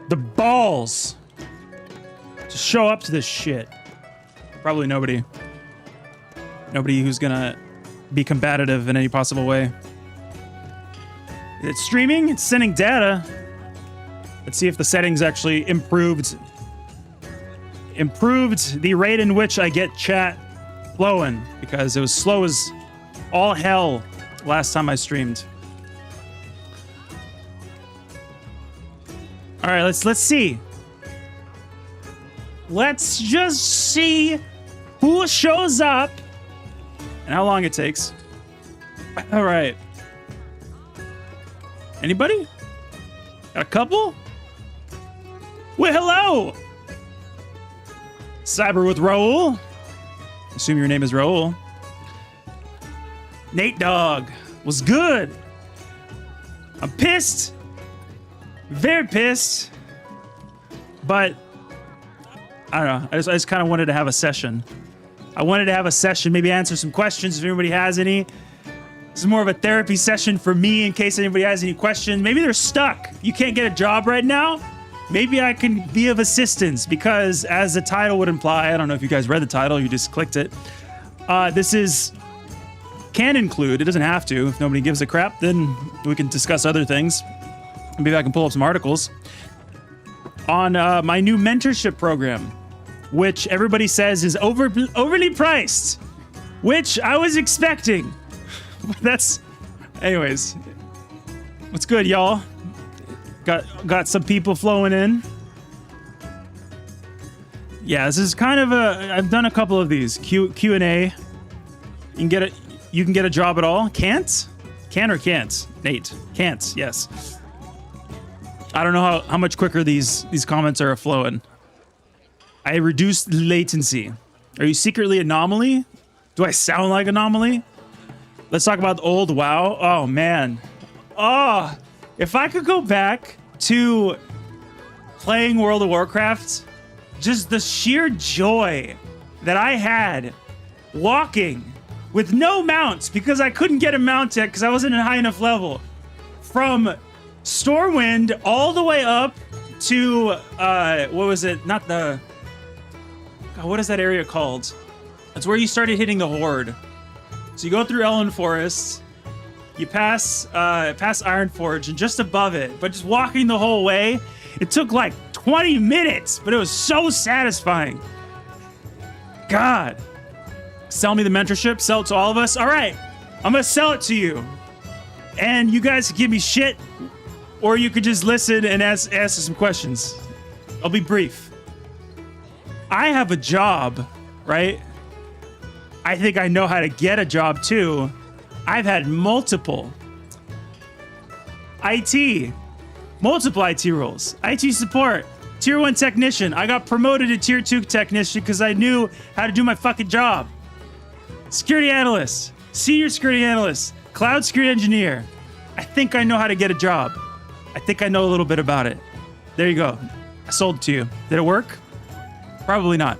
The balls to show up to this shit. Probably nobody. Nobody who's gonna be combative in any possible way. It's streaming, it's sending data. Let's see if the settings actually improved the rate in which I get chat flowing, because it was slow as all hell last time I streamed. All right, let's see. Let's just see who shows up and how long it takes. All right. Anybody? Got a couple? Well, hello. Cyber with Raul. Assume your name is Raul. Nate Dog was good. I'm pissed. Very pissed. But I don't know. I just kind of wanted to have a session. I wanted to have a session, maybe answer some questions if anybody has any. This is more of a therapy session for me in case anybody has any questions. Maybe they're stuck. You can't get a job right now. Maybe I can be of assistance because, as the title would imply, I don't know if you guys read the title, you just clicked it. Can include, it doesn't have to. If nobody gives a crap, then we can discuss other things. Maybe I can pull up some articles on my new mentorship program, which everybody says is overly priced, which I was expecting. That's, anyways, what's good, y'all? Got some people flowing in. Yeah, this is kind of I've done a couple of these Q&A. You can get a job at all. Can't? Can or can't? Nate, can't. Yes. I don't know how much quicker these comments are flowing. I reduced latency. Are you secretly Anomaly? Do I sound like Anomaly? Let's talk about the old WoW. Oh man. Oh, if I could go back to playing World of Warcraft, just the sheer joy that I had walking with no mounts because I couldn't get a mount yet because I wasn't at a high enough level. From Stormwind all the way up to, what was it? Not the... God, what is that area called? That's where you started hitting the Horde. So you go through Elven Forest, you pass Ironforge, and just above it, but just walking the whole way, it took like 20 minutes, but it was so satisfying. God. Sell me the mentorship, sell it to all of us. All right, I'm gonna sell it to you. And you guys can give me shit, or you could just listen and ask some questions. I'll be brief. I have a job, right? I think I know how to get a job too. I've had multiple IT roles. IT support, tier 1 technician. I got promoted to tier 2 technician because I knew how to do my fucking job. Security analyst, senior security analyst, cloud security engineer. I think I know how to get a job. I think I know a little bit about it. There you go. I sold it to you. Did it work? Probably not.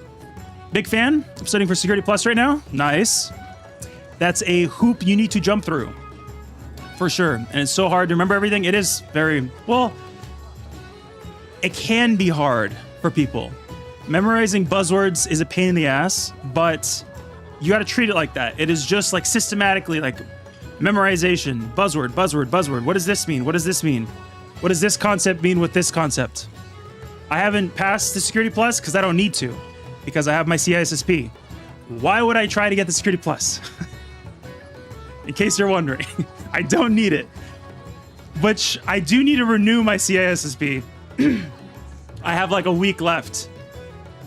Big fan. I'm studying for Security Plus right now. Nice. That's a hoop you need to jump through. For sure. And it's so hard to remember everything. It is very, well, it can be hard for people. Memorizing buzzwords is a pain in the ass, but you got to treat it like that. It is just like systematically like memorization, buzzword, buzzword, buzzword. What does this mean? What does this mean? What does this concept mean with this concept? I haven't passed the Security Plus because I don't need to, because I have my CISSP. Why would I try to get the Security Plus? In case you're wondering, I don't need it. But I do need to renew my CISSP. I have like a week left.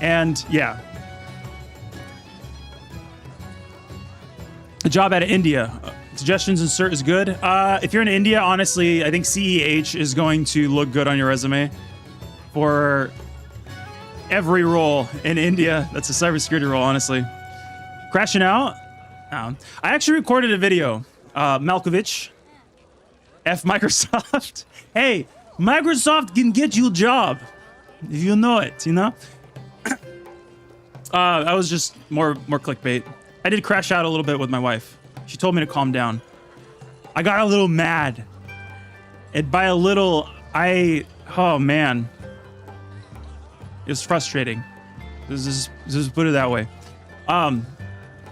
And yeah. A job out of India. Suggestions and cert is good. If you're in India, honestly, I think CEH is going to look good on your resume for every role in India. That's a cybersecurity role, honestly. Crashing out. I actually recorded a video. Malkovich. F Microsoft. Hey, Microsoft can get you a job. If you know it, you know? That was just more clickbait. I did crash out a little bit with my wife. She told me to calm down. I got a little mad. And by a little, oh man. It was frustrating. Just put it that way.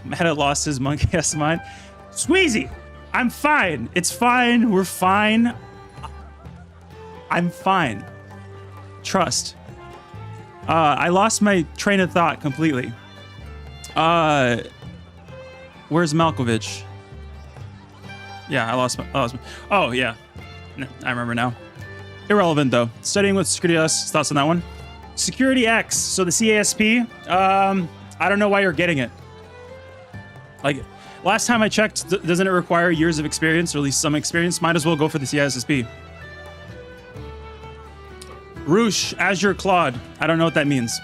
Meta lost his monkey ass mind. Squeezy, I'm fine. It's fine. We're fine. I'm fine. Trust. I lost my train of thought completely. Where's Malkovich? Yeah, I lost my. Oh, yeah. I remember now. Irrelevant, though. Studying with Security S. Thoughts on that one? Security X. So the CASP. I don't know why you're getting it. Like, last time I checked, doesn't it require years of experience, or at least some experience? Might as well go for the CISSP. Roosh, Azure Claude. I don't know what that means.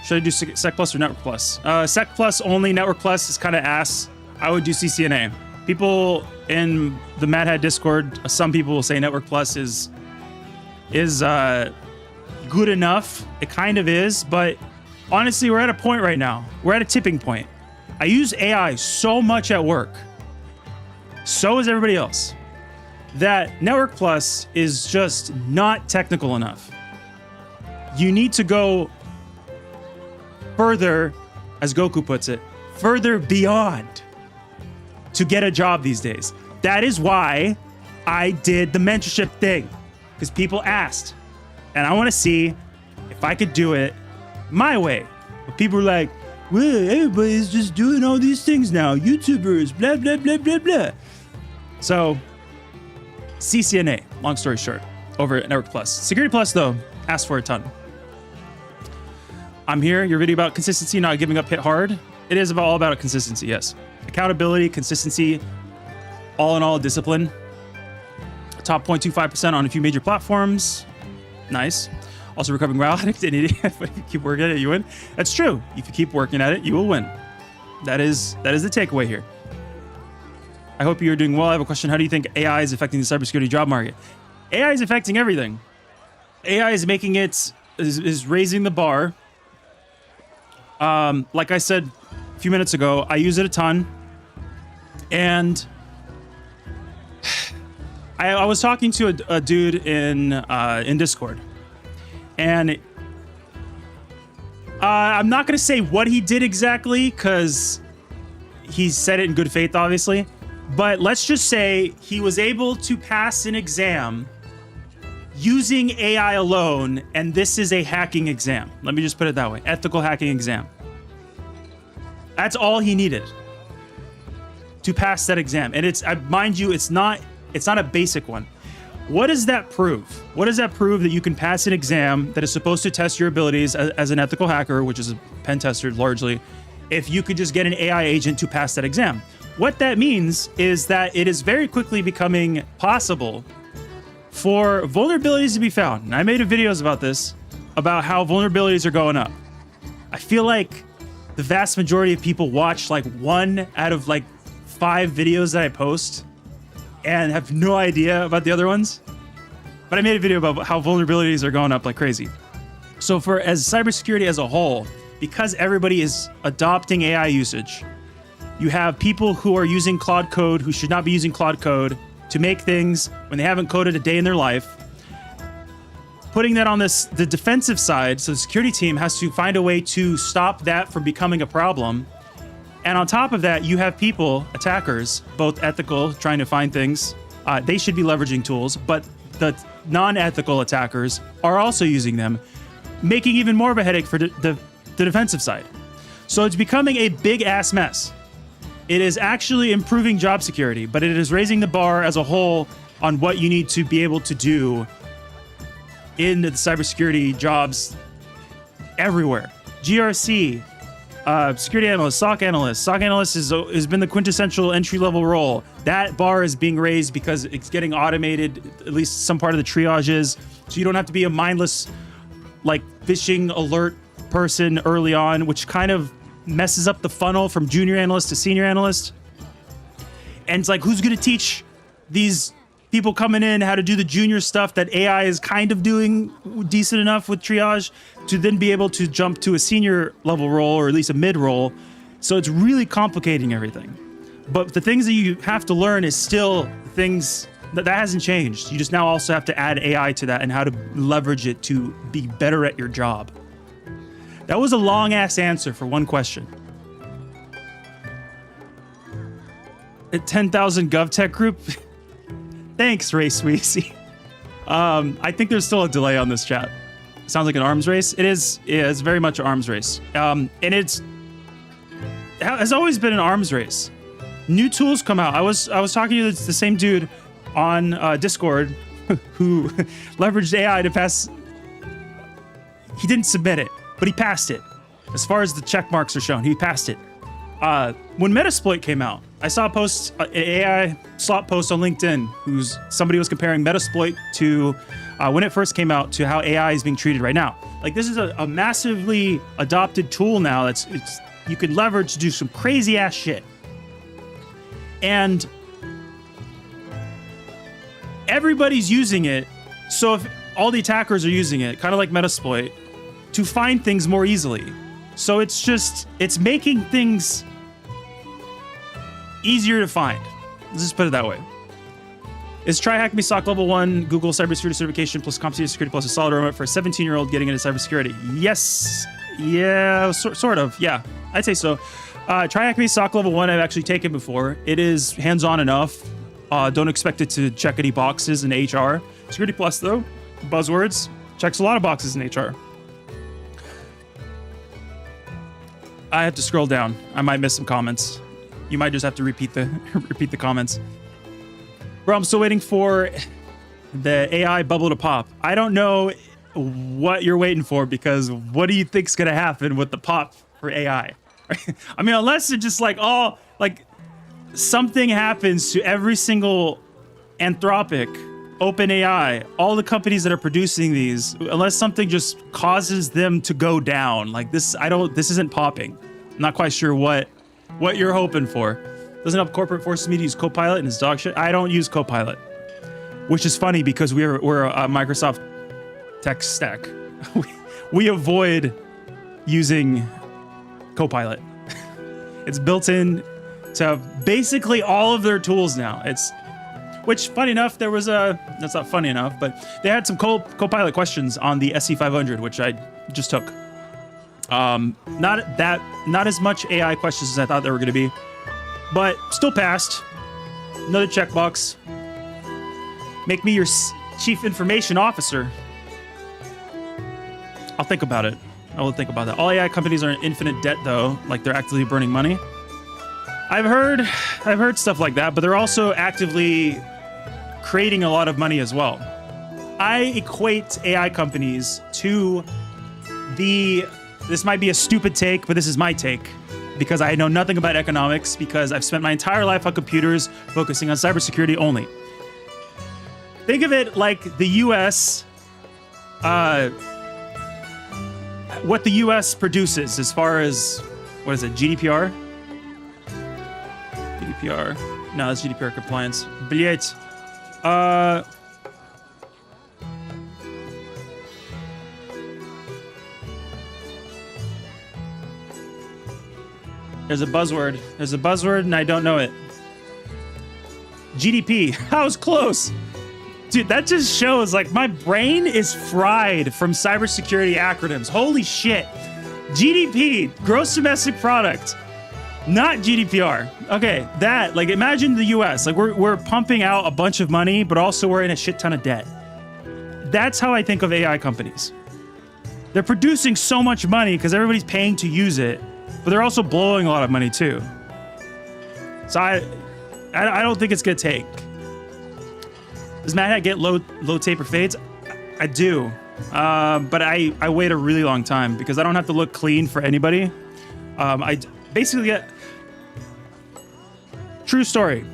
Should I do Sec Plus or Network Plus? Sec Plus only. Network Plus is kind of ass. I would do CCNA. People in the Mad Hat Discord, some people will say Network Plus is good enough. It kind of is, but honestly, we're at a point right now. We're at a tipping point. I use AI so much at work, so is everybody else, that Network Plus is just not technical enough. You need to go further, as Goku puts it, further beyond to get a job these days. That is why I did the mentorship thing, because people asked, and I want to see if I could do it my way. But people were like, well, everybody's just doing all these things now. YouTubers, blah, blah, blah, blah, blah. So, CCNA, long story short, over at Network Plus. Security Plus, though, asked for a ton. I'm here, your video about consistency, not giving up, hit hard. It is all about consistency, yes. Accountability, consistency, all in all, discipline. Top 0.25% on a few major platforms. Nice. Also recovering WoW addict, an idiot. But if you keep working at it, you win. That's true. If you keep working at it, you will win. That is the takeaway here. I hope you're doing well. I have a question. How do you think AI is affecting the cybersecurity job market? AI is affecting everything. AI is making it, is raising the bar. Like I said a few minutes ago, I use it a ton. And I was talking to a dude in Discord. And I'm not going to say what he did exactly, because he said it in good faith, obviously. But let's just say he was able to pass an exam using AI alone, and this is a hacking exam. Let me just put it that way. Ethical hacking exam. That's all he needed to pass that exam. And it's, mind you, it's not a basic one. What does that prove? What does that prove that you can pass an exam that is supposed to test your abilities as an ethical hacker, which is a pen tester largely, if you could just get an AI agent to pass that exam? What that means is that it is very quickly becoming possible for vulnerabilities to be found. And I made videos about this, about how vulnerabilities are going up. I feel like the vast majority of people watch like 1 out of like 5 videos that I post and have no idea about the other ones. But I made a video about how vulnerabilities are going up like crazy. So as cybersecurity as a whole, because everybody is adopting AI usage, you have people who are using Claude Code who should not be using Claude Code to make things when they haven't coded a day in their life. Putting that on the defensive side, so the security team has to find a way to stop that from becoming a problem. And on top of that, you have people, attackers, both ethical, trying to find things. They should be leveraging tools, but the non-ethical attackers are also using them, making even more of a headache for the defensive side. So it's becoming a big-ass mess. It is actually improving job security, but it is raising the bar as a whole on what you need to be able to do in the cybersecurity jobs everywhere. GRC, security analyst, SOC analyst. SOC analyst has been the quintessential entry-level role. That bar is being raised because it's getting automated, at least some part of the triages, so you don't have to be a mindless, like, phishing alert person early on, which kind of messes up the funnel from junior analyst to senior analyst. And it's like, who's going to teach these people coming in how to do the junior stuff that AI is kind of doing decent enough with triage to then be able to jump to a senior level role, or at least a mid role. So it's really complicating everything. But the things that you have to learn is still things that hasn't changed. You just now also have to add AI to that and how to leverage it to be better at your job. That was a long ass answer for one question. At 10,000 GovTech group. Thanks, Ray Sweezy. I think there's still a delay on this chat. Sounds like an arms race. It is. Yeah, it's very much an arms race. And it has always been an arms race. New tools come out. I was talking to the same dude on Discord who leveraged AI to pass. He didn't submit it, but he passed it. As far as the check marks are shown, he passed it. When Metasploit came out, I saw a post, an AI slot post on LinkedIn, somebody was comparing Metasploit to when it first came out to how AI is being treated right now. Like, this is a massively adopted tool now you can leverage to do some crazy ass shit. And everybody's using it. So if all the attackers are using it, kind of like Metasploit, to find things more easily. So it's making things easier to find. Let's just put it that way. Is TryHack Me SOC Level 1 Google Cybersecurity Certification plus Competency Security plus a solid roadmap for a 17-year-old getting into cybersecurity? Yes. Yeah, sort of. Yeah, I'd say so. TryHack Me SOC Level 1 I've actually taken before. It is hands-on enough. Don't expect it to check any boxes in HR. Security Plus, though, buzzwords, checks a lot of boxes in HR. I have to scroll down. I might miss some comments. You might just have to repeat the comments. Bro, I'm still waiting for the AI bubble to pop. I don't know what you're waiting for, because what do you think's gonna happen with the pop for AI? I mean, unless it's just like something happens to every single Anthropic, OpenAI, all the companies that are producing these, unless something just causes them to go down. Like this isn't popping. I'm not quite sure what you're hoping for. Doesn't help corporate forces me to use Copilot and his dog shit. I don't use Copilot, which is funny because we're a Microsoft tech stack. We avoid using Copilot. It's built in to basically all of their tools now. Which, funny enough, that's not funny enough, but they had some Copilot questions on the SC500, which I just took. Not as much AI questions as I thought there were going to be, but still passed. Another checkbox. Make me your chief information officer. I'll think about it. I will think about that. All AI companies are in infinite debt, though, like they're actively burning money. I've heard stuff like that, but they're also actively creating a lot of money as well. I equate AI companies to this might be a stupid take, but this is my take, because I know nothing about economics, because I've spent my entire life on computers focusing on cybersecurity only. Think of it like the US, what the US produces as far as, what is it, GDPR? GDPR. No, that's GDPR compliance. Блять. There's a buzzword and I don't know it. GDP. I was close. Dude, that just shows like my brain is fried from cybersecurity acronyms. Holy shit. GDP, gross domestic product. Not GDPR. Okay, that, like, imagine the US. Like, we're pumping out a bunch of money, but also we're in a shit ton of debt. That's how I think of AI companies. They're producing so much money because everybody's paying to use it, but they're also blowing a lot of money too. So I don't think it's gonna take. Does Mad Hat get low taper fades? I do, but I wait a really long time because I don't have to look clean for anybody. I basically get. True story.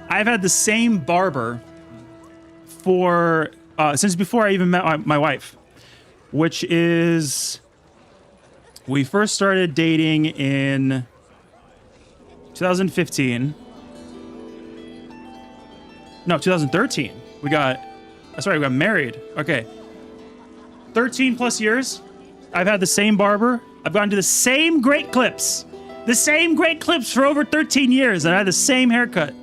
I've had the same barber for since before I even met my wife, which is we first started dating in 2015. No, 2013. We got married. Okay. 13 plus years. I've had the same barber. I've gone to the same Great Clips. The same Great Clips for over 13 years, and I had the same haircut.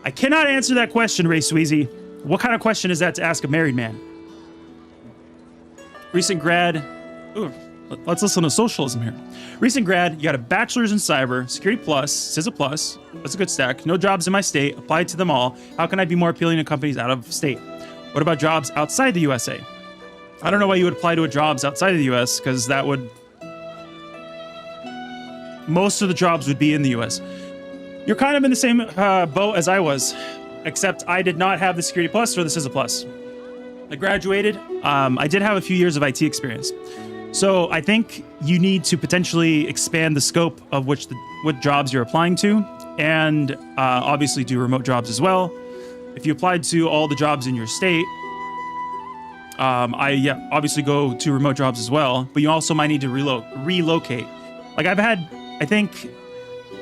I cannot answer that question, Ray Sweezy. What kind of question is that to ask a married man? Recent grad. Ooh, Let's listen to socialism here. Recent grad, you got a bachelor's in cyber, security plus, CISA plus. That's a good stack. No jobs in my state. Applied to them all. How can I be more appealing to companies out of state? What about jobs outside the USA? I don't know why you would apply to jobs outside of the US, because that would... most of the jobs would be in the US. You're kind of in the same boat as I was, except I did not have the security plus or the CISA plus. I graduated. I did have a few years of IT experience. So I think you need to potentially expand the scope of what jobs you're applying to, and obviously do remote jobs as well. If you applied to all the jobs in your state, obviously go to remote jobs as well, but you also might need to relocate. Like I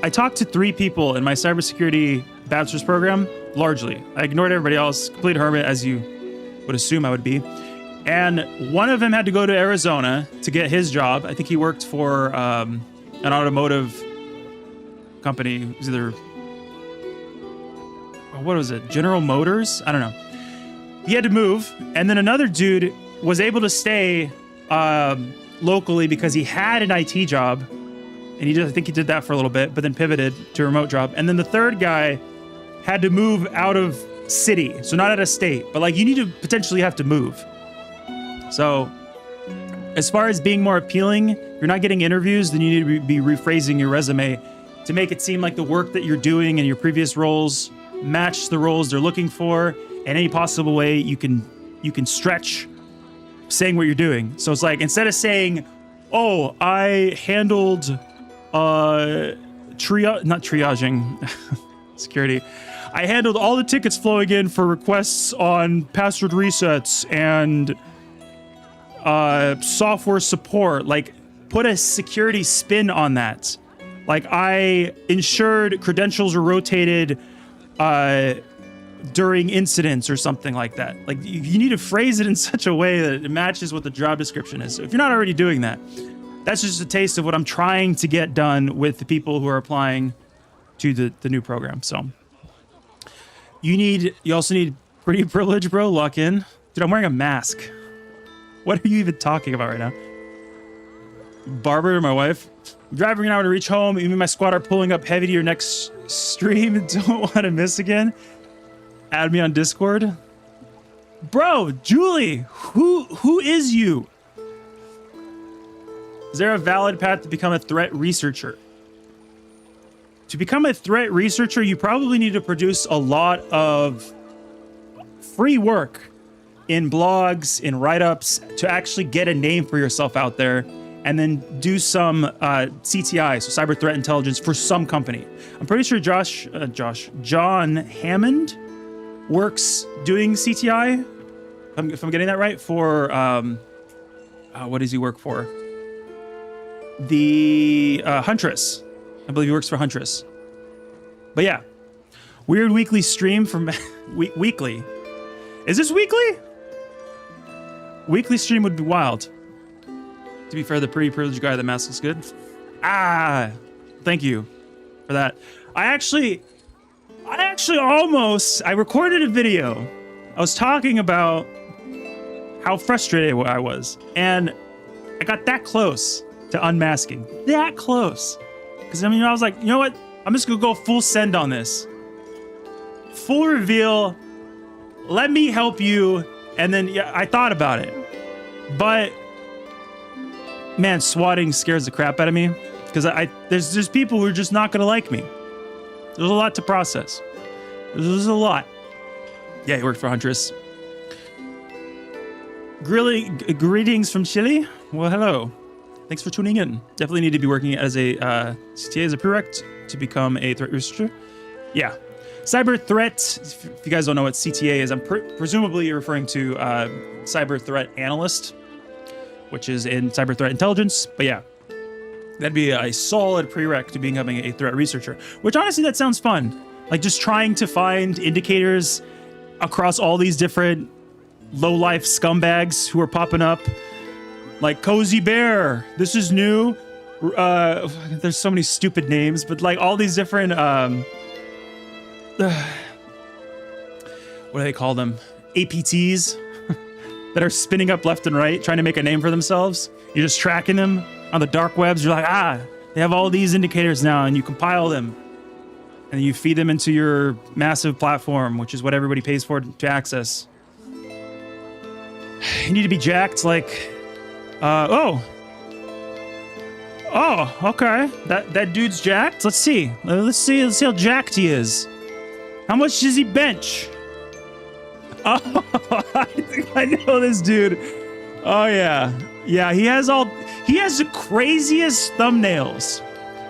talked to 3 people in my cybersecurity bachelor's program, largely. I ignored everybody else, complete hermit, as you would assume I would be. And one of them had to go to Arizona to get his job. I think he worked for an automotive company. It was either, what was it, General Motors? I don't know. He had to move. And then another dude was able to stay locally because he had an IT job. And I think he did that for a little bit, but then pivoted to a remote job. And then the third guy had to move out of city. So not out of state, but like you need to potentially have to move. So as far as being more appealing, you're not getting interviews, then you need to be rephrasing your resume to make it seem like the work that you're doing in your previous roles match the roles they're looking for, and any possible way you can stretch saying what you're doing. So it's like, instead of saying, oh, I handled not triaging security. I handled all the tickets flowing in for requests on password resets and software support. Like, put a security spin on that. Like, I ensured credentials were rotated during incidents or something like that. Like, you need to phrase it in such a way that it matches what the job description is. So if you're not already doing that, that's just a taste of what I'm trying to get done with the people who are applying to the new program. So you also need pretty privilege, bro. Lock in. Dude, I'm wearing a mask. What are you even talking about right now? Barbara, my wife. I'm driving an hour to reach home. Even my squad are pulling up heavy to your next stream. Don't want to miss again. Add me on Discord. Bro, Julie, who is you? Is there a valid path to become a threat researcher? To become a threat researcher, you probably need to produce a lot of free work in blogs, in write-ups, to actually get a name for yourself out there, and then do some CTI, so cyber threat intelligence, for some company. I'm pretty sure John Hammond works doing CTI, if I'm getting that right, for, what does he work for? The Huntress. I believe he works for Huntress. But yeah, weird weekly stream from weekly. Is this weekly? Weekly stream would be wild. To be fair, the pretty privileged guy, the mask looks good. Thank you for that. I actually I recorded a video. I was talking about how frustrated I was, and I got that close to unmasking. That close. Because I was like, you know what? I'm just gonna go full send on this. Full reveal. Let me help you. And then, yeah, I thought about it. But man, swatting scares the crap out of me. Because there's people who are just not gonna like me. There's a lot to process. There's a lot. Yeah, he worked for Huntress. Greetings from Chile. Well, hello. Thanks for tuning in. Definitely need to be working as a CTA as a prereq to become a threat researcher. Yeah. Cyber threat, if you guys don't know what CTA is, I'm presumably referring to cyber threat analyst, which is in cyber threat intelligence. But yeah, that'd be a solid prereq to becoming a threat researcher, which honestly, that sounds fun. Like just trying to find indicators across all these different low-life scumbags who are popping up. Like Cozy Bear, this is new. There's so many stupid names, but like all these different, what do they call them? APTs. that are spinning up left and right, trying to make a name for themselves. You're just tracking them on the dark webs. You're like, they have all these indicators now, and you compile them. And you feed them into your massive platform, which is what everybody pays for to access. You need to be jacked like, oh, okay. That dude's jacked. Let's see how jacked he is. How much does he bench? Oh, I think I know this dude. Oh yeah. Yeah, he has the craziest thumbnails.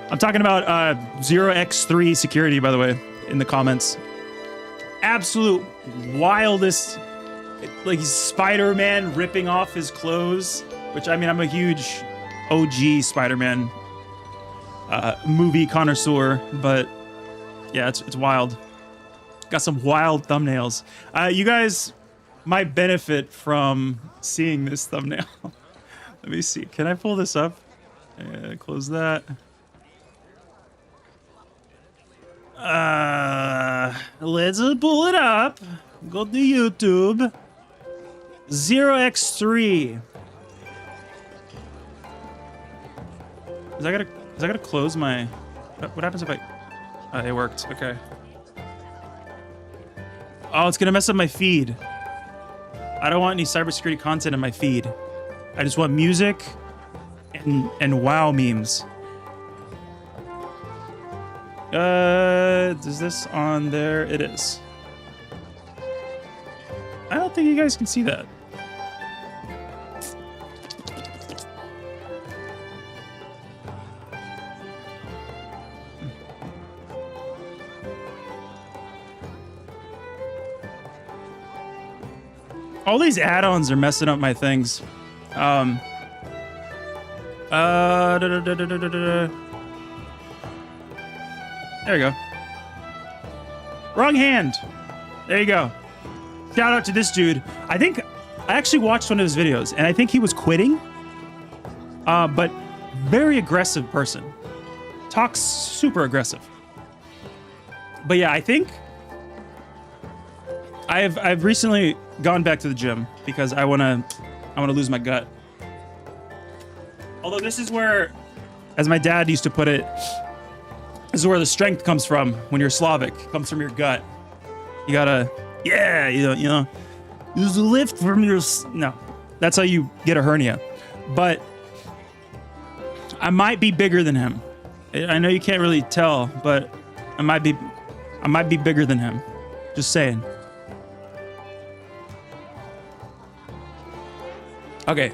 I'm talking about 0x3 security, by the way, in the comments. Absolute wildest, like he's Spider-Man ripping off his clothes, which I mean, I'm a huge OG Spider-Man movie connoisseur, but yeah, it's wild. Got some wild thumbnails. You guys might benefit from seeing this thumbnail. Let me see. Can I pull this up? Close that. Let's pull it up. Go to YouTube. 0x3. Is I gotta close my... What happens if I... it worked. Okay. Oh, it's gonna mess up my feed. I don't want any cybersecurity content in my feed. I just want music and WoW memes. Is this on there? It is. I don't think you guys can see that. All these add-ons are messing up my things. There you go. Wrong hand. There you go. Shout out to this dude. I actually watched one of his videos, and I think he was quitting. But very aggressive person. Talks super aggressive. But yeah, I think I've recently gone back to the gym because I wanna lose my gut. Although this is where, as my dad used to put it, this is where the strength comes from when you're Slavic. It comes from your gut. You gotta, yeah, you know, use the lift from your, no, that's how you get a hernia. But I might be bigger than him. I know you can't really tell, but I might be bigger than him. Just saying. Okay.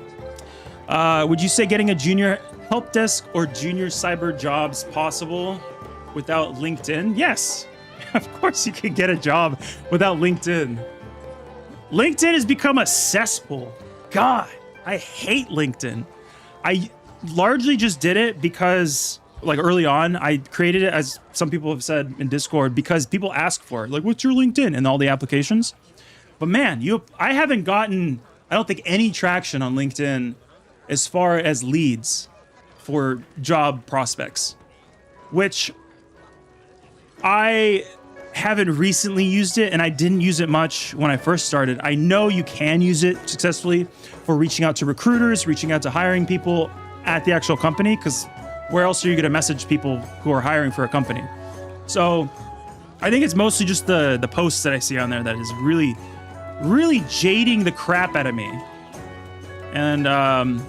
Would you say getting a junior help desk or junior cyber jobs possible without LinkedIn? Yes. Of course you can get a job without LinkedIn. LinkedIn has become a cesspool. God, I hate LinkedIn. I largely just did it because, like, early on, I created it, as some people have said in Discord, because people ask for it. Like, what's your LinkedIn? And all the applications. But man, I haven't gotten, I don't think, any traction on LinkedIn as far as leads for job prospects, which I haven't recently used it, and I didn't use it much when I first started. I know you can use it successfully for reaching out to recruiters, reaching out to hiring people at the actual company, because where else are you going to message people who are hiring for a company? So I think it's mostly just the posts that I see on there that is really, really jading the crap out of me. And I mean,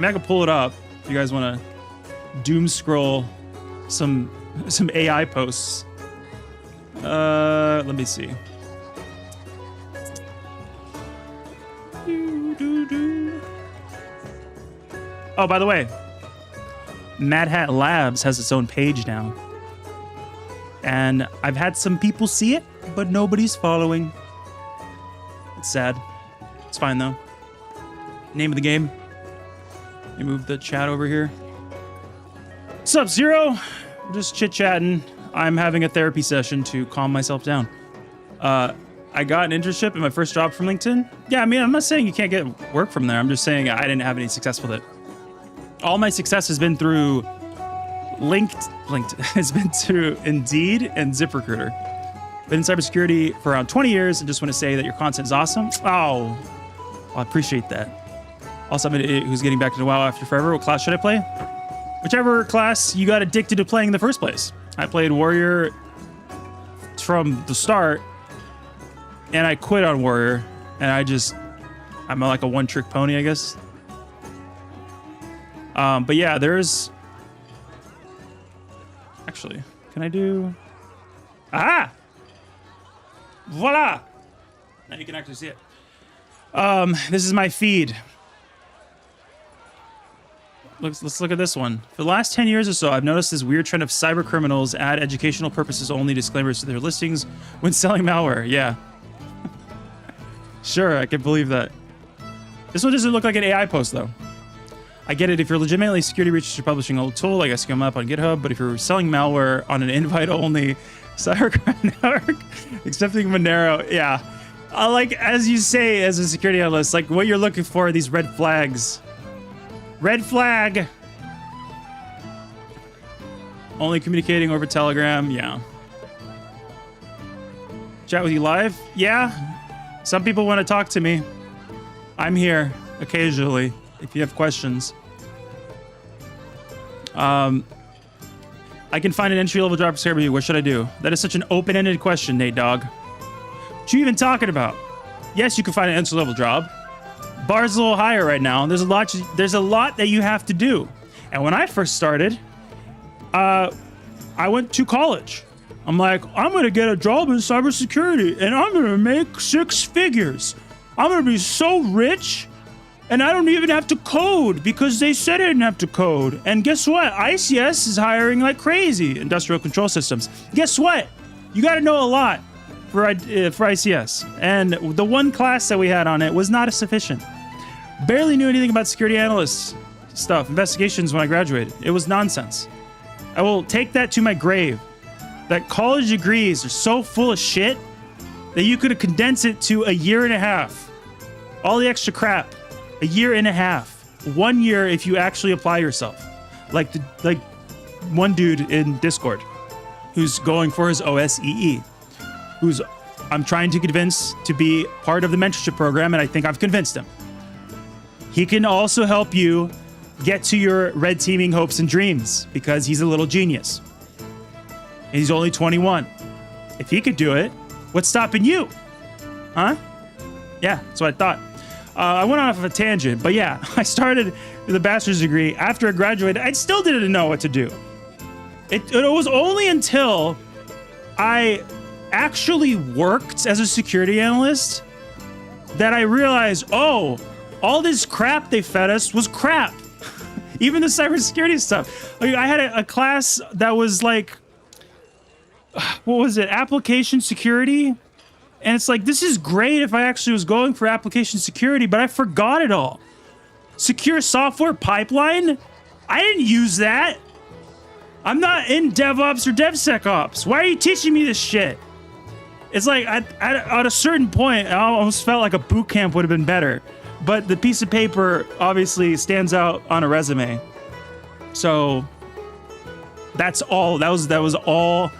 I can pull it up if you guys want to doom scroll some AI posts. Let me see. Oh, by the way, Mad Hat Labs has its own page now. And I've had some people see it, but nobody's following. It's sad. It's fine, though. Name of the game. Let me move the chat over here. What's up, Zero? I'm just chit-chatting. I'm having a therapy session to calm myself down. I got an internship in my first job from LinkedIn. Yeah, I mean, I'm not saying you can't get work from there. I'm just saying I didn't have any success with it. All my success has been through LinkedIn. Has been through Indeed and ZipRecruiter. Been in cybersecurity for around 20 years and just want to say that your content is awesome. Oh, I appreciate that. Also, I'm an idiot who's getting back into WoW after forever. What class should I play? Whichever class you got addicted to playing in the first place. I played Warrior from the start, and I quit on Warrior, and I'm like a one-trick pony, I guess. But yeah, there's... Actually, can I do... Ah! Voila! Now you can actually see it. This is my feed. Let's look at this one. For the last 10 years or so, I've noticed this weird trend of cyber criminals add educational purposes only disclaimers to their listings when selling malware. Yeah. Sure, I can believe that. This one doesn't look like an AI post, though. I get it if you're legitimately security research, you're publishing a tool like SQL up on GitHub, but if you're selling malware on an invite-only cybercrime network, accepting Monero, yeah. Like, as you say, as a security analyst, like, what you're looking for are these red flags. Red flag! Only communicating over Telegram, yeah. Chat with you live? Yeah. Some people want to talk to me. I'm here, occasionally, if you have questions. I can find an entry-level job for Cybersecurity. What should I do? That is such an open-ended question, Nate Dogg. What you even talking about? Yes, you can find an entry-level job. Bar's a little higher right now. There's a lot that you have to do. And when I first started, I went to college. I'm like, I'm gonna get a job in cybersecurity and I'm gonna make 6 figures. I'm gonna be so rich and I don't even have to code because they said I didn't have to code. And guess what? ICS is hiring like crazy. Industrial Control Systems. Guess what? You gotta know a lot for ICS. And the one class that we had on it was not sufficient. Barely knew anything about security analysts stuff, investigations when I graduated. It was nonsense. I will take that to my grave. That college degrees are so full of shit that you could condense it to a year and a half. All the extra crap, a year and a half. 1 year if you actually apply yourself. Like one dude in Discord who's going for his OSEE, who's I'm trying to convince to be part of the mentorship program, and I think I've convinced him. He can also help you get to your red teaming hopes and dreams because he's a little genius. And he's only 21. If he could do it, what's stopping you? Huh? Yeah, that's what I thought. I went off of a tangent, but yeah, I started with a bachelor's degree. After I graduated, I still didn't know what to do. It was only until I actually worked as a security analyst that I realized, oh, all this crap they fed us was crap. Even the cybersecurity stuff. Like, I had a class that was like, what was it? Application security. And it's like, this is great if I actually was going for application security, but I forgot it all. Secure software pipeline? I didn't use that. I'm not in DevOps or DevSecOps. Why are you teaching me this shit? It's like, at a certain point, I almost felt like a boot camp would have been better. But the piece of paper obviously stands out on a resume. So that's all. That was all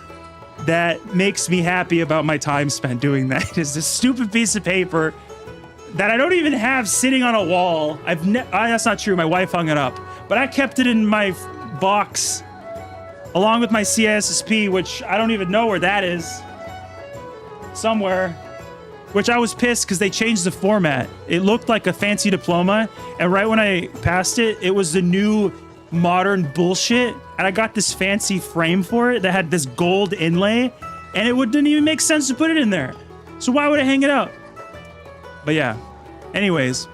that makes me happy about my time spent doing that. Is this stupid piece of paper that I don't even have sitting on a wall. That's not true. My wife hung it up, but I kept it in my box along with my CISSP, which I don't even know where that is. Somewhere. Which I was pissed because they changed the format. It looked like a fancy diploma, and right when I passed it, it was the new modern bullshit, and I got this fancy frame for it that had this gold inlay, and it didn't even make sense to put it in there. So why would I hang it up? But yeah. Anyways.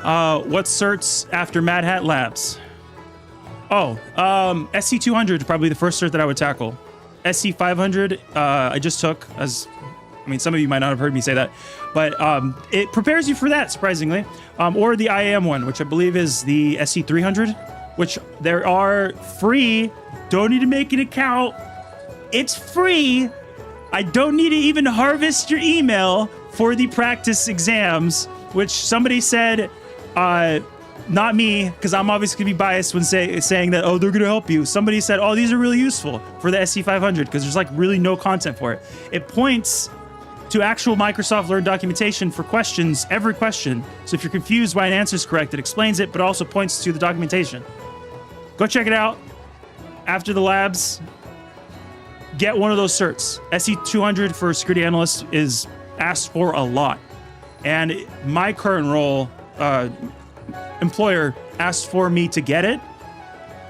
What certs after Mad Hat Labs? Oh, SC200 is probably the first cert that I would tackle. SC500, I just took as... I mean, some of you might not have heard me say that, but it prepares you for that, surprisingly. Or the IAM one, which I believe is the SC300, which there are free. Don't need to make an account. It's free. I don't need to even harvest your email for the practice exams, which somebody said, not me, because I'm obviously going to be biased when saying that, oh, they're going to help you. Somebody said, oh, these are really useful for the SC500 because there's like really no content for it. It points to actual Microsoft Learn documentation for questions, every question. So if you're confused why an answer is correct, it explains it, but also points to the documentation. Go check it out. After the labs, get one of those certs. SE200 for security analyst is asked for a lot. And my current role, employer asked for me to get it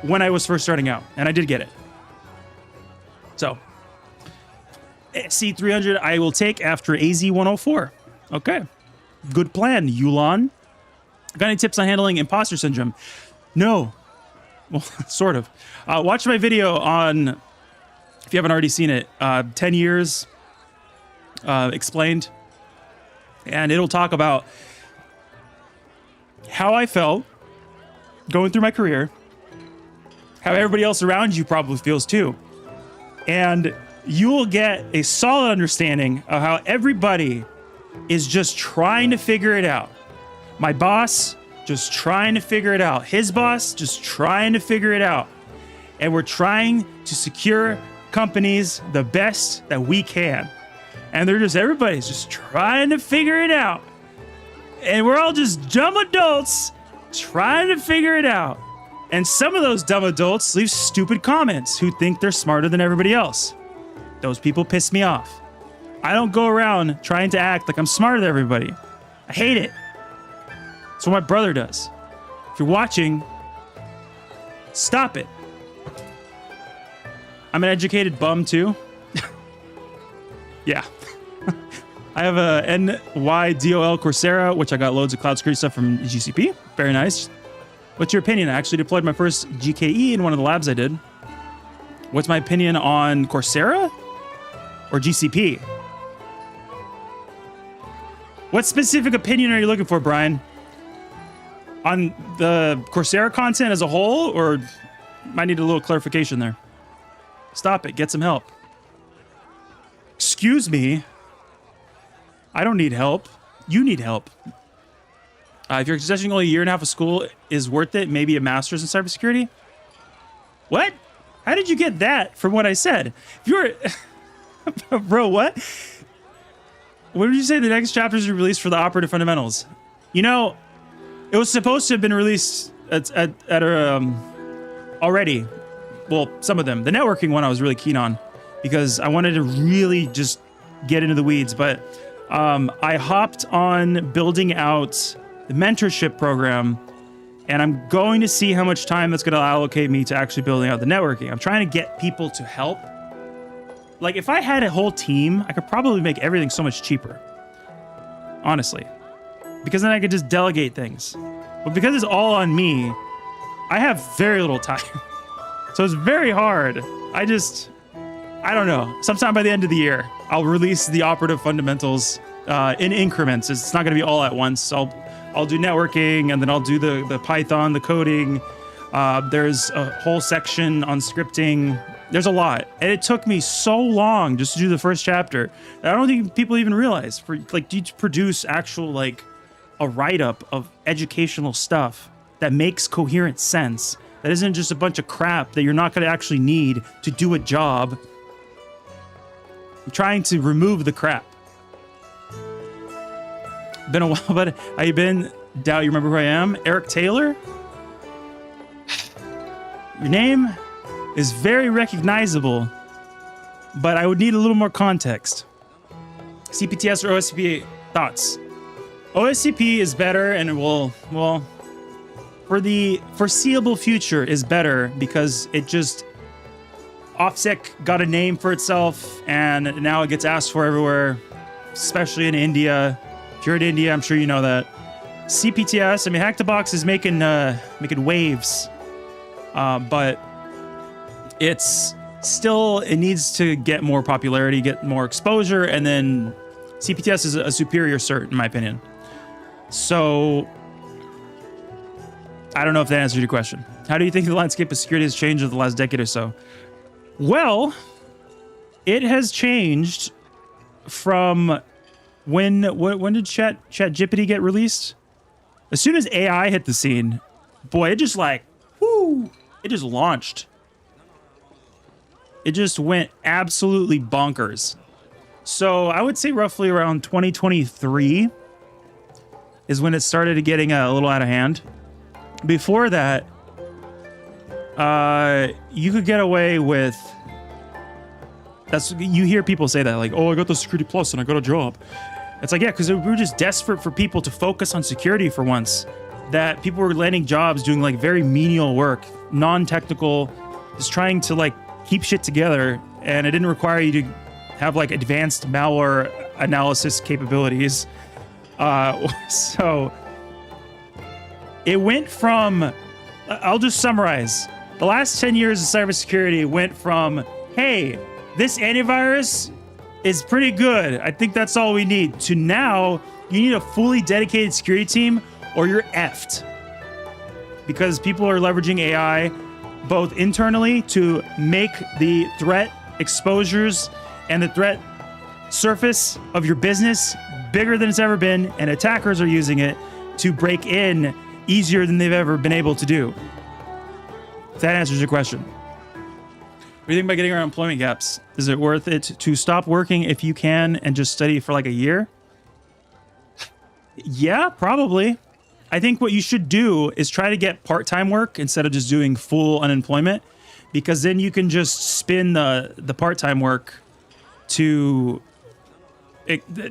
when I was first starting out, and I did get it. So, C300 I will take after AZ104. Okay, good plan, Yulan. Got any tips on handling imposter syndrome? No. Well, sort of. Watch my video on, if you haven't already seen it, 10 years explained. And it'll talk about how I felt going through my career, how everybody else around you probably feels too. And you will get a solid understanding of how everybody is just trying to figure it out. My boss, just trying to figure it out. His boss, just trying to figure it out. And we're trying to secure companies the best that we can. And everybody's just trying to figure it out. And we're all just dumb adults trying to figure it out. And some of those dumb adults leave stupid comments who think they're smarter than everybody else. Those people piss me off. I don't go around trying to act like I'm smarter than everybody. I hate it. That's what my brother does. If you're watching, stop it. I'm an educated bum too. Yeah. I have a NYDOL Coursera, which I got loads of cloud security stuff from GCP. Very nice. What's your opinion? I actually deployed my first GKE in one of the labs I did. What's my opinion on Coursera or GCP? What specific opinion are you looking for, Brian? On the Coursera content as a whole, or might need a little clarification there? Stop it. Get some help. Excuse me. I don't need help. You need help. If you're suggesting only a year and a half of school is worth it, maybe a master's in cybersecurity? What? How did you get that from what I said? If you're... Bro, what? What did you say the next chapters are released for the operative fundamentals? You know, it was supposed to have been released already. Well, some of them. The networking one I was really keen on because I wanted to really just get into the weeds. But I hopped on building out the mentorship program, and I'm going to see how much time that's going to allocate me to actually building out the networking. I'm trying to get people to help. Like, if I had a whole team, I could probably make everything so much cheaper. Honestly. Because then I could just delegate things. But because it's all on me, I have very little time. So it's very hard. I don't know. Sometime by the end of the year, I'll release the operative fundamentals in increments. It's not going to be all at once. I'll do networking, and then I'll do the Python, the coding. There's a whole section on scripting. There's a lot. And it took me so long just to do the first chapter. I don't think people even realize. Do you produce actual, a write-up of educational stuff that makes coherent sense, that isn't just a bunch of crap that you're not going to actually need to do a job. I'm trying to remove the crap. Been a while, but how you been? Doubt you remember who I am. Eric Taylor? Your name is very recognizable, but I would need a little more context. CPTS or OSCP thoughts? OSCP is better and will, for the foreseeable future, is better because it just... OffSec got a name for itself, and now it gets asked for everywhere, especially in India. If you're in India, I'm sure you know that. CPTS, I mean, Hack the Box is making waves, but it's still, it needs to get more popularity, get more exposure, and then CPTS is a superior cert, in my opinion. So, I don't know if that answered your question. How do you think the landscape of security has changed over the last decade or so? Well, it has changed from when did ChatGPT get released? As soon as AI hit the scene, boy, it just it just launched. It just went absolutely bonkers. So I would say roughly around 2023 is when it started getting a little out of hand. Before that, you could get away with. You hear people say that, like, oh, I got the Security Plus and I got a job. It's like, yeah, because we were just desperate for people to focus on security for once. That people were landing jobs doing like very menial work, non-technical, just trying to like keep shit together, and it didn't require you to have like advanced malware analysis capabilities. So it went from, I'll just summarize. The last 10 years of cybersecurity went from, hey, this antivirus is pretty good, I think that's all we need, to now you need a fully dedicated security team or you're effed. Because people are leveraging AI both internally to make the threat exposures and the threat surface of your business bigger than it's ever been, and attackers are using it to break in easier than they've ever been able to do. If that answers your question. What do you think about getting around employment gaps? Is it worth it to stop working if you can and just study for like a year? Yeah, probably. I think what you should do is try to get part-time work instead of just doing full unemployment, because then you can just spin the part-time work to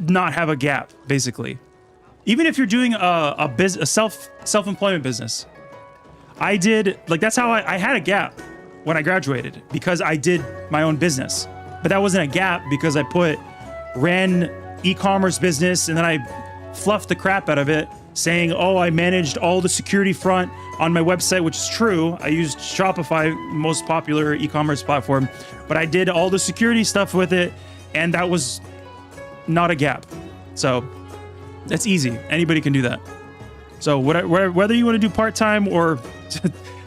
not have a gap, basically. Even if you're doing a self-employment business. I did, like, that's how I had a gap when I graduated, because I did my own business. But that wasn't a gap because I ran e-commerce business and then I fluffed the crap out of it, saying, oh, I managed all the security front on my website, which is true. I used Shopify, most popular e-commerce platform, but I did all the security stuff with it, and that was not a gap. So that's easy. Anybody can do that. So whether you want to do part-time or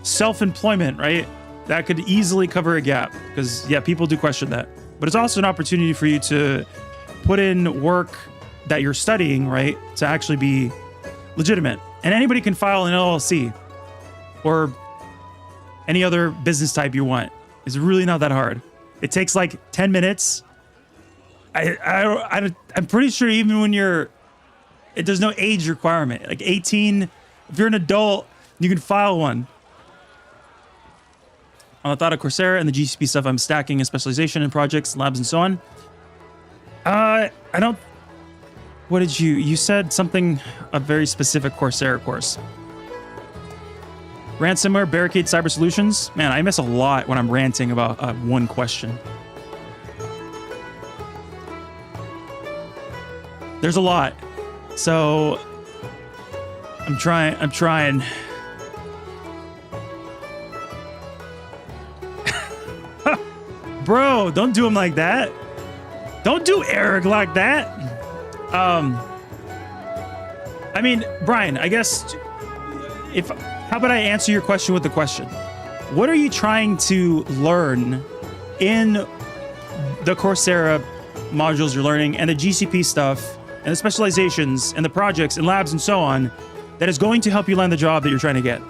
self-employment, right? That could easily cover a gap, because yeah, people do question that. But it's also an opportunity for you to put in work that you're studying, right? To actually be legitimate. And anybody can file an LLC or any other business type you want. It's really not that hard. It takes like 10 minutes. I'm pretty sure even when there's no age requirement. Like 18, if you're an adult, you can file one. On the thought of Coursera and the GCP stuff, I'm stacking a specialization in projects, labs, and so on. What did you said something, a very specific Coursera course. Ransomware, barricade, cyber solutions. Man, I miss a lot when I'm ranting about one question. There's a lot. So I'm trying. Bro, don't do him like that. Don't do Eric like that. I mean, Brian, I guess how about I answer your question with the question? What are you trying to learn in the Coursera modules you're learning and the GCP stuff and the specializations and the projects and labs and so on that is going to help you land the job that you're trying to get?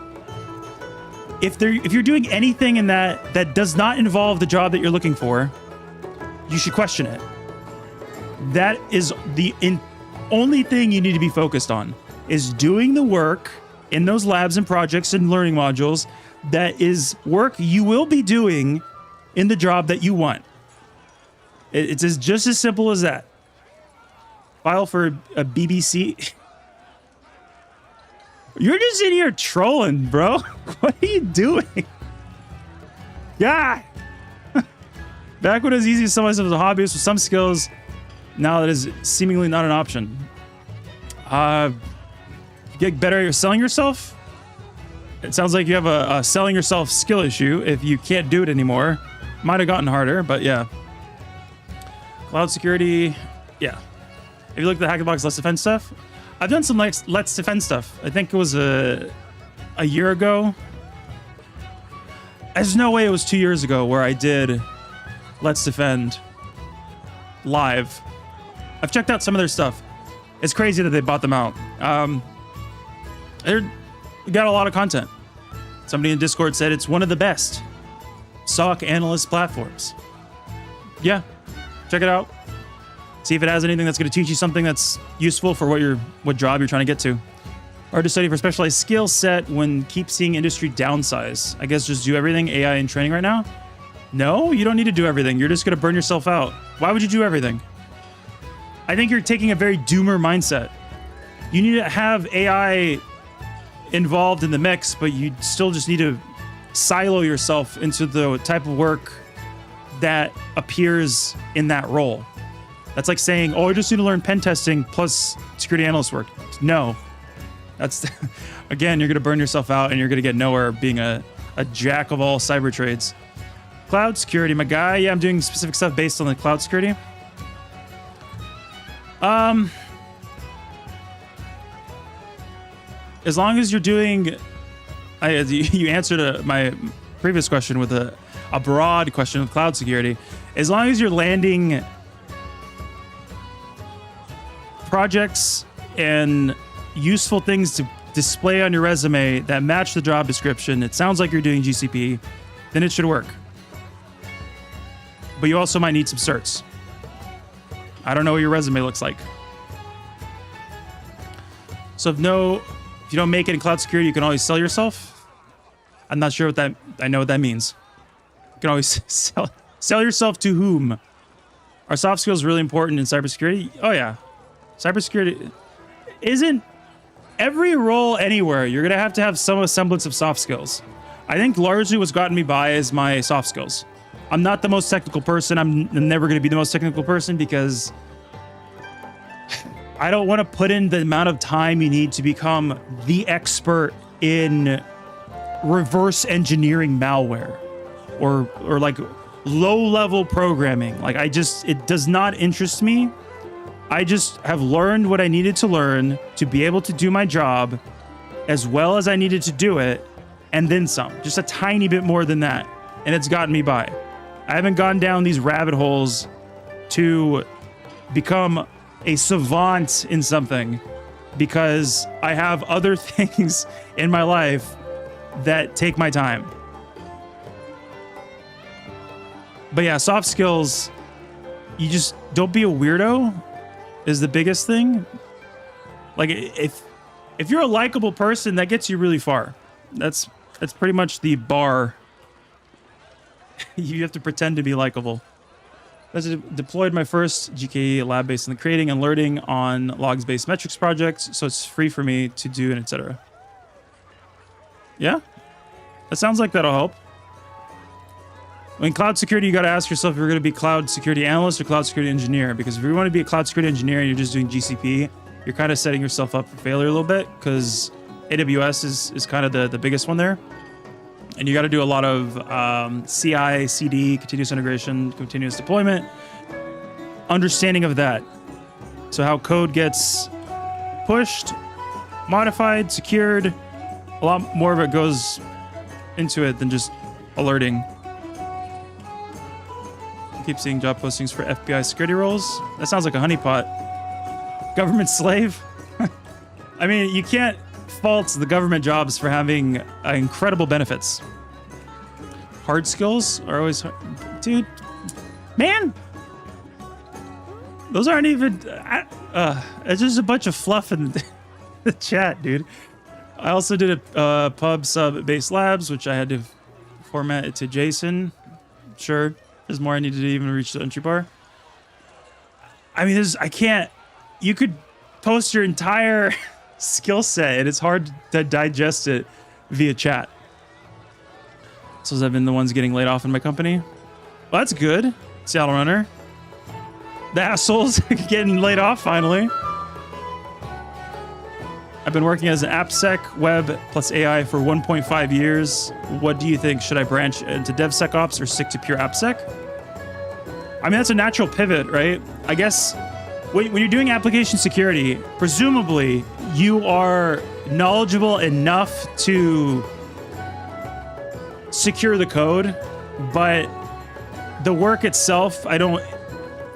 If you're doing anything in that does not involve the job that you're looking for, you should question it. That is the only thing you need to be focused on, is doing the work in those labs and projects and learning modules that is work you will be doing in the job that you want. It's just as simple as that. File for a BBC. You're just in here trolling, bro. What are you doing? Yeah. Back when it was easy to sell myself as a hobbyist with some skills, now that is seemingly not an option. Get better at selling yourself? It sounds like you have a selling yourself skill issue if you can't do it anymore. Might have gotten harder, but yeah. Cloud security, yeah. Have you looked at the Hackabox Let's Defend stuff? I've done some Let's Defend stuff. I think it was a year ago. There's no way it was 2 years ago where I did Let's Defend live. I've checked out some of their stuff. It's crazy that they bought them out. They got a lot of content. Somebody in Discord said it's one of the best SOC analyst platforms. Yeah, check it out. See if it has anything that's going to teach you something that's useful for what job you're trying to get to. Hard to study for specialized skill set when keep seeing industry downsize. I guess just do everything AI and training right now? No, you don't need to do everything. You're just going to burn yourself out. Why would you do everything? I think you're taking a very doomer mindset. You need to have AI involved in the mix, but you still just need to silo yourself into the type of work that appears in that role. That's like saying, oh, I just need to learn pen testing plus security analyst work. No. That's, again, you're going to burn yourself out and you're going to get nowhere being a jack of all cyber trades. Cloud security, my guy. Yeah, I'm doing specific stuff based on the cloud security. As long as you're doing, you answered my previous question with a broad question of cloud security. As long as you're landing projects and useful things to display on your resume that match the job description, it sounds like you're doing GCP, then it should work. But you also might need some certs. I don't know what your resume looks like. So if you don't make it in cloud security, you can always sell yourself. I'm not sure what I know what that means. You can always sell yourself to whom? Are soft skills really important in cybersecurity? Oh yeah. Cybersecurity isn't every role anywhere. You're going to have some semblance of soft skills. I think largely what's gotten me by is my soft skills. I'm not the most technical person. I'm never going to be the most technical person because I don't want to put in the amount of time you need to become the expert in reverse engineering malware or like low-level programming. Like it does not interest me. I just have learned what I needed to learn to be able to do my job as well as I needed to do it, and then some. Just a tiny bit more than that, and it's gotten me by. I haven't gone down these rabbit holes to become a savant in something because I have other things in my life that take my time. But yeah, soft skills, you just don't be a weirdo is the biggest thing. Like if you're a likable person, that gets you really far. That's pretty much the bar. You have to pretend to be likable. I deployed my first GKE lab based on the creating and alerting on logs-based metrics project, so it's free for me to do and etc. Yeah, that sounds like that'll help. In cloud security, you got to ask yourself if you're going to be cloud security analyst or cloud security engineer, because if you want to be a cloud security engineer and you're just doing GCP, you're kind of setting yourself up for failure a little bit because AWS is kind of the biggest one there. And you got to do a lot of CI, CD, continuous integration, continuous deployment, understanding of that. So how code gets pushed, modified, secured, a lot more of it goes into it than just alerting. I keep seeing job postings for FBI security roles. That sounds like a honeypot. Government slave? I mean, you can't fault the government jobs for having incredible benefits. Hard skills are always hard. Dude, man, those aren't even, it's just a bunch of fluff in the chat, dude. I also did a pub sub based labs, which I had to format it to JSON. Sure, there's more I needed to even reach the entry bar. I mean, you could post your entire skill set and it's hard to digest it via chat. So I've been the ones getting laid off in my company. Well, that's good. Seattle Runner. The assholes getting laid off finally. I've been working as an AppSec, web plus AI for 1.5 years. What do you think? Should I branch into DevSecOps or stick to pure AppSec? I mean, that's a natural pivot, right? I guess when you're doing application security, presumably you are knowledgeable enough to secure the code, but the work itself, I don't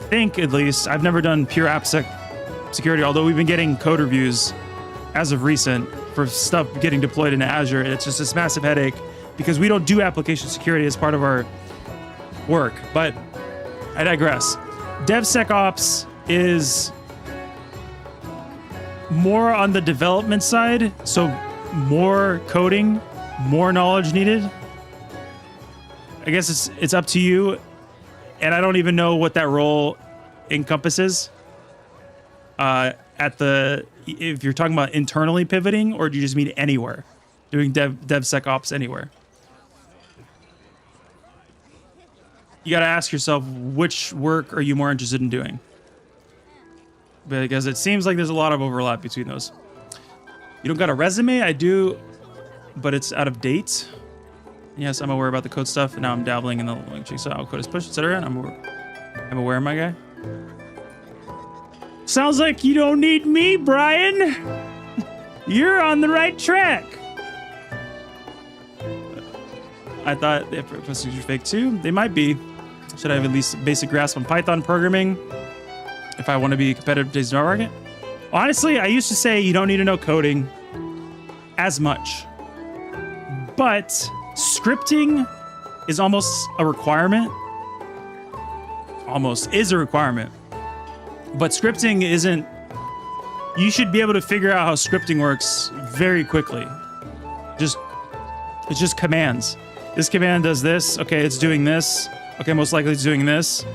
think, at least, I've never done pure AppSec security, although we've been getting code reviews as of recent for stuff getting deployed into Azure. It's just this massive headache because we don't do application security as part of our work, but I digress. DevSecOps is more on the development side, so more coding, more knowledge needed. I guess it's up to you, and I don't even know what that role encompasses. If you're talking about internally pivoting, or do you just mean anywhere, doing DevSecOps anywhere? You got to ask yourself, which work are you more interested in doing? Because it seems like there's a lot of overlap between those. You don't got a resume? I do, but it's out of date. Yes, I'm aware about the code stuff, and now I'm dabbling in the link tree, so I'll code is push, etc. I'm aware, my guy. Sounds like you don't need me, Brian. You're on the right track. I thought the procedures are fake too. They might be. Should I have at least a basic grasp on Python programming if I want to be competitive in today's market? Honestly, I used to say you don't need to know coding as much, but scripting is almost a requirement. Almost is a requirement. But scripting isn't. You should be able to figure out how scripting works very quickly. It's just commands. This command does this. Okay, it's doing this. Okay, most likely it's doing this.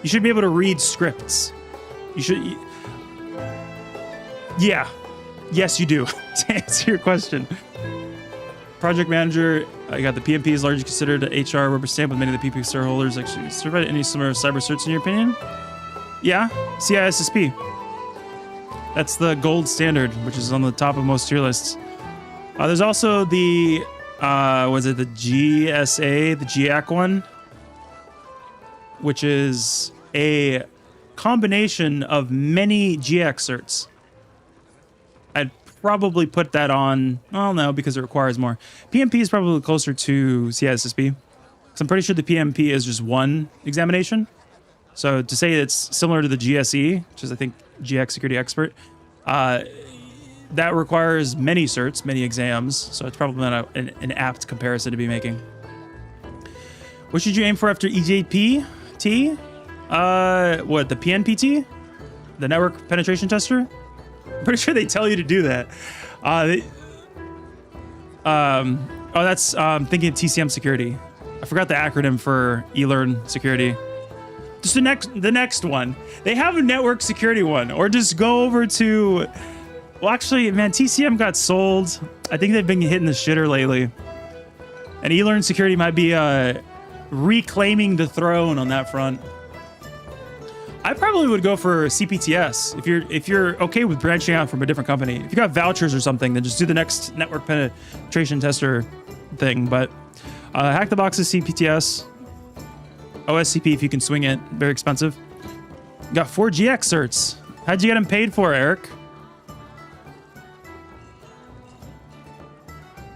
You should be able to read scripts. You should. Yeah. Yes, you do. To answer your question. Project manager, I got the PMP is largely considered an HR rubber stamp with many of the PMP shareholders actually certified. Any similar cyber certs in your opinion? Yeah, CISSP. That's the gold standard, which is on the top of most tier lists. There's also the, was it the GSA, the GIAC one? Which is a combination of many GIAC certs. I'd probably put that on, well, no, because it requires more. PMP is probably closer to CISSP. So I'm pretty sure the PMP is just one examination. So to say it's similar to the GSE, which is, I think, GX Security Expert, that requires many certs, many exams. So it's probably not an apt comparison to be making. What should you aim for after EJPT? What, the PNPT? The Network Penetration Tester? I'm pretty sure they tell you to do that. That's thinking of TCM Security. I forgot the acronym for eLearn Security. Just the next one. They have a network security one, or just go over to. Well, actually, man, TCM got sold. I think they've been hitting the shitter lately, and eLearn Security might be reclaiming the throne on that front. I probably would go for CPTS if you're okay with branching out from a different company. If you got vouchers or something, then just do the next network penetration tester thing. But Hack the Box is CPTS. OSCP if you can swing it. Very expensive. Got 4 GX certs. How'd you get them paid for, Eric?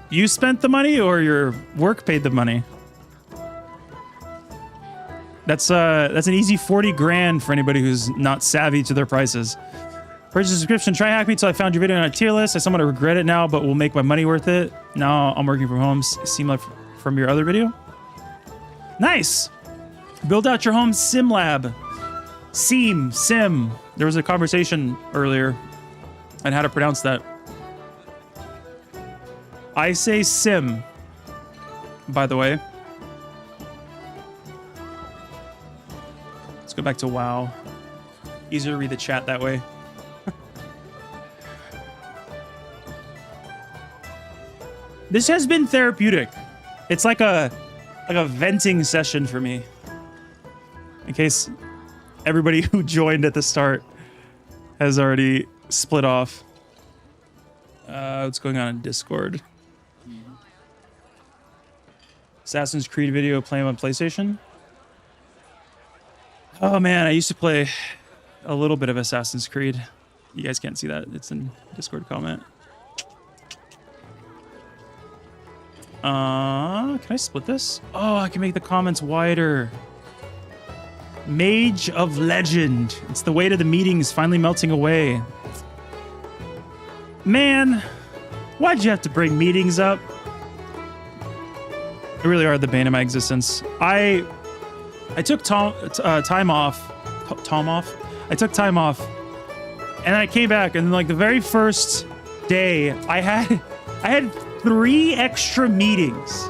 You spent the money or your work paid the money? That's an easy 40 grand for anybody who's not savvy to their prices. Purchase subscription. Try Hack Me till I found your video on a tier list. I somewhat regret it now, but will make my money worth it. Now I'm working from home. Seem like from your other video. Nice. Build out your home sim lab. Sim. There was a conversation earlier on how to pronounce that. I say sim, by the way. Let's go back to WoW. Easier to read the chat that way. This has been therapeutic. It's like a venting session for me. In case everybody who joined at the start has already split off. What's going on in Discord? Assassin's Creed video playing on PlayStation. Oh man, I used to play a little bit of Assassin's Creed. You guys can't see that. It's in Discord comment. Can I split this? Oh, I can make the comments wider. Mage of Legend. It's the weight of the meetings finally melting away. Man, why'd you have to bring meetings up? They really are the bane of my existence. I took time off. I took time off, and I came back, and like the very first day, I had 3 extra meetings.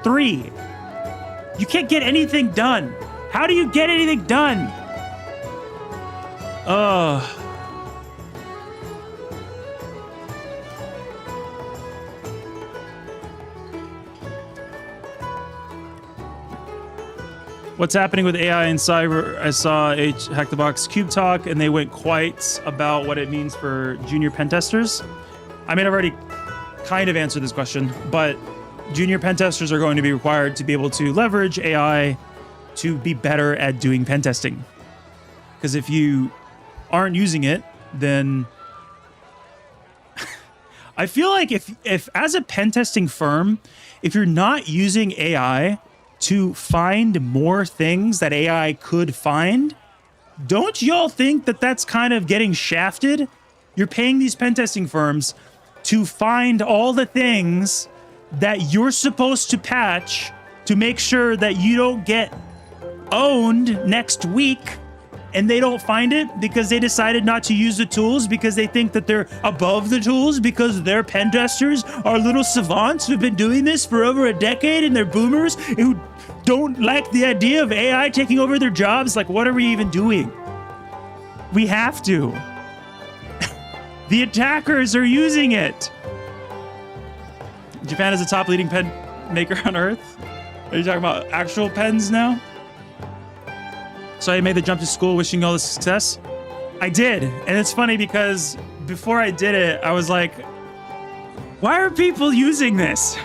3. You can't get anything done. How do you get anything done? What's happening with AI and cyber? I saw Hack the Box Cube talk, and they went quite about what it means for junior pen testers. I mean, I've already kind of answered this question, but junior pen testers are going to be required to be able to leverage AI to be better at doing pen testing. Because if you aren't using it, then I feel like if as a pen testing firm, if you're not using AI to find more things that AI could find, don't y'all think that that's kind of getting shafted? You're paying these pen testing firms to find all the things that you're supposed to patch to make sure that you don't get owned next week, and they don't find it because they decided not to use the tools because they think that they're above the tools because their pen testers are little savants who've been doing this for over a decade, and they're boomers who don't like the idea of AI taking over their jobs. Like, what are we even doing? We have to. The attackers are using it. Japan is the top leading pen maker on Earth. Are you talking about actual pens now? So I made the jump to school wishing you all the success. I did. And it's funny because before I did it, I was like, why are people using this?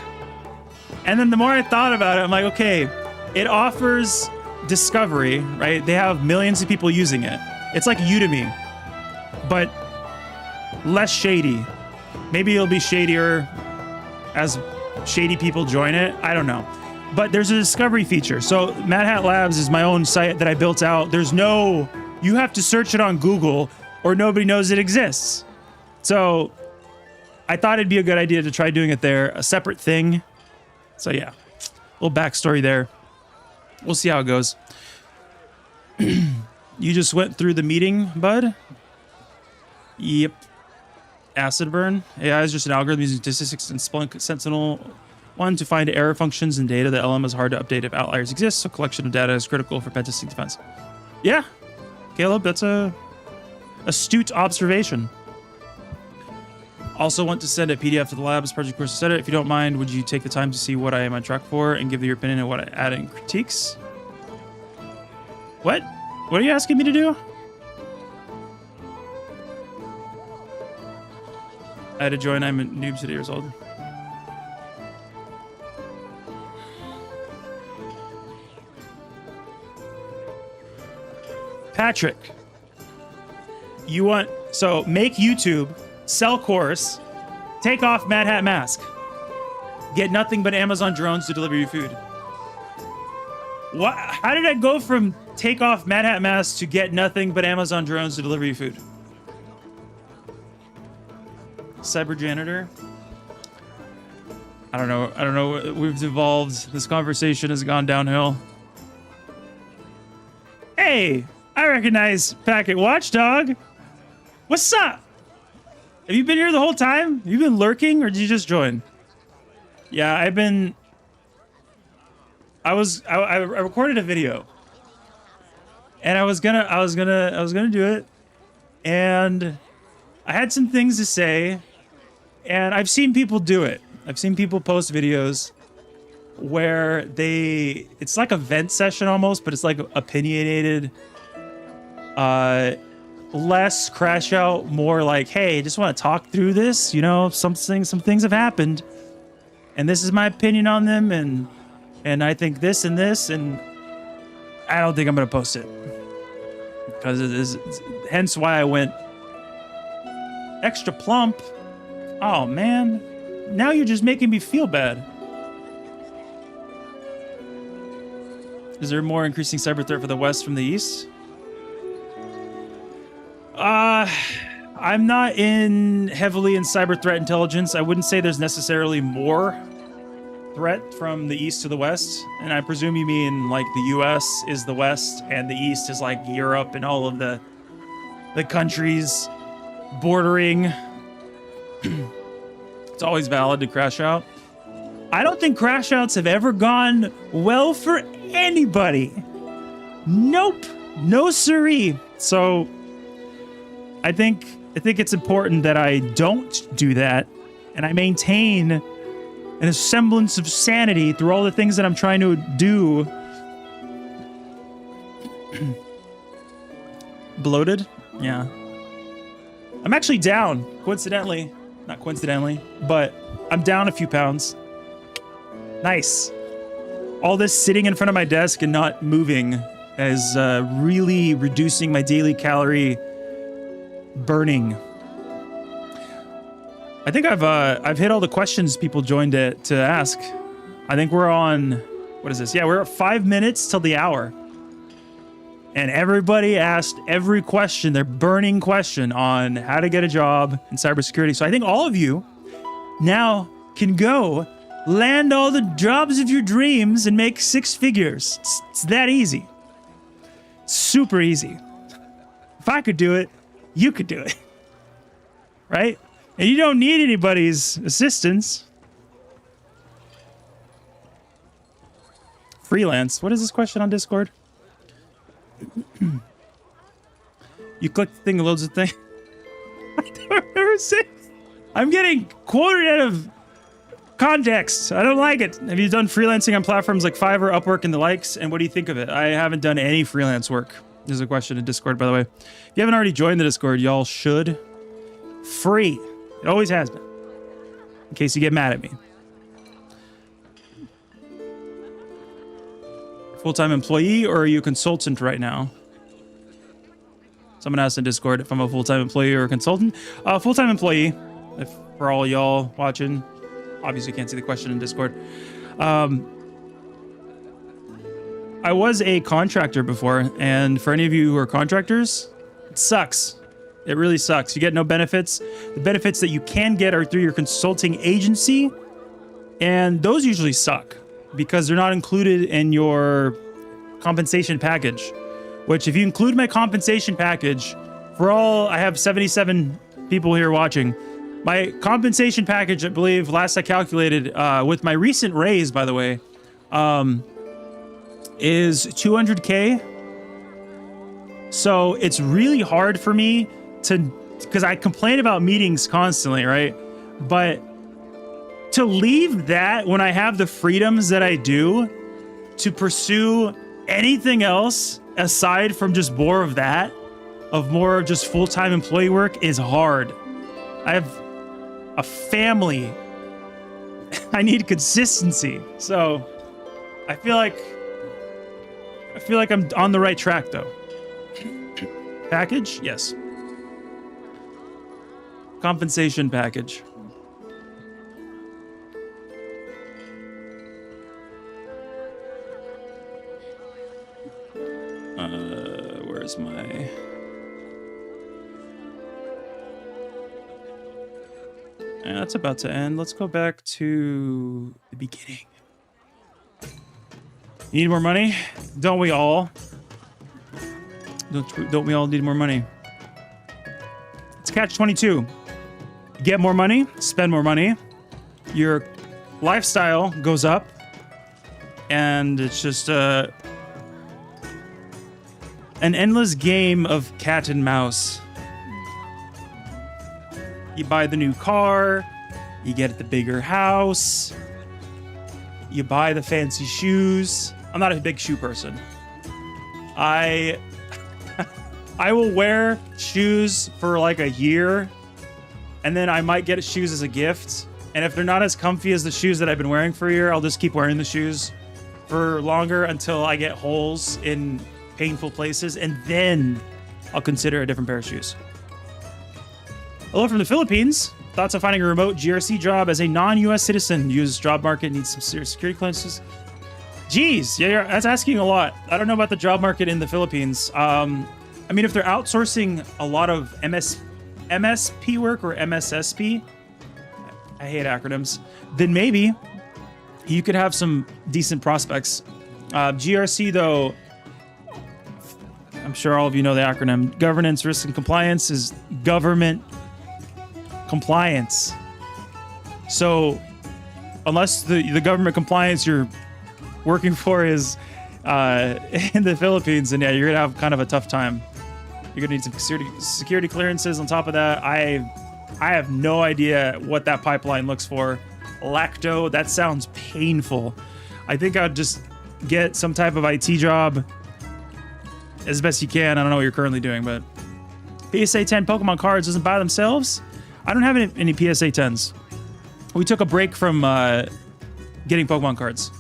And then the more I thought about it, I'm like, okay, it offers discovery, right? They have millions of people using it. It's like Udemy, but less shady. Maybe it'll be shadier as shady people join it. I don't know. But there's a discovery feature. So Mad Hat Labs is my own site that I built out. You have to search it on Google or nobody knows it exists. So I thought it'd be a good idea to try doing it there, a separate thing. So yeah, little backstory there. We'll see how it goes. You just went through the meeting, bud? Yep. Acid burn. AI is just an algorithm using statistics and Splunk Sentinel-1 to find error functions in data. The LM is hard to update if outliers exist, so collection of data is critical for pen testing defense. Yeah, Caleb, that's a astute observation. Also want to send a PDF to the labs project course to set it. If you don't mind, would you take the time to see what I am on track for and give your opinion on what I add in critiques? What? What are you asking me to do? I had to join. I'm a noob 2 years old. Patrick, so make YouTube, sell course, take off Mad Hat mask, get nothing but Amazon drones to deliver you food. What? How did I go from take off Mad Hat mask to get nothing but Amazon drones to deliver you food? Cyber janitor. I don't know. We've evolved. This conversation has gone downhill. Hey, I recognize Packet Watchdog. What's up? Have you been here the whole time? Have you been lurking, or did you just join? Yeah, I recorded a video, and I was gonna do it, and I had some things to say, and I've seen people do it. I've seen people post videos where it's like a vent session almost, but it's like opinionated, less crash out, more like, hey, just want to talk through this, you know, some things have happened, and this is my opinion on them, and I think this and this, and I don't think I'm gonna post it because it is, hence why I went extra plump. Oh man, now you're just making me feel bad. Is there more increasing cyber threat for the West from the East? I'm not heavily in cyber threat intelligence. I wouldn't say there's necessarily more threat from the east to the west, and I presume you mean like the US is the west and the east is like Europe and all of the countries bordering. It's always valid to crash out. I don't think crash outs have ever gone well for anybody. Nope. No siree. So I think it's important that I don't do that, and I maintain a semblance of sanity through all the things that I'm trying to do. Bloated? Yeah. I'm actually down, coincidentally. Not coincidentally, but I'm down a few pounds. Nice. All this sitting in front of my desk and not moving is really reducing my daily calorie burning. I think I've hit all the questions people joined to ask. I think we're on, what is this? Yeah, we're at 5 minutes till the hour. And everybody asked every question, their burning question on how to get a job in cybersecurity. So I think all of you now can go land all the jobs of your dreams and make 6 figures. It's that easy. Super easy. If I could do it, you could do it. Right? And you don't need anybody's assistance. Freelance. What is this question on Discord? You click the thing, it loads the thing. I don't remember saying. I'm getting quoted out of context. I don't like it. Have you done freelancing on platforms like Fiverr, Upwork, and the likes? And what do you think of it? I haven't done any freelance work. There's a question in Discord, by the way. If you haven't already joined the Discord, y'all should. Free. It always has been. In case you get mad at me. Full-time employee, or are you a consultant right now? Someone asked in Discord if I'm a full-time employee or a consultant. Full-time employee, if for all y'all watching. Obviously can't see the question in Discord. I was a contractor before, and for any of you who are contractors, it sucks. It really sucks. You get no benefits. The benefits that you can get are through your consulting agency, and those usually suck because they're not included in your compensation package, which if you include my compensation package, for all, I have 77 people here watching, my compensation package, I believe, last I calculated, with my recent raise, by the way, is 200K. So it's really hard for me because I complain about meetings constantly, right? But to leave that when I have the freedoms that I do to pursue anything else aside from just more of that, of more just full-time employee work, is hard. I have a family. I need consistency. So I feel like I'm on the right track though. Package? Yes. Compensation package. Where's my... Yeah, that's about to end. Let's go back to the beginning. You need more money? Don't we all? Don't we all need more money? It's catch-22. Get more money, spend more money. Your lifestyle goes up, and it's just an endless game of cat and mouse. You buy the new car, you get the bigger house, you buy the fancy shoes. I'm not a big shoe person. I will wear shoes for like a year, and then I might get shoes as a gift. And if they're not as comfy as the shoes that I've been wearing for a year, I'll just keep wearing the shoes for longer until I get holes in painful places, and then I'll consider a different pair of shoes. Hello from the Philippines. Thoughts on finding a remote GRC job as a non-US citizen? Use job market, needs some serious security clearances. Geez, yeah, that's asking a lot. I don't know about the job market in the Philippines. I mean, if they're outsourcing a lot of MSP work or MSSP, I hate acronyms, then maybe. you could have some decent prospects. GRC, though, I'm sure all of you know the acronym. Governance, Risk, and Compliance is government compliance. So unless the government compliance you're working for is in the Philippines, then yeah, you're gonna have kind of a tough time. You're gonna need some security clearances on top of that. I have no idea what that pipeline looks for. Lacto, that sounds painful. I think I'd just get some type of IT job as best you can. I don't know what you're currently doing, but PSA 10 Pokemon cards doesn't buy themselves. I don't have any PSA 10s. We took a break from getting Pokemon cards.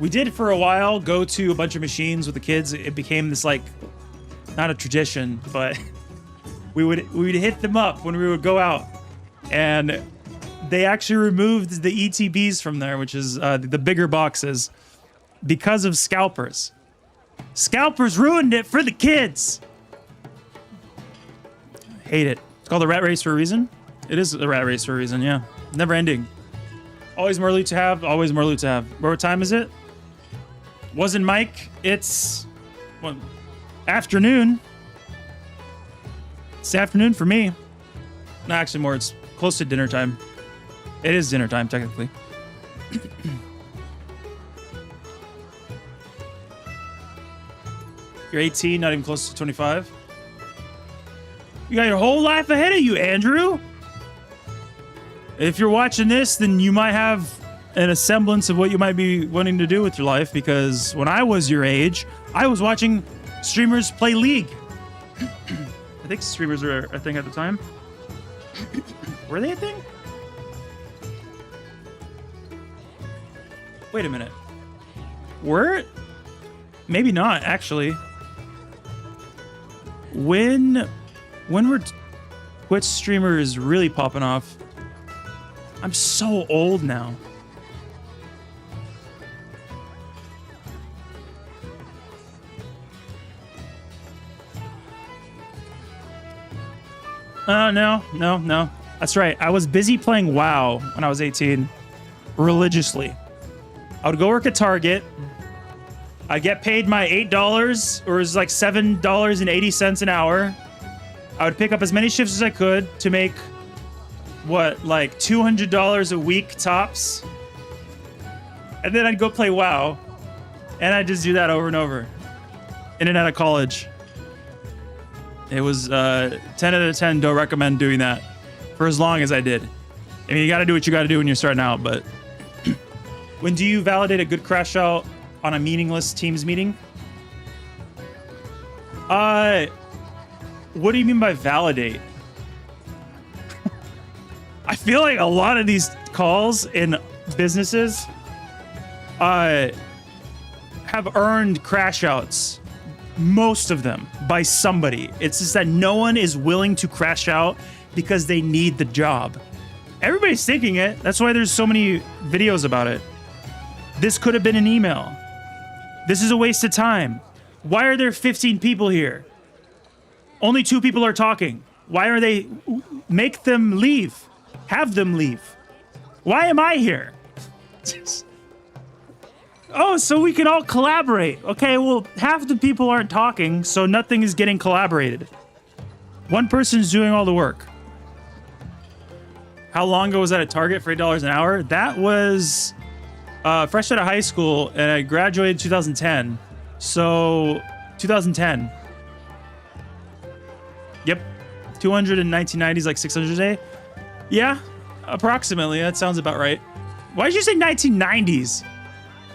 We did for a while go to a bunch of machines with the kids. It became this, like, not a tradition, but we would hit them up when we would go out, and they actually removed the ETBs from there, which is the bigger boxes, because of scalpers. Scalpers ruined it for the kids. Hate it. It's called a rat race for a reason. It is a rat race for a reason, yeah. Never ending. Always more loot to have, always more loot to have. What time is it? Wasn't Mike. It's what, afternoon. It's afternoon for me. No, actually more, it's close to dinner time. It is dinner time, technically. You're 18, not even close to 25. You got your whole life ahead of you, Andrew. If you're watching this, then you might have a semblance of what you might be wanting to do with your life, because when I was your age, I was watching streamers play League. I think streamers were a thing at the time. Were they a thing? Wait a minute. Were? Maybe not, actually. When were Twitch streamers really popping off? I'm so old now. No. That's right. I was busy playing WoW when I was 18. Religiously. I would go work at Target. I'd get paid my $8, or it was like $7.80 an hour. I would pick up as many shifts as I could to make, what, like $200 a week tops. And then I'd go play WoW. And I'd just do that over and over. In and out of college. It was 10 out of 10, don't recommend doing that for as long as I did. I mean, you gotta do what you gotta do when you're starting out, but... When do you validate a good crash out on a meaningless Teams meeting? What do you mean by validate? I feel like a lot of these calls in businesses have earned crash outs. Most of them by somebody. It's just that no one is willing to crash out because they need the job. Everybody's thinking it. That's why there's so many videos about it. This could have been an email. This is a waste of time. Why are there 15 people here? Only 2 people are talking. Why are they... Make them leave. Have them leave. Why am I here? Oh, so we can all collaborate. Okay, well, half the people aren't talking, so nothing is getting collaborated. One person's doing all the work. How long ago was that at Target for $8 an hour? That was fresh out of high school, and I graduated in 2010. So, 2010. Yep. 200 in 1990s, like 600 a day? Yeah, approximately. That sounds about right. Why did you say 1990s?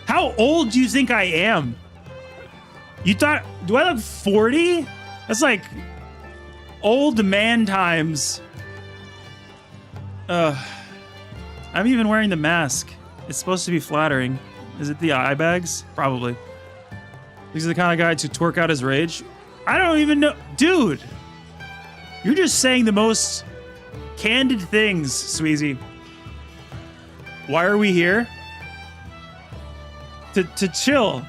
How old do you think I am? You thought, do I look 40? That's like old man times. I'm even wearing the mask. It's supposed to be flattering. Is it the eye bags? Probably. These are the kind of guy to twerk out his rage. I don't even know. Dude, you're just saying the most candid things, Sweezy. Why are we here? To chill.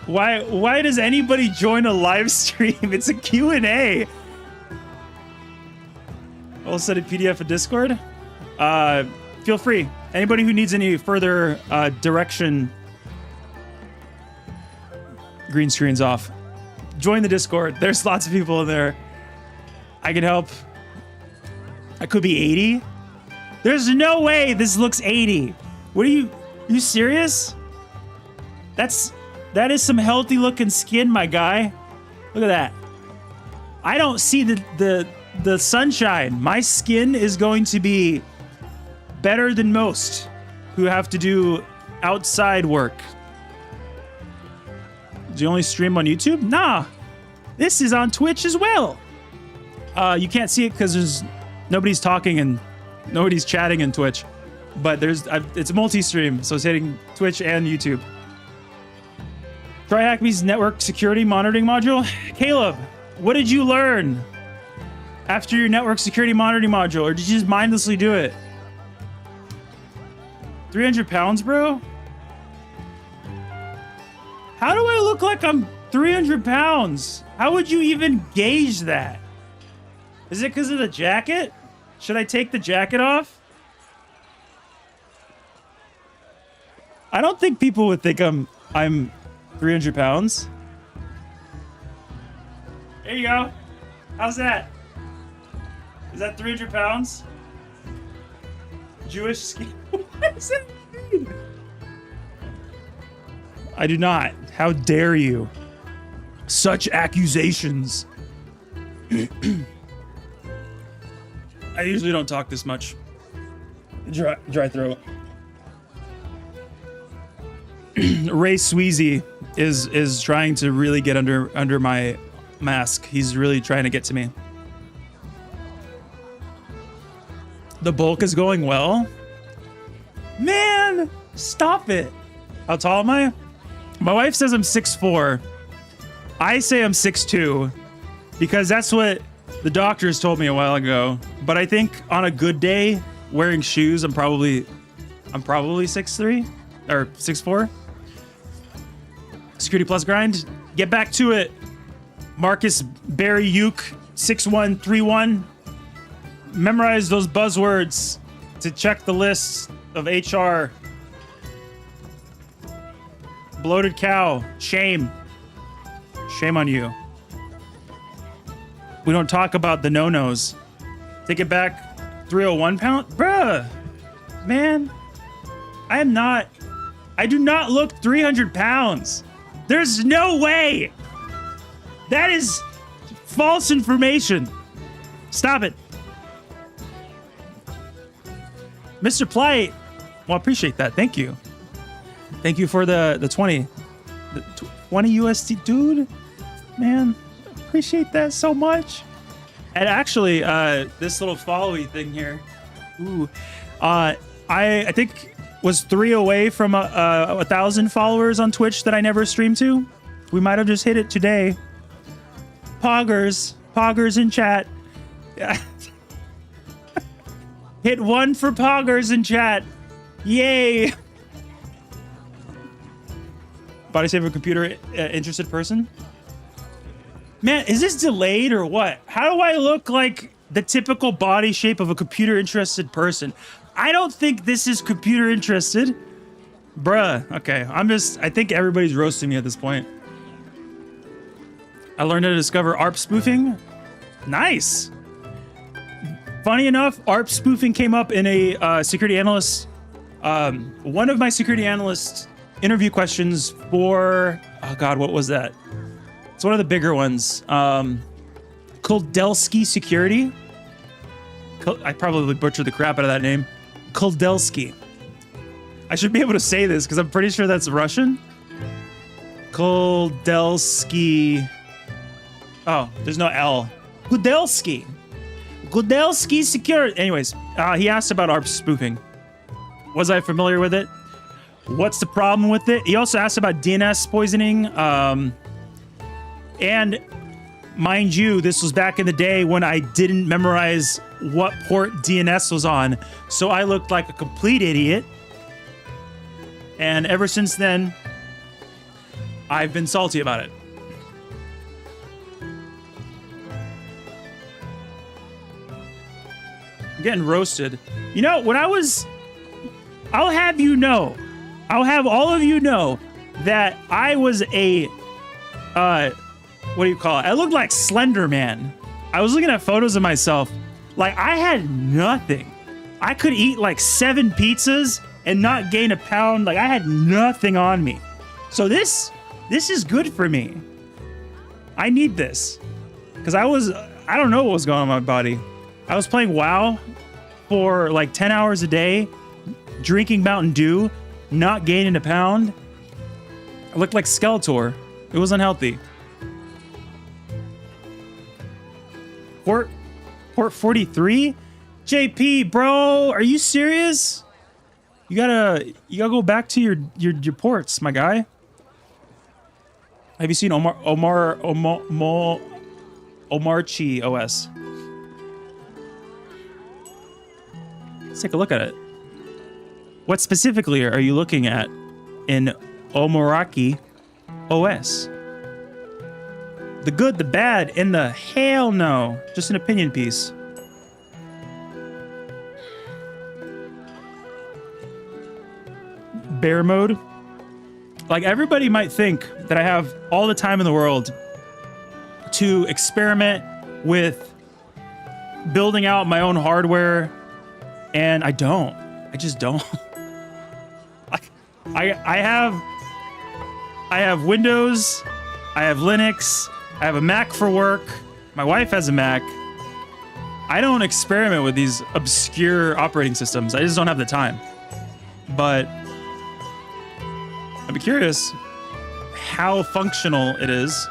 Why does anybody join a live stream? It's a Q&A. I'll send a PDF of Discord. feel free. Anybody who needs any further direction, green screen's off. Join the Discord. There's lots of people in there. I can help. I could be 80. There's no way this looks 80. What are you serious? That is some healthy looking skin, my guy. Look at that. I don't see the sunshine. My skin is going to be better than most who have to do outside work. Do you only stream on YouTube? Nah, this is on Twitch as well. You can't see it because nobody's talking and nobody's chatting in Twitch, but it's multi-stream, so it's hitting Twitch and YouTube. Try Acme's network security monitoring module. Caleb, what did you learn after your network security monitoring module, or did you just mindlessly do it? 300 pounds, bro? How do I look like I'm 300 pounds? How would you even gauge that? Is it because of the jacket? Should I take the jacket off? I don't think people would think I'm 300 pounds. There you go. How's that? Is that 300 pounds? Jewish skin? What does that mean? I do not. How dare you? Such accusations. I usually don't talk this much. Dry throat. Ray Sweezy is trying to really get under my mask. He's really trying to get to me. The bulk is going well. Man, stop it. How tall am I? My wife says I'm 6'4". I say I'm 6'2", because that's what the doctors told me a while ago. But I think on a good day, wearing shoes, I'm probably 6'3" or 6'4". Security Plus grind. Get back to it. Marcus Barry Uke 6131. Memorize those buzzwords to check the list of HR. Bloated cow. Shame. Shame on you. We don't talk about the no-nos. Take it back. 301 pound? Bruh. Man. I do not look 300 pounds. There's no way. That is false information. Stop it. Mr. Plight. Well, I appreciate that. Thank you. Thank you for the 20. The 20 USD, dude. Man, appreciate that so much. And actually, this little followy thing here. Ooh. I think was 3 away from 1,000 followers on Twitch that I never streamed to. We might have just hit it today. Poggers in chat. Yeah. Hit 1 for Poggers in chat. Yay. Body shape of a computer interested person. Man, is this delayed or what? How do I look like the typical body shape of a computer interested person? I don't think this is computer interested. Bruh. Okay. I think everybody's roasting me at this point. I learned how to discover ARP spoofing. Nice. Funny enough, ARP spoofing came up in a security analyst, one of my security analyst interview questions for, oh God, what was that? It's one of the bigger ones. Kuldelsky Security. I probably butchered the crap out of that name. Kuldelsky. I should be able to say this because I'm pretty sure that's Russian. Kuldelsky. Oh, there's no L. Kuldelsky. Kuldelsky Security. Anyways, he asked about ARP spoofing. Was I familiar with it? What's the problem with it? He also asked about DNS poisoning. And mind you, this was back in the day when I didn't memorize what port DNS was on. So I looked like a complete idiot. And ever since then, I've been salty about it. I'm getting roasted. You know, when I was I'll have you know, I'll have all of you know that I was a, what do you call it? I looked like Slender Man. I was looking at photos of myself. Like, I had nothing. I could eat like 7 pizzas and not gain a pound. Like, I had nothing on me. So this is good for me. I need this. Because I don't know what was going on in my body. I was playing WoW for like 10 hours a day, drinking Mountain Dew, not gaining a pound. I looked like Skeletor. It was unhealthy. Port 43? JP, bro, are you serious? You gotta go back to your ports, my guy. Have you seen Omarchi OS? Let's take a look at it. What specifically are you looking at in Omaraki OS? The good, the bad, and the hell no. Just an opinion piece. Bear mode. Like, everybody might think that I have all the time in the world to experiment with building out my own hardware, and I don't. I just don't. I have Windows, I have Linux, I have a Mac for work. My wife has a Mac. I don't experiment with these obscure operating systems. I just don't have the time. But I'd be curious how functional it is.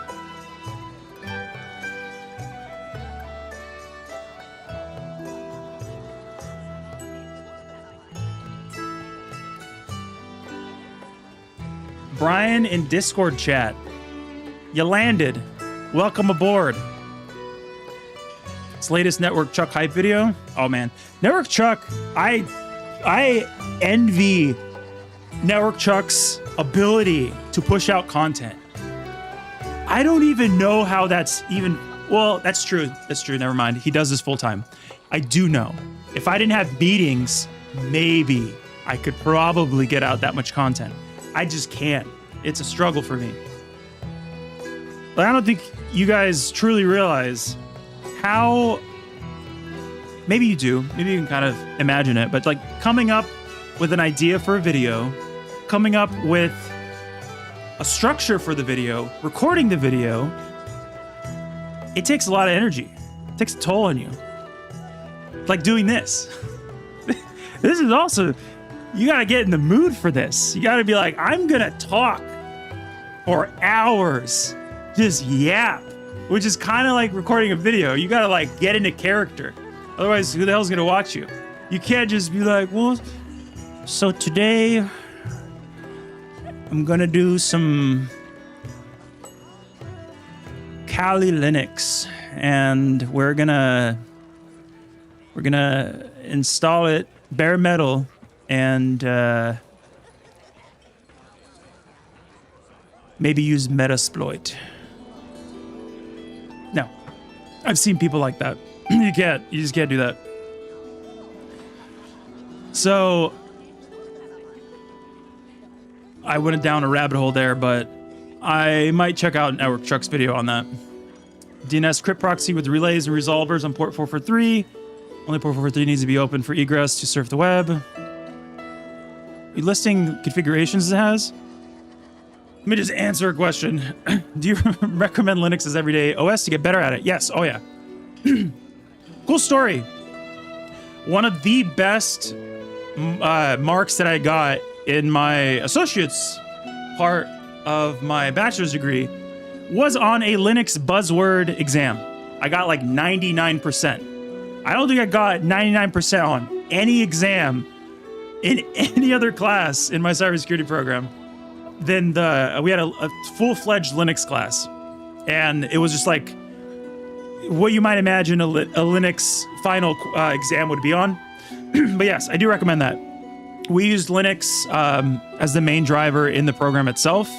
Brian in Discord chat. You landed. Welcome aboard. It's latest Network Chuck hype video. Oh man, Network Chuck. I envy Network Chuck's ability to push out content. I don't even know how that's even. Well, that's true. That's true. Never mind. He does this full time. I do know. If I didn't have meetings, maybe I could probably get out that much content. I just can't. It's a struggle for me. But I don't think you guys truly realize how, maybe you do, maybe you can kind of imagine it, but like coming up with an idea for a video, coming up with a structure for the video, recording the video, it takes a lot of energy. It takes a toll on you. Like doing this. This is also, you gotta get in the mood for this. You gotta be like, I'm gonna talk for hours, just yap, which is kind of like recording a video. You gotta like get into character. Otherwise, who the hell's gonna watch you? You can't just be like, well, so today I'm gonna do some Kali Linux and we're gonna install it bare metal and maybe use Metasploit. No, I've seen people like that. You just can't do that. So I went down a rabbit hole there, but I might check out Network Chuck's video on that. DNS crypt proxy with relays and resolvers on port 443. Only port 443 needs to be open for egress to surf the web. Are you listing configurations it has? Let me just answer a question. Do you recommend Linux as everyday OS to get better at it? Yes. Oh, yeah. Cool story. One of the best marks that I got in my associate's part of my bachelor's degree was on a Linux buzzword exam. I got like 99%. I don't think I got 99% on any exam in any other class in my cybersecurity program. Then we had a full-fledged Linux class, and it was just like what you might imagine a Linux final exam would be on. But yes, I do recommend that. We used Linux as the main driver in the program itself.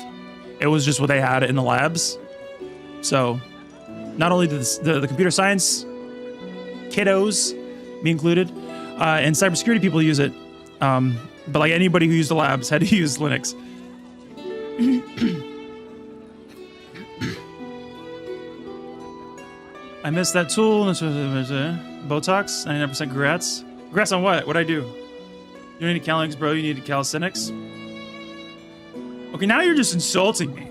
It was just what they had in the labs. So not only did the computer science kiddos, me included, and cybersecurity people use it, But like anybody who used the labs had to use Linux. I missed that tool. Botox, 99% congrats. Congrats on what? What'd I do? You don't need calisthenics, bro. You need calisthenics. Okay, now you're just insulting me.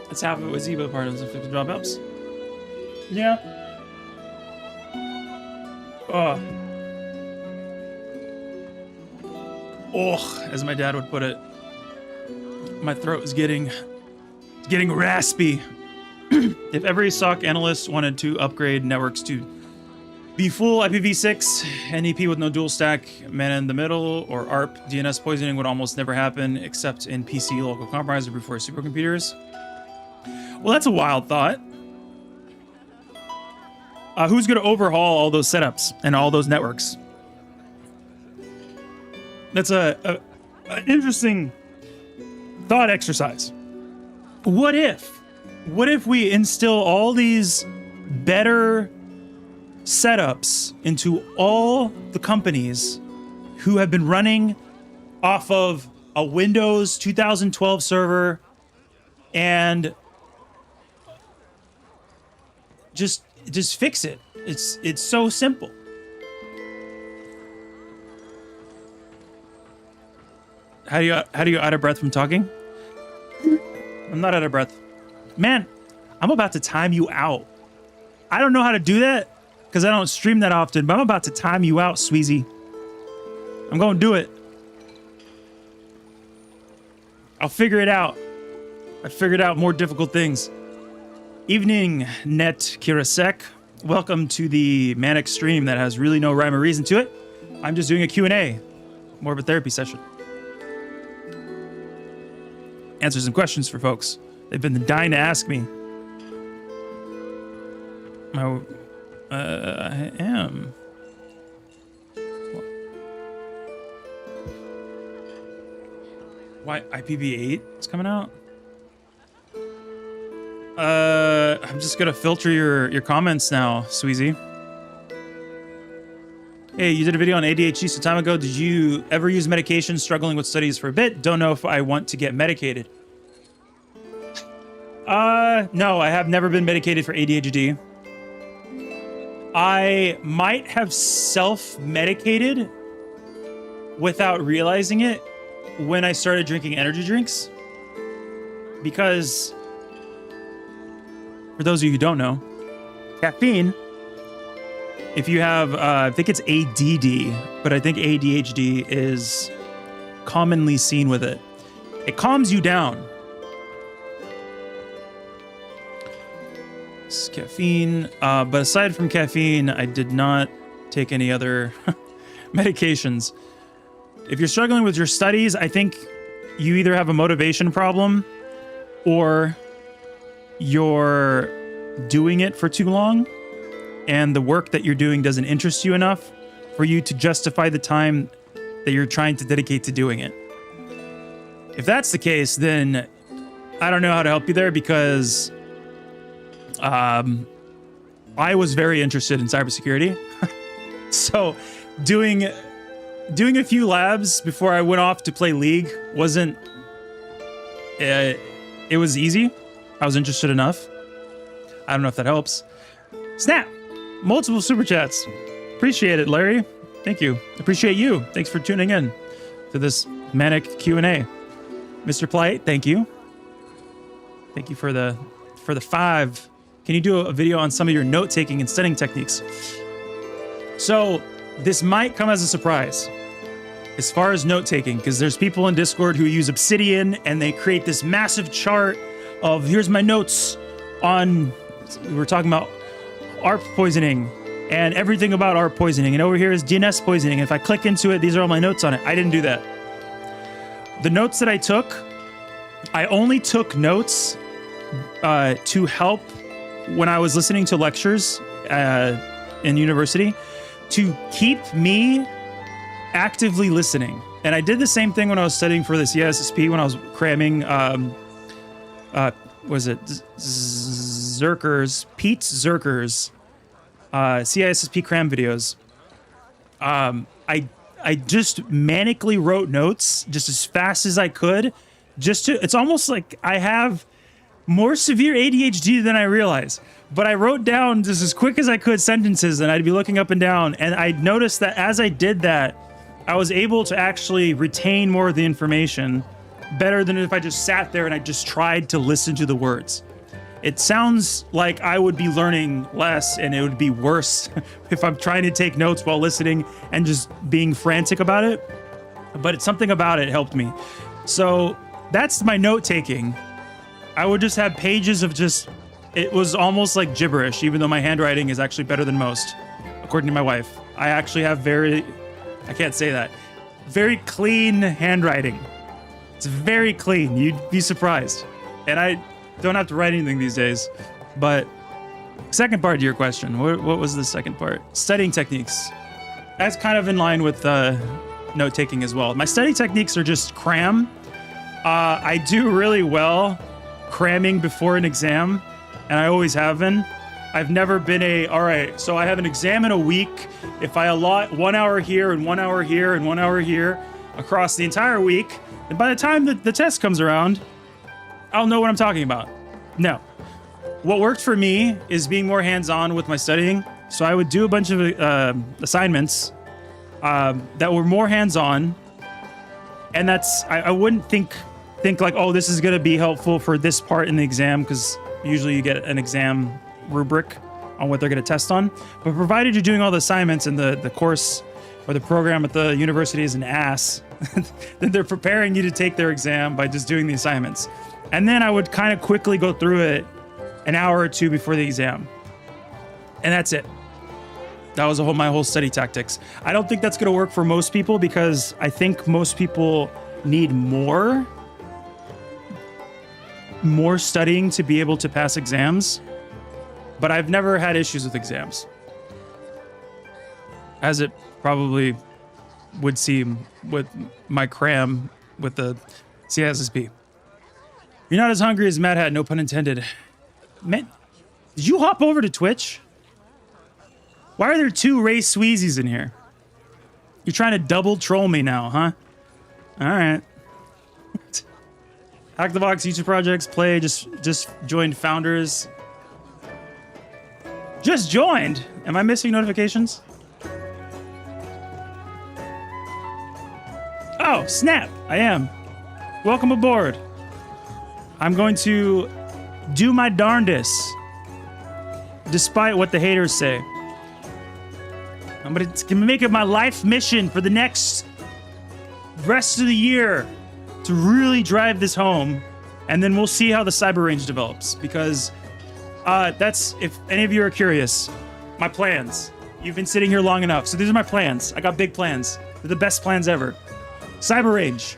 That's half of it was Ebo part of the 50 dropouts. Yeah. Oh, as my dad would put it. My throat is getting raspy. If every SOC analyst wanted to upgrade networks to be full IPv6, NEP with no dual stack, man in the middle, or ARP, DNS poisoning would almost never happen except in PC local compromise or before supercomputers. Well, that's a wild thought. Who's going to overhaul all those setups and all those networks? That's an interesting thought exercise. What if we instill all these better setups into all the companies who have been running off of a Windows 2012 server and just fix it? It's so simple. How do you out of breath from talking? I'm not out of breath. Man, I'm about to time you out. I don't know how to do that because I don't stream that often, but I'm about to time you out, Sweezy. I'm going to do it. I'll figure it out. I figured out more difficult things. Evening, Net Kirasek. Welcome to the manic stream that has really no rhyme or reason to it. I'm just doing a Q&A. More of a therapy session. Answer some questions for folks. They've been dying to ask me. I am. Why IPv8 is coming out? I'm just gonna filter your comments now, Sweezy. Hey, you did a video on ADHD some time ago. Did you ever use medication struggling with studies for a bit? Don't know if I want to get medicated. No, I have never been medicated for ADHD. I might have self-medicated without realizing it when I started drinking energy drinks. Because, for those of you who don't know, caffeine, if you have, I think it's ADD, but I think ADHD is commonly seen with it. It calms you down. It's caffeine, but aside from caffeine, I did not take any other medications. If you're struggling with your studies, I think you either have a motivation problem or you're doing it for too long and the work that you're doing doesn't interest you enough for you to justify the time that you're trying to dedicate to doing it. If that's the case, then I don't know how to help you there because I was very interested in cybersecurity. So doing a few labs before I went off to play League wasn't, it was easy. I was interested enough. I don't know if that helps. Snap! Multiple super chats. Appreciate it, Larry. Thank you. Appreciate you. Thanks for tuning in to this manic Q&A. Mr. Plight, thank you. Thank you for the 5. Can you do a video on some of your note-taking and studying techniques? So this might come as a surprise as far as note-taking, because there's people in Discord who use Obsidian and they create this massive chart of here's my notes on, we're talking about ARP poisoning and everything about ARP poisoning. And over here is DNS poisoning. And if I click into it, these are all my notes on it. I didn't do that. The notes that I took, I only took notes to help when I was listening to lectures in university to keep me actively listening. And I did the same thing when I was studying for the CISSP, when I was cramming, was it Pete's Zerker's CISSP cram videos. I just manically wrote notes just as fast as I could. It's almost like I have more severe ADHD than I realize. But I wrote down just as quick as I could sentences, and I'd be looking up and down. And I noticed that as I did that, I was able to actually retain more of the information better than if I just sat there and I just tried to listen to the words. It sounds like I would be learning less, and it would be worse if I'm trying to take notes while listening and just being frantic about it. But it's something about it helped me. So that's my note taking. I would just have pages of it was almost like gibberish, even though my handwriting is actually better than most, according to my wife. I actually have very clean handwriting. It's very clean. You'd be surprised. And I don't have to write anything these days. But second part to your question, what was the second part? Studying techniques. That's kind of in line with note taking as well. My study techniques are just cram. I do really well cramming before an exam, and I always have been. I've never been all right, so I have an exam in a week. If I allot 1 hour here and 1 hour here and 1 hour here across the entire week, and by the time the test comes around, I'll know what I'm talking about. No. What worked for me is being more hands-on with my studying. So I would do a bunch of assignments that were more hands-on, and I wouldn't think like, oh, this is going to be helpful for this part in the exam, because usually you get an exam rubric on what they're going to test on. But provided you're doing all the assignments and the course or the program at the university is an ass, then they're preparing you to take their exam by just doing the assignments. And then I would kind of quickly go through it an hour or two before the exam. And that's it. That was my whole study tactics. I don't think that's going to work for most people, because I think most people need more studying to be able to pass exams. But I've never had issues with exams, as it probably would seem with my cram with the CSSP. You're not as hungry as Mad Hat, no pun intended. Man, did you hop over to Twitch? Why are there 2 Ray Sweezies in here? You're trying to double troll me now, huh? All right. Hack the Box, YouTube projects, play, just joined founders. Just joined? Am I missing notifications? Oh, snap, I am. Welcome aboard. I'm going to do my darndest, despite what the haters say. I'm gonna make it my life mission for the next rest of the year to really drive this home, and then we'll see how the cyber range develops, because that's, if any of you are curious, my plans. You've been sitting here long enough, so these are my plans. I got big plans. They're the best plans ever. Cyber range.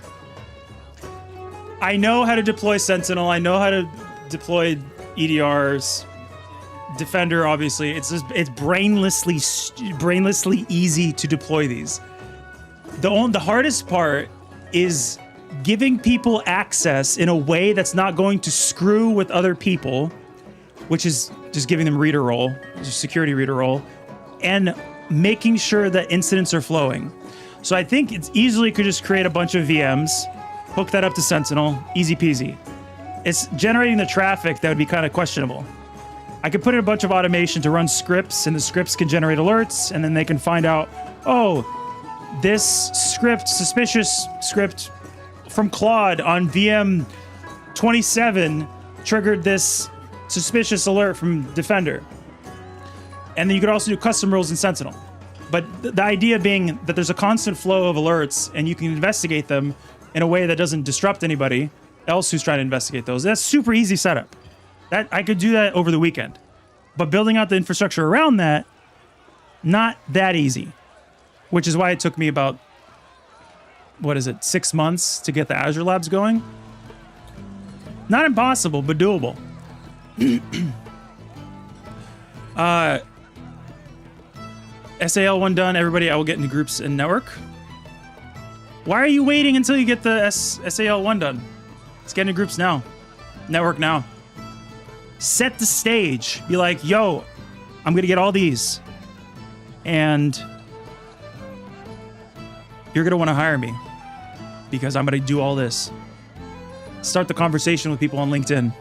I know how to deploy Sentinel. I know how to deploy EDRs. Defender, obviously. It's brainlessly easy to deploy these. The hardest part is giving people access in a way that's not going to screw with other people, which is just giving them reader role, just security reader role, and making sure that incidents are flowing. So I think it's easily could just create a bunch of VMs, hook that up to Sentinel, easy peasy. It's generating the traffic that would be kind of questionable. I could put in a bunch of automation to run scripts, and the scripts can generate alerts, and then they can find out, oh, this suspicious script from Claude on VM 27 triggered this suspicious alert from Defender. And then you could also do custom rules in Sentinel. But the idea being that there's a constant flow of alerts, and you can investigate them in a way that doesn't disrupt anybody else who's trying to investigate those. That's super easy setup. That I could do that over the weekend. But building out the infrastructure around that, not that easy. Which is why it took me about, 6 months to get the Azure Labs going? Not impossible, but doable. SAL1 done. Everybody, I will get into groups and network. Why are you waiting until you get the SAL1 done? Let's get into groups now. Network now. Set the stage. Be like, yo, I'm going to get all these. And you're going to want to hire me because I'm going to do all this. Start the conversation with people on LinkedIn.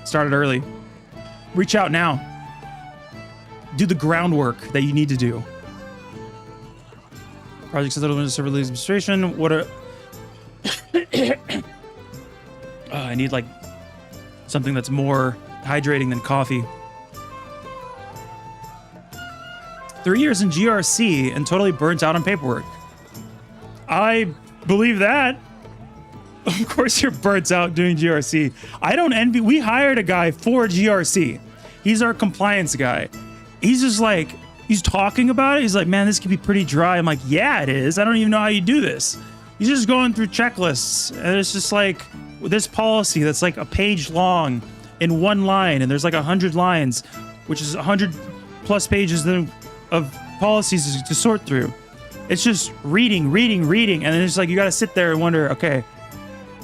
Start it early. Reach out now. Do the groundwork that you need to do. Projects that Windows Server Linux administration. What are... I need like something that's more hydrating than coffee. 3 years in GRC and totally burnt out on paperwork. I believe that. Of course you're burnt out doing GRC. I don't envy. We hired a guy for GRC. He's our compliance guy. He's just like, he's talking about it. He's like, man, this could be pretty dry. I'm like, yeah, it is. I don't even know how you do this. He's just going through checklists. And it's just like this policy that's like a page long in one line. And there's like 100 lines, which is 100 plus pages of policies to sort through. It's just reading. And then it's like, you got to sit there and wonder, okay,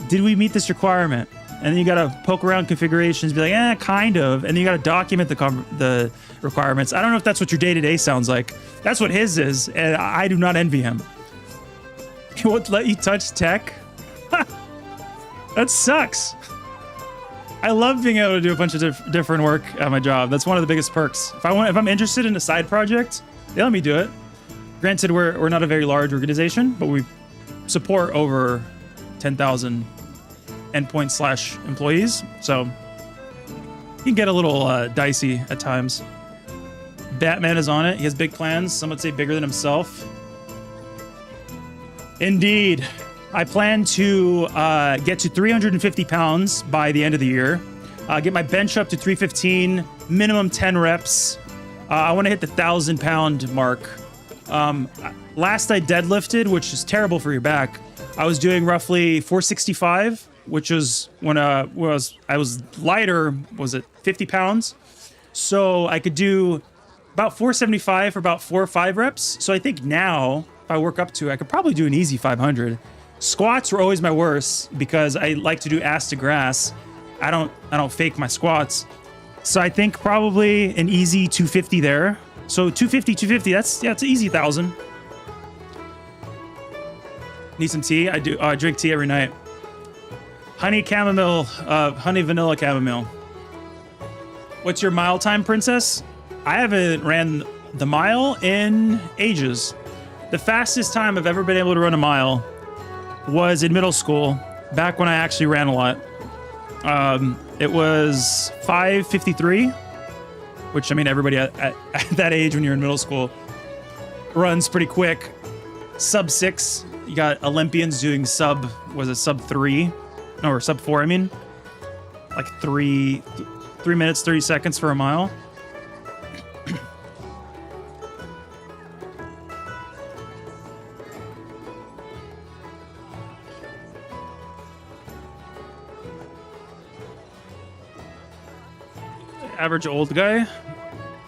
did we meet this requirement? And then you got to poke around configurations, be like, kind of. And then you got to document the requirements. I don't know if that's what your day-to-day sounds like. That's what his is, and I do not envy him. He won't let you touch tech? That sucks. I love being able to do a bunch of different work at my job. That's one of the biggest perks. If I'm interested in a side project, they let me do it. Granted, we're not a very large organization, but we support over 10,000 endpoint / employees, so you can get a little dicey at times. Batman is on it. He has big plans. Some would say bigger than himself. Indeed. I plan to get to 350 pounds by the end of the year. Get my bench up to 315, minimum 10 reps. I want to hit the 1,000-pound mark. Last I deadlifted, which is terrible for your back, I was doing roughly 465, which was when I was lighter, was it 50 pounds? So I could do about 475 for about 4 or 5 reps. So I think now, if I work up to it, I could probably do an easy 500. Squats were always my worst because I like to do ass to grass. I don't fake my squats. So I think probably an easy 250 there. So 250, that's an easy 1,000. Need some tea? I do. I drink tea every night. Honey chamomile, honey vanilla chamomile. What's your mile time, princess? I haven't ran the mile in ages. The fastest time I've ever been able to run a mile was in middle school, back when I actually ran a lot. It was 5:53, which, I mean, everybody at that age when you're in middle school runs pretty quick. Sub 6. You got Olympians doing sub 3? No, or sub 4, I mean. Like 3 minutes, 30 seconds for a mile. Average old guy?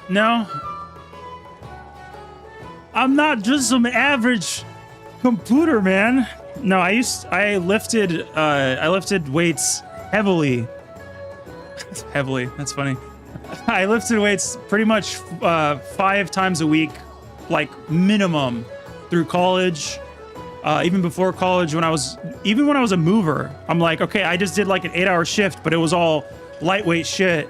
No. I'm not just some average computer man. No, I lifted weights heavily. Heavily, that's funny. I lifted weights pretty much 5 times a week, like minimum, through college. Even before college, when I was a mover, I'm like, okay, I just did like an 8-hour shift, but it was all lightweight shit.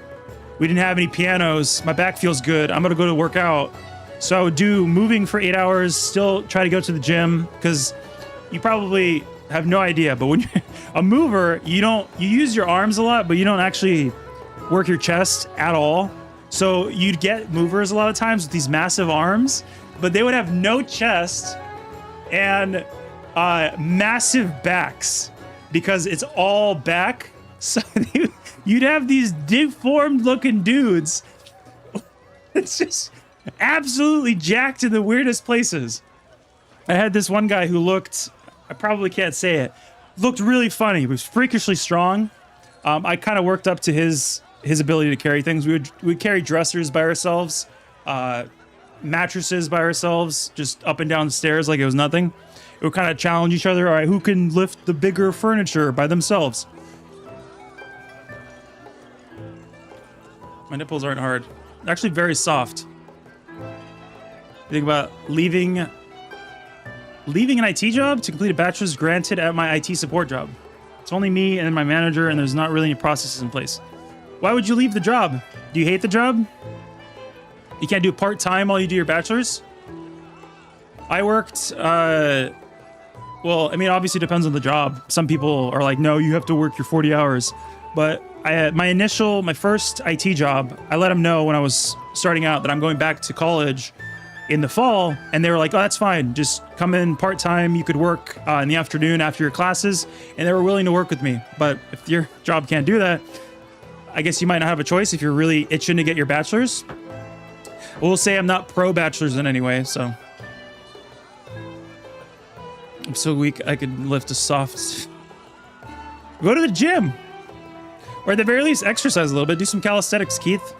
We didn't have any pianos. My back feels good. I'm gonna go to work out. So I would do moving for 8 hours, still try to go to the gym, because you probably have no idea, but when you're a mover, you use your arms a lot, but you don't actually work your chest at all. So you'd get movers a lot of times with these massive arms, but they would have no chest and massive backs because it's all back. So you'd have these deformed looking dudes. It's just absolutely jacked in the weirdest places. I had this one guy who looked, I probably can't say it, looked really funny. He was freakishly strong. I kind of worked up to his ability to carry things. We'd carry dressers by ourselves, mattresses by ourselves, just up and down the stairs like it was nothing. It would kind of challenge each other. All right, who can lift the bigger furniture by themselves? My nipples aren't hard. They're actually very soft. You think about leaving leaving an IT job to complete a bachelor's granted at my IT support job. It's only me and my manager, and there's not really any processes in place. Why would you leave the job? Do you hate the job? You can't do part-time while you do your bachelor's? I worked, well, I mean, obviously it depends on the job. Some people are like, no, you have to work your 40 hours. But my first IT job, I let them know when I was starting out that I'm going back to college in the fall, and they were like, oh, that's fine. Just come in part-time. You could work in the afternoon after your classes, and they were willing to work with me. But if your job can't do that, I guess you might not have a choice if you're really itching to get your bachelor's. We'll say I'm not pro-bachelor's in any way, so. I'm so weak, I could lift a soft. Go to the gym. Or at the very least, exercise a little bit. Do some calisthenics, Keith.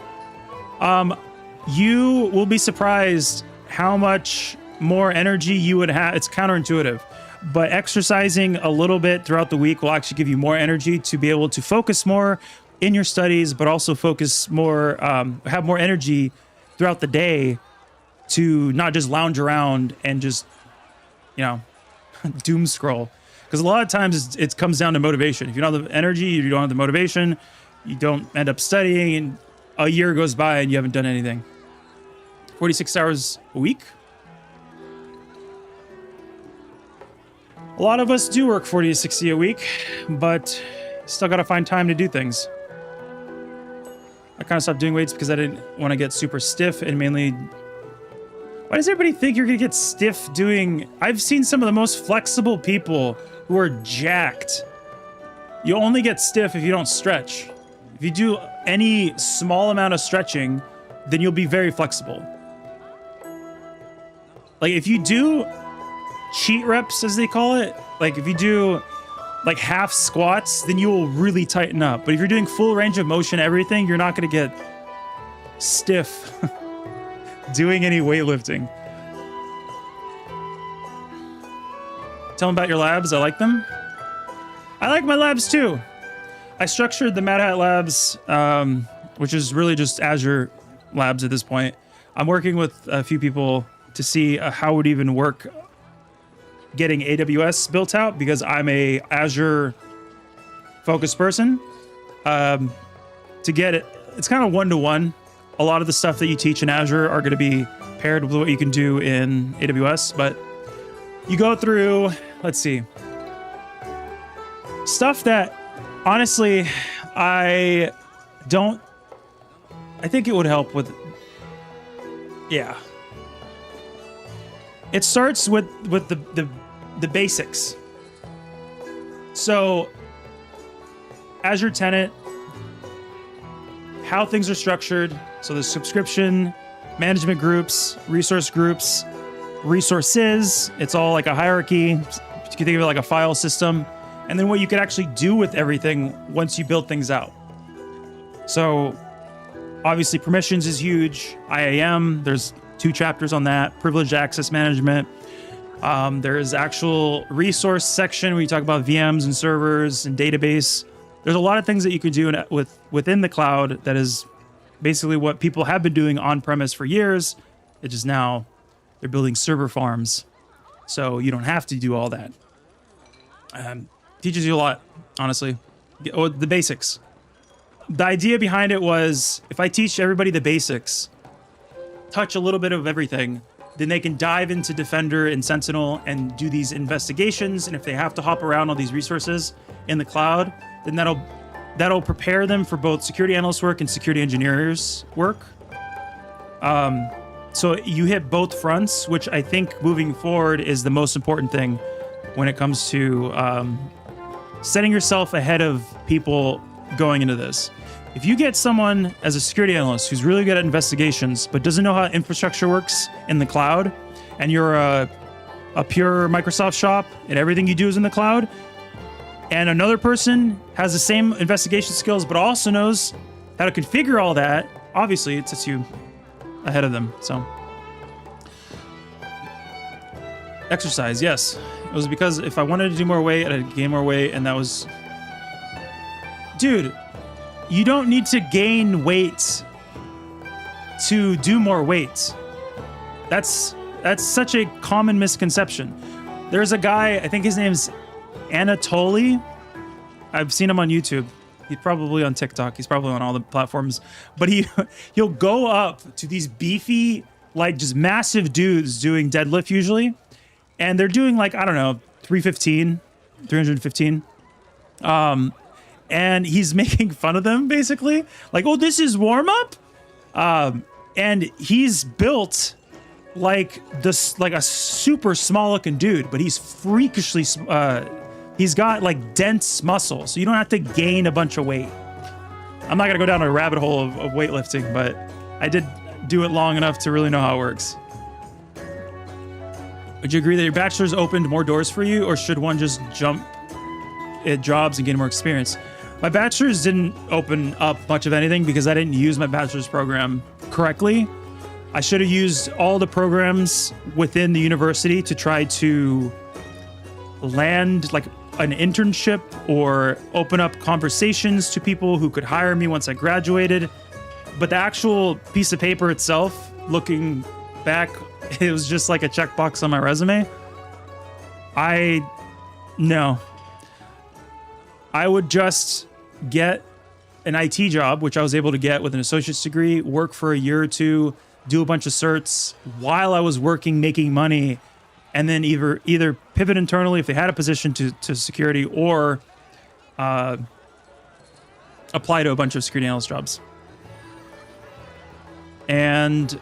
You will be surprised how much more energy you would have. It's counterintuitive, but exercising a little bit throughout the week will actually give you more energy to be able to focus more in your studies, but also focus more, have more energy throughout the day to not just lounge around and just, you know, doom scroll. Because a lot of times it comes down to motivation. If you don't have the energy, you don't have the motivation, you don't end up studying, and a year goes by and you haven't done anything. 46 hours a week? A lot of us do work 40 to 60 a week, but still got to find time to do things. I kind of stopped doing weights because I didn't want to get super stiff, and mainly... Why does everybody think you're going to get stiff doing... I've seen some of the most flexible people who are jacked. You only get stiff if you don't stretch. If you do any small amount of stretching, then you'll be very flexible. Like if you do cheat reps, as they call it, like if you do like half squats, then you will really tighten up. But if you're doing full range of motion, everything, you're not going to get stiff doing any weightlifting. Tell them about your labs. I like them. I like my labs too. I structured the Mad Hat Labs, which is really just Azure labs at this point. I'm working with a few people to see how it would even work getting AWS built out, because I'm a Azure focused person. To get it, it's kind of one-to-one. A lot of the stuff that you teach in Azure are going to be paired with what you can do in AWS, but you go through, let's see, stuff that honestly, I think it would help with, yeah. It starts with the basics. So Azure Tenant, how things are structured. So the subscription, management groups, resources. It's all like a hierarchy. You can think of it like a file system. And then what you can actually do with everything once you build things out. So obviously permissions is huge. IAM, there's 2 chapters on that. Privileged access management. There's actual resource section where you talk about VMs and servers and database. There's a lot of things that you can do within the cloud that is basically what people have been doing on-premise for years. It's just now they're building server farms. So you don't have to do all that. Teaches you a lot, honestly. The basics. The idea behind it was, if I teach everybody the basics, touch a little bit of everything, then they can dive into Defender and Sentinel and do these investigations. And if they have to hop around all these resources in the cloud, then that'll prepare them for both security analyst work and security engineers work. So you hit both fronts, which I think moving forward is the most important thing when it comes to setting yourself ahead of people going into this. If you get someone as a security analyst who's really good at investigations, but doesn't know how infrastructure works in the cloud, and you're a pure Microsoft shop and everything you do is in the cloud, and another person has the same investigation skills, but also knows how to configure all that, obviously it sets you ahead of them. So exercise, yes. It was because if I wanted to do more weight, I'd gain more weight, and that was... Dude, you don't need to gain weight to do more weight. That's such a common misconception. There's a guy, I think his name's Anatoly. I've seen him on YouTube. He's probably on TikTok. He's probably on all the platforms. But he'll go up to these beefy, like just massive dudes doing deadlift usually. And they're doing like, I don't know, 315. And he's making fun of them basically. Like, oh, this is warm up. And he's built like this, like a super small looking dude, but he's freakishly, he's got like dense muscle. So you don't have to gain a bunch of weight. I'm not gonna go down a rabbit hole of weightlifting, but I did do it long enough to really know how it works. Would you agree that your bachelor's opened more doors for you, or should one just jump at jobs and gain more experience? My bachelor's didn't open up much of anything because I didn't use my bachelor's program correctly. I should have used all the programs within the university to try to land like an internship or open up conversations to people who could hire me once I graduated. But the actual piece of paper itself, looking back, it was just like a checkbox on my resume. No. I would just get an IT job, which I was able to get with an associate's degree, work for a year or two, do a bunch of certs while I was working, making money, and then either pivot internally if they had a position to security, or apply to a bunch of security analyst jobs. And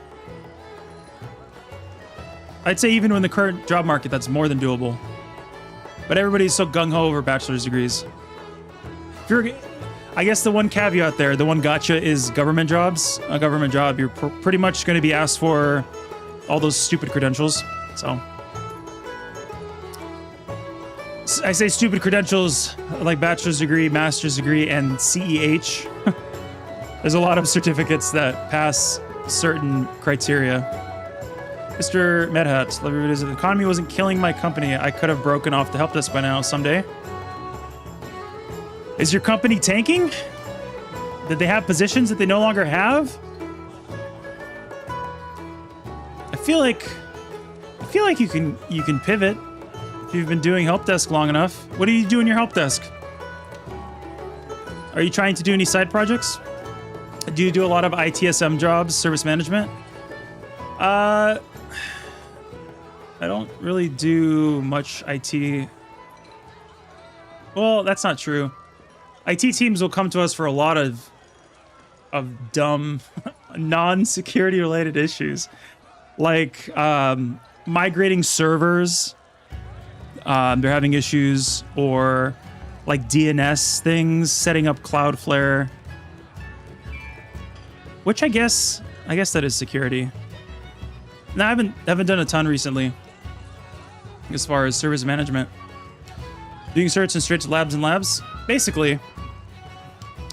I'd say even in the current job market, that's more than doable. But everybody's so gung-ho over bachelor's degrees. I guess the one caveat there, the one gotcha, is government jobs. A government job, you're pretty much going to be asked for all those stupid credentials. So I say stupid credentials like bachelor's degree, master's degree, and CEH. There's a lot of certificates that pass certain criteria. Mr. Medhat, if the economy wasn't killing my company, I could have broken off the help desk by now someday. Is your company tanking? Did they have positions that they no longer have? I feel like you can pivot if you've been doing help desk long enough. What do you do in your help desk? Are you trying to do any side projects? Do you do a lot of ITSM jobs, service management? I don't really do much IT. Well, that's not true. IT teams will come to us for a lot of dumb, non-security related issues, like migrating servers. They're having issues, or like DNS things, setting up Cloudflare, which I guess that is security. No, I haven't done a ton recently as far as service management. Doing certs and straight to labs. Basically,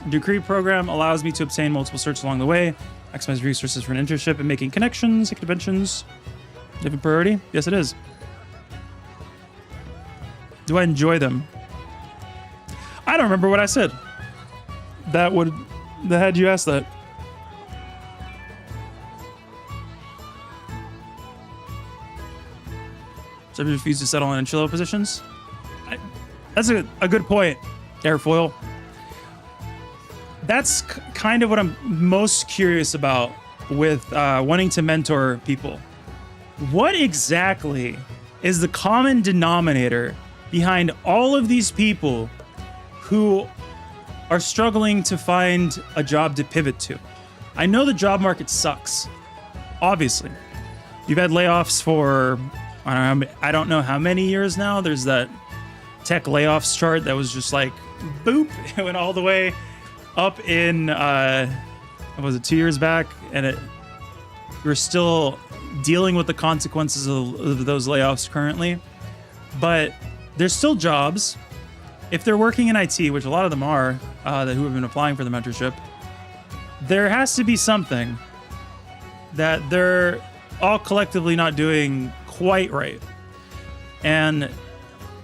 degree program allows me to obtain multiple certs along the way, maximize resources for an internship, and making connections, conventions. Different priority? Yes, it is. Do I enjoy them? I don't remember what I said. That had you ask that. So I refuse to settle on entry-level positions? That's a good point, Airfoil. That's kind of what I'm most curious about with wanting to mentor people. What exactly is the common denominator behind all of these people who are struggling to find a job to pivot to? I know the job market sucks, obviously. You've had layoffs for, I don't know how many years now. There's that tech layoffs chart that was just like, boop, it went all the way up in, was it 2 years back? And we're still dealing with the consequences of those layoffs currently. But there's still jobs. If they're working in IT, which a lot of them are, who have been applying for the mentorship, there has to be something that they're all collectively not doing quite right. And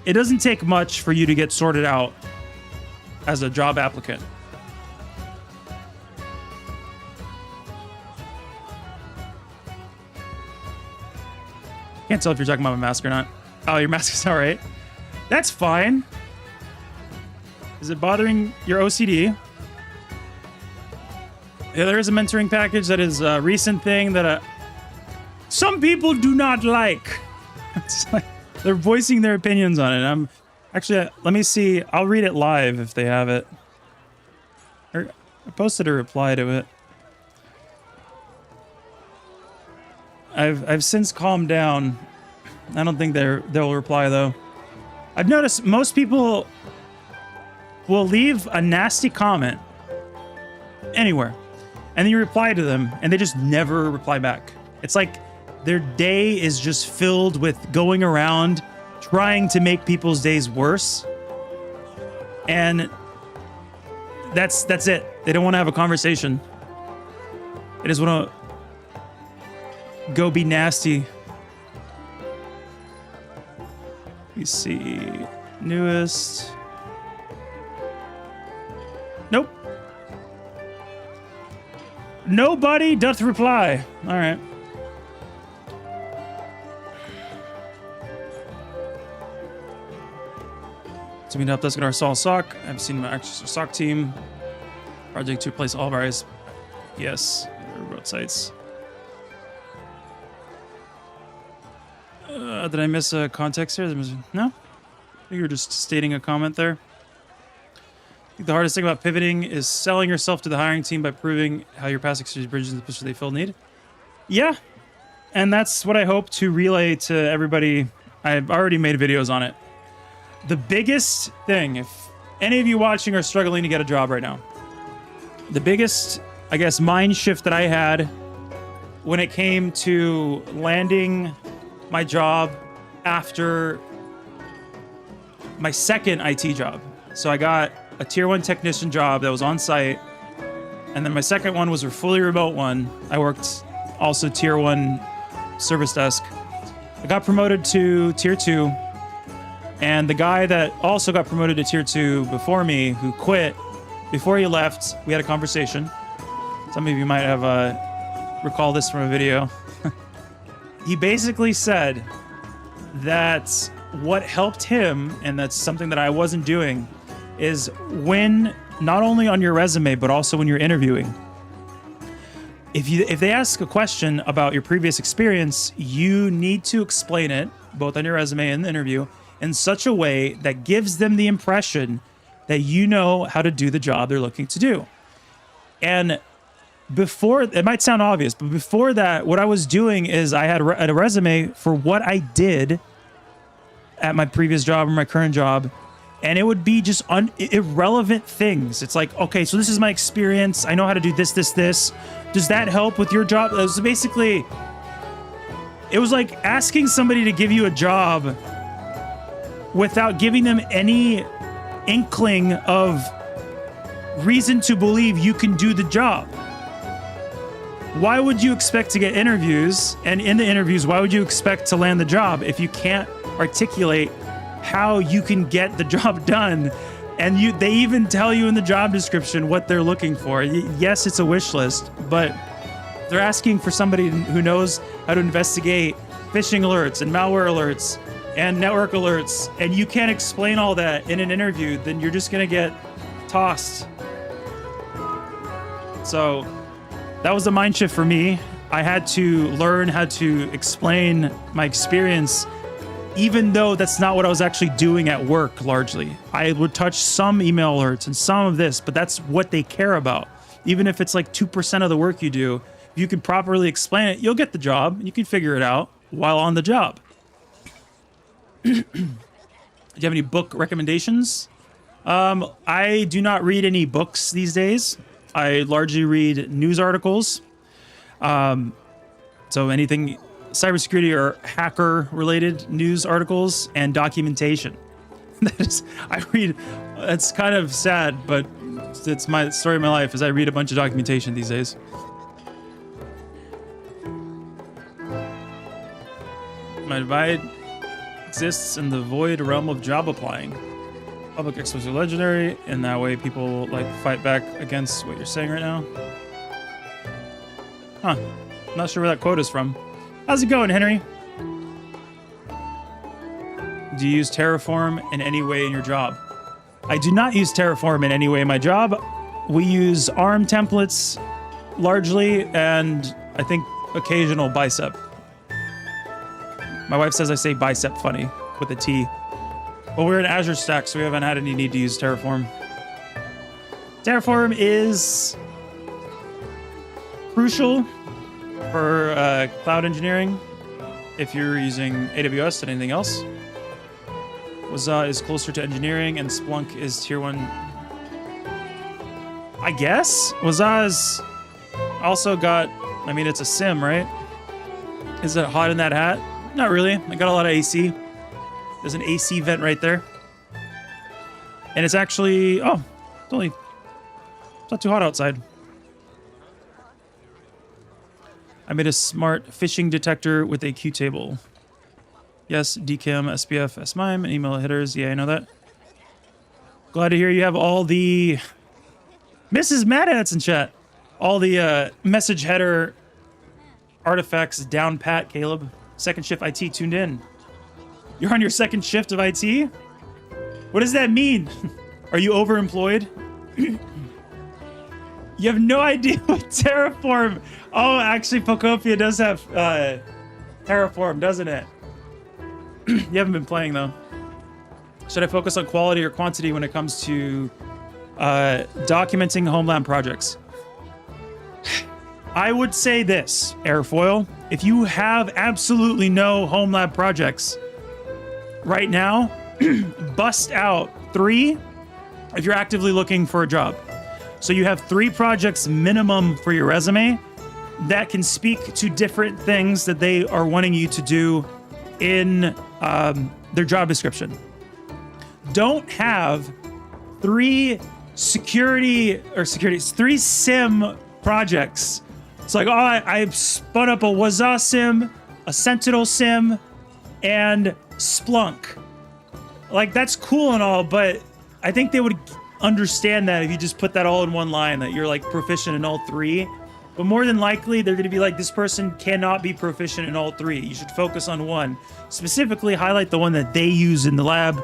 it doesn't take much for you to get sorted out as a job applicant. Can't tell if you're talking about my mask or not. Oh, your mask is all right. That's fine. Is it bothering your OCD? Yeah, there is a mentoring package that is a recent thing that some people do not like. It's like they're voicing their opinions on it. I'm actually, let me see. I'll read it live if they have it. I posted a reply to it. I've since calmed down. I don't think they'll reply though. I've noticed most people will leave a nasty comment anywhere, and then you reply to them, and they just never reply back. It's like their day is just filled with going around trying to make people's days worse, and that's it. They don't want to have a conversation. They just want to go be nasty. Let me see. Newest. Nope. Nobody doth reply. All right. So we helped us get our Sol sock. I've seen my extra sock team project to replace all of our eyes. Yes, remote sites. Did I miss a context here? No? I think you were just stating a comment there. I think the hardest thing about pivoting is selling yourself to the hiring team by proving how your past experience bridges the position they feel need. Yeah, and that's what I hope to relay to everybody. I've already made videos on it. The biggest thing, if any of you watching are struggling to get a job right now, the biggest, I guess, mind shift that I had when it came to landing my job after my second IT job. So I got a tier 1 technician job that was on site, and then my second one was a fully remote one. I worked also tier 1 service desk. I got promoted to tier 2, and the guy that also got promoted to tier 2 before me, who quit, before he left, we had a conversation. Some of you might have recall this from a video. He basically said that what helped him, and that's something that I wasn't doing, is when, not only on your resume, but also when you're interviewing, if they ask a question about your previous experience, you need to explain it, both on your resume and the interview, in such a way that gives them the impression that you know how to do the job they're looking to do. And before, it might sound obvious, but before that, what I was doing is I had a resume for what I did at my previous job or my current job, and it would be just irrelevant things. It's like, okay, so this is my experience. I know how to do this, this, this. Does that help with your job? So basically, it was like asking somebody to give you a job without giving them any inkling of reason to believe you can do the job. Why would you expect to get interviews? And in the interviews, why would you expect to land the job if you can't articulate how you can get the job done? And they even tell you in the job description what they're looking for. Yes, it's a wish list, but they're asking for somebody who knows how to investigate phishing alerts and malware alerts and network alerts, and you can't explain all that in an interview, then you're just gonna get tossed. So that was a mind shift for me. I had to learn how to explain my experience, even though that's not what I was actually doing at work largely. I would touch some email alerts and some of this, but that's what they care about. Even if it's like 2% of the work you do, if you can properly explain it, you'll get the job. You can figure it out while on the job. Do you have any book recommendations? I do not read any books these days. I largely read news articles. So anything cybersecurity or hacker related news articles and documentation. That is, I read, it's kind of sad, but it's my story of my life, is I read a bunch of documentation these days. My divide exists in the void realm of job applying. Public exposure legendary, and that way people like fight back against what you're saying right now. Huh. Not sure where that quote is from. How's it going, Henry? Do you use Terraform in any way in your job? I do not use Terraform in any way in my job. We use ARM templates largely, and I think occasional bicep. My wife says I say bicep funny with a T. But we're in Azure Stack, so we haven't had any need to use Terraform. Terraform is crucial for cloud engineering if you're using AWS than anything else. Waza is closer to engineering, and Splunk is tier 1. I guess? Waza's also got, I mean, it's a sim, right? Is it hot in that hat? Not really. I got a lot of AC. There's an AC vent right there. And it's actually, oh, it's not too hot outside. I made a smart phishing detector with a Q table. Yes, DKIM, SPF, SMIME, and email headers. Yeah, I know that. Glad to hear you have all the Mrs. Mad Hats in chat. All the message header artifacts down pat, Caleb. Second shift IT tuned in. You're on your second shift of IT? What does that mean? Are you overemployed? You have no idea what Terraform... Oh, actually, Pocopia does have Terraform, doesn't it? You haven't been playing, though. Should I focus on quality or quantity when it comes to documenting Homeland projects? I would say this, Airfoil. If you have absolutely no Homeland projects right now, bust out 3 if you're actively looking for a job. So you have 3 projects minimum for your resume that can speak to different things that they are wanting you to do in their job description. Don't have 3 3 SIM projects. It's like, oh, I spun up a Waza SIM, a Sentinel SIM, and Splunk. Like, that's cool and all, but I think they would understand that if you just put that all in one line, that you're like proficient in all 3. But more than likely, they're going to be like, this person cannot be proficient in all 3. You should focus on one. Specifically, highlight the one that they use in the lab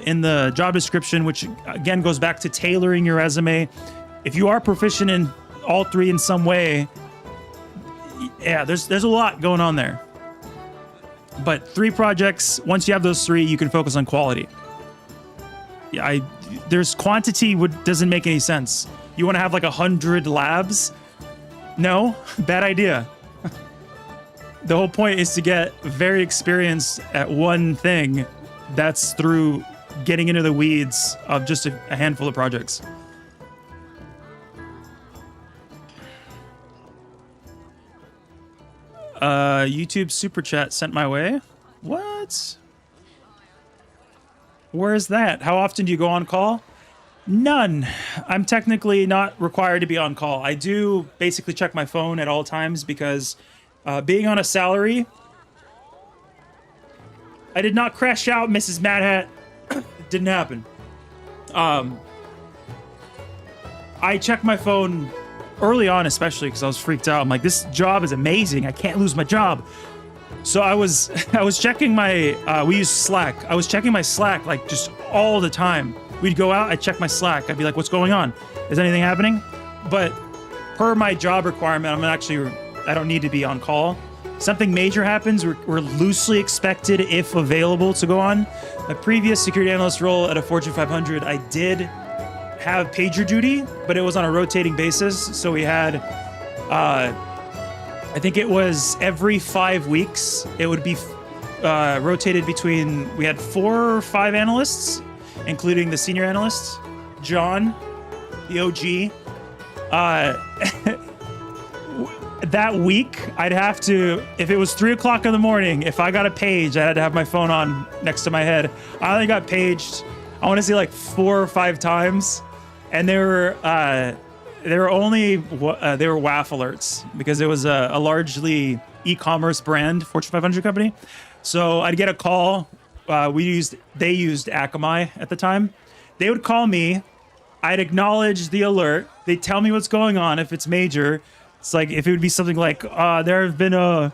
in the job description, which again goes back to tailoring your resume. If you are proficient in all 3 in some way, yeah, there's a lot going on there. But 3 projects, once you have those 3, you can focus on quality. Yeah, there's quantity doesn't make any sense. You want to have like 100 labs? No, bad idea. The whole point is to get very experienced at one thing. That's through getting into the weeds of just a handful of projects. YouTube super chat sent my way. What? Where's that? How often do you go on call? None. I'm technically not required to be on call. I do basically check my phone at all times because being on a salary, I did not crash out, Mrs. Mad Hat. Didn't happen. I check my phone early on, especially because I was freaked out. I'm like, this job is amazing. I can't lose my job. So I was checking my, we use Slack. I was checking my Slack like just all the time. We'd go out, I'd check my Slack. I'd be like, what's going on? Is anything happening? But per my job requirement, I don't need to be on call. Something major happens, we're loosely expected, if available, to go on. My previous security analyst role at a Fortune 500, I did have pager duty, but it was on a rotating basis. So we had, I think it was every 5 weeks, it would be rotated between, we had 4 or 5 analysts, including the senior analyst, John, the OG. That week, I'd have to, if it was 3 o'clock in the morning, if I got a page, I had to have my phone on next to my head. I only got paged, I want to say like 4 or 5 times. And they were WAF alerts because it was a largely e-commerce brand, Fortune 500 company. So I'd get a call. They used Akamai at the time. They would call me. I'd acknowledge the alert. They'd tell me what's going on if it's major. It's like if it would be something like there have been a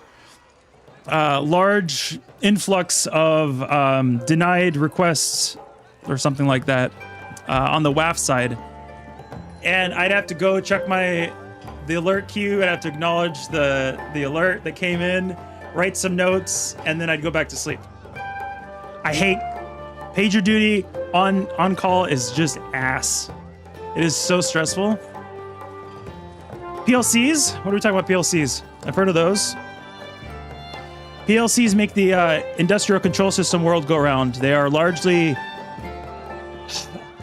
large influx of denied requests or something like that on the WAF side. And I'd have to go check the alert queue. I'd have to acknowledge the alert that came in, write some notes, and then I'd go back to sleep. I hate pager duty on call is just ass. It is so stressful. PLCs? What are we talking about PLCs? I've heard of those. PLCs make the industrial control system world go round. They are largely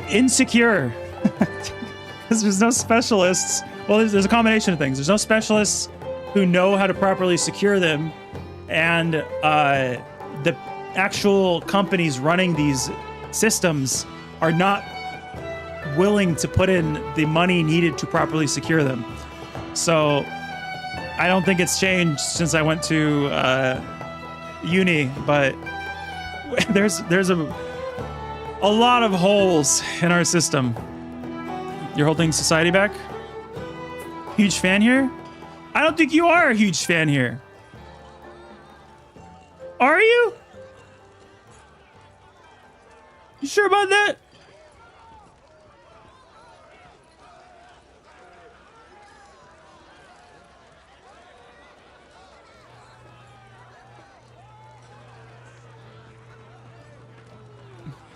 insecure because there's no specialists. Well, there's a combination of things. There's no specialists who know how to properly secure them, and the actual companies running these systems are not willing to put in the money needed to properly secure them. So I don't think it's changed since I went to uni, but there's a lot of holes in our system. You're holding society back? Huge fan here? I don't think you are a huge fan here. Are you? You sure about that?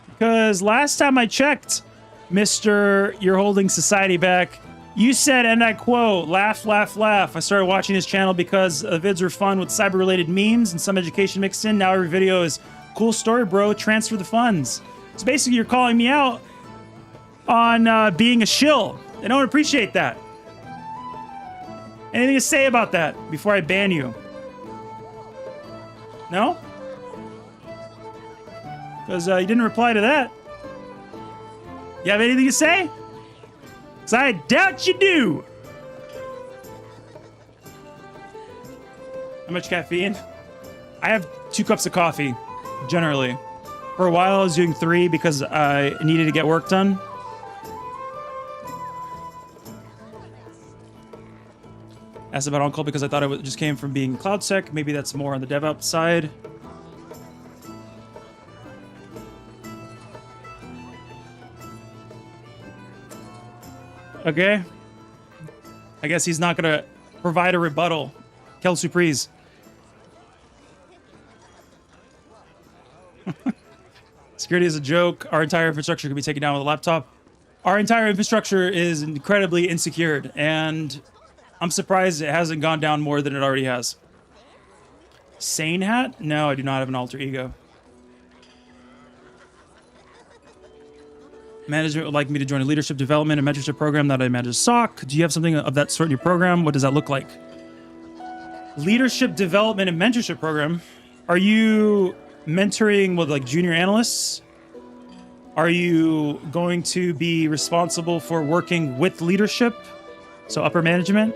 Because last time I checked, Mr. You're Holding Society Back, you said, and I quote, laugh, laugh, laugh. I started watching his channel because the vids are fun with cyber-related memes and some education mixed in. Now every video is cool story, bro. Transfer the funds. So basically, you're calling me out on being a shill. I don't appreciate that. Anything to say about that before I ban you? No? Because you didn't reply to that. You have anything to say? Because I doubt you do. How much caffeine? I have 2 cups of coffee, generally. For a while, I was doing 3 because I needed to get work done. Asked about on-call because I thought it just came from being CloudSec. Maybe that's more on the DevOps side. Okay. I guess he's not going to provide a rebuttal. Quelle surprise. Security is a joke. Our entire infrastructure could be taken down with a laptop. Our entire infrastructure is incredibly insecure, and I'm surprised it hasn't gone down more than it already has. Sane hat? No, I do not have an alter ego. Management would like me to join a leadership development and mentorship program that I manage SOC. Do you have something of that sort in your program? What does that look like? Leadership development and mentorship program? Are you mentoring with like junior analysts? Are you going to be responsible for working with leadership? So upper management?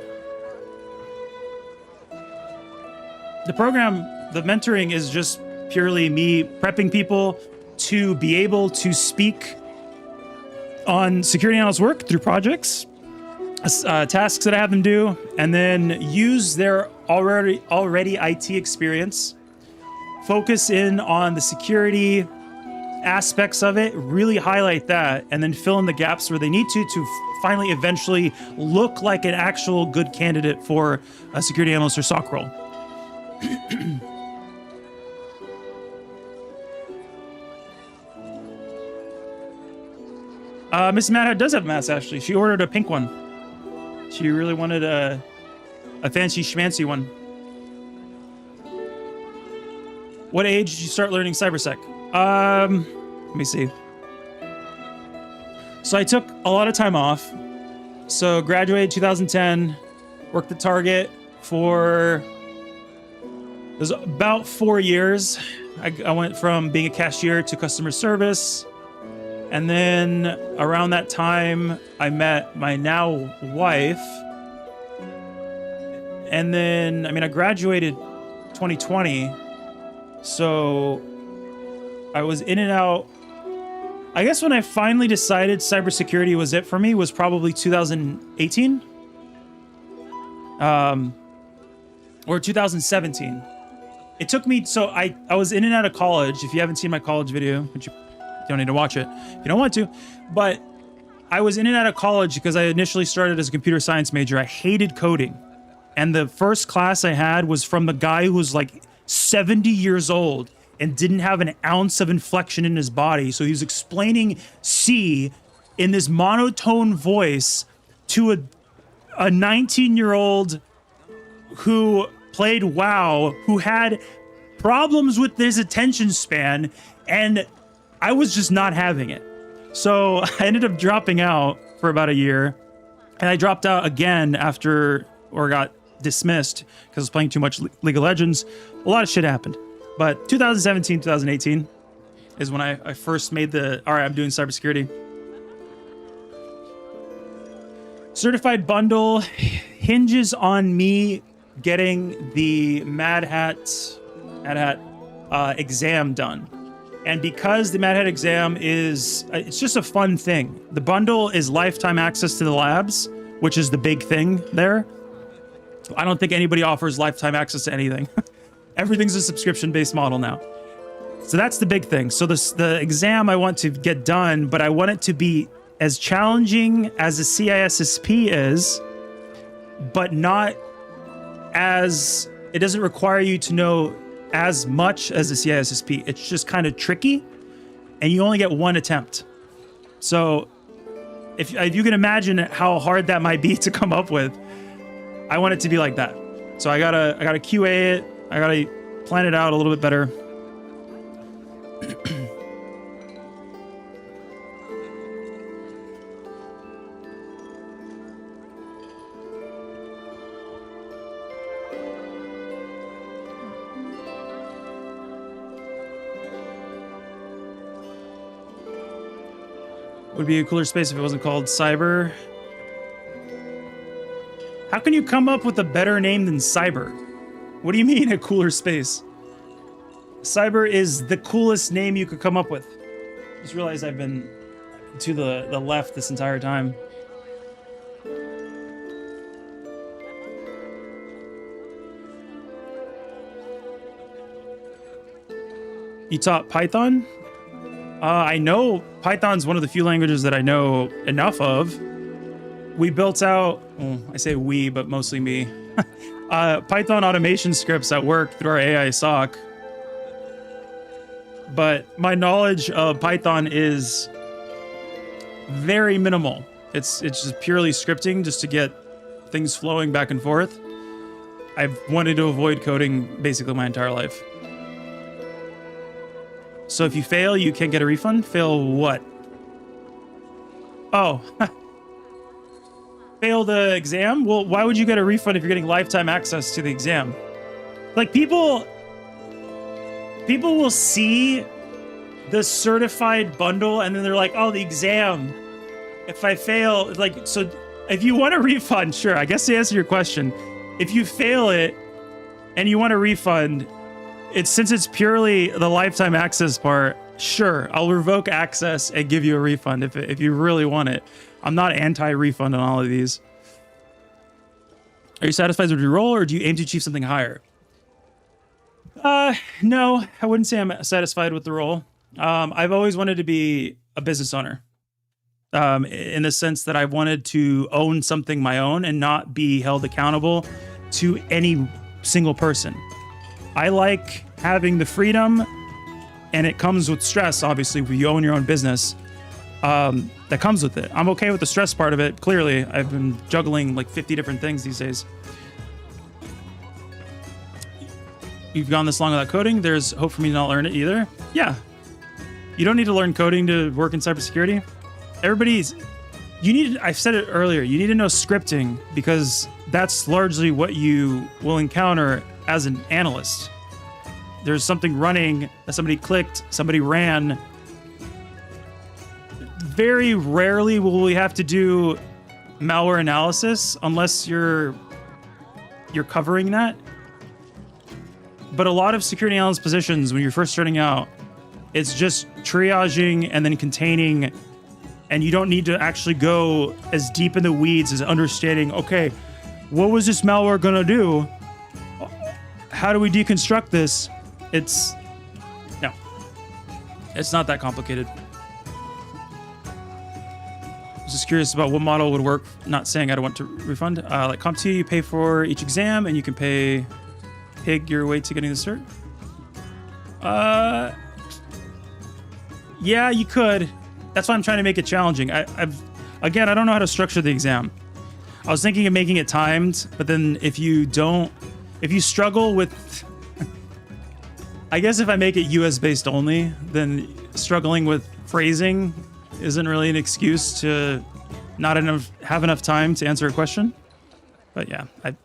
The program, the mentoring is just purely me prepping people to be able to speak on security analyst work through projects, tasks that I have them do, and then use their already IT experience, focus in on the security aspects of it, really highlight that, and then fill in the gaps where they need to finally eventually look like an actual good candidate for a security analyst or SOC role. Miss Madhat does have masks, actually. She ordered a pink one. She really wanted a fancy schmancy one. What age did you start learning Cybersec? Let me see. So I took a lot of time off. So graduated 2010, worked at Target for, it was about 4 years. I went from being a cashier to customer service. And then around that time, I met my now wife. And then, I mean, I graduated 2020. So I was in and out. I guess when I finally decided cybersecurity was it for me was probably 2018. Or 2017. It took me, so I was in and out of college. If you haven't seen my college video, which you don't need to watch it if you don't want to, but I was in and out of college because I initially started as a computer science major. I hated coding. And the first class I had was from the guy who was like 70 years old and didn't have an ounce of inflection in his body. So he was explaining C in this monotone voice to a 19-year-old who played WoW, who had problems with his attention span, and I was just not having it. So I ended up dropping out for about a year, and I dropped out again after, or got dismissed because I was playing too much League of Legends. A lot of shit happened. But 2017, 2018 is when I first made the, all right, I'm doing cybersecurity. Certified bundle hinges on me getting the Mad Hat exam done. And because the Mad Hat exam is, it's just a fun thing. The bundle is lifetime access to the labs, which is the big thing there. I don't think anybody offers lifetime access to anything. Everything's a subscription-based model now. So that's the big thing. So the exam I want to get done, but I want it to be as challenging as the CISSP is, but not as, it doesn't require you to know as much as the CISSP. It's just kind of tricky, and you only get one attempt. So if you can imagine how hard that might be to come up with, I want it to be like that. So I gotta QA it. I gotta plan it out a little bit better. Would be a cooler space if it wasn't called Cyber. How can you come up with a better name than Cyber? What do you mean a cooler space? Cyber is the coolest name you could come up with. Just realized I've been to the left this entire time. You taught Python? I know Python's one of the few languages that I know enough of. We built out, well, I say we, but mostly me, Python automation scripts at work through our AI SOC. But my knowledge of Python is very minimal. It's just purely scripting just to get things flowing back and forth. I've wanted to avoid coding basically my entire life. So if you fail, you can't get a refund? Fail what? Oh. Fail the exam? Well, why would you get a refund if you're getting lifetime access to the exam? Like, people will see the certified bundle and then they're like, oh, the exam. If I fail, like, so if you want a refund, sure, I guess to answer your question, if you fail it and you want a refund, since it's purely the lifetime access part, sure, I'll revoke access and give you a refund if you really want it. I'm not anti-refund on all of these. Are you satisfied with your role, or do you aim to achieve something higher? No, I wouldn't say I'm satisfied with the role. I've always wanted to be a business owner. In the sense that I wanted to own something my own and not be held accountable to any single person. I like having the freedom, and it comes with stress, obviously, when you own your own business. That comes with it. I'm okay with the stress part of it. Clearly, I've been juggling like 50 different things these days. You've gone this long without coding. There's hope for me to not learn it either. Yeah. You don't need to learn coding to work in cybersecurity. I've said it earlier, you need to know scripting because that's largely what you will encounter as an analyst. There's something running that somebody clicked, somebody ran. Very rarely will we have to do malware analysis unless you're covering that. But a lot of security analyst positions, when you're first starting out, it's just triaging and then containing, and you don't need to actually go as deep in the weeds as understanding, okay, what was this malware gonna do? how do we deconstruct this? No, it's not that complicated. I was just curious about what model would work. Not saying I don't want to refund. Like CompTIA, you pay for each exam and you can pig your way to getting the cert. Yeah, you could. That's why I'm trying to make it challenging. Again, I don't know how to structure the exam. I was thinking of making it timed, but then if you struggle with, I guess if I make it US based only, then struggling with phrasing isn't really an excuse to not have enough time to answer a question. But yeah, I'm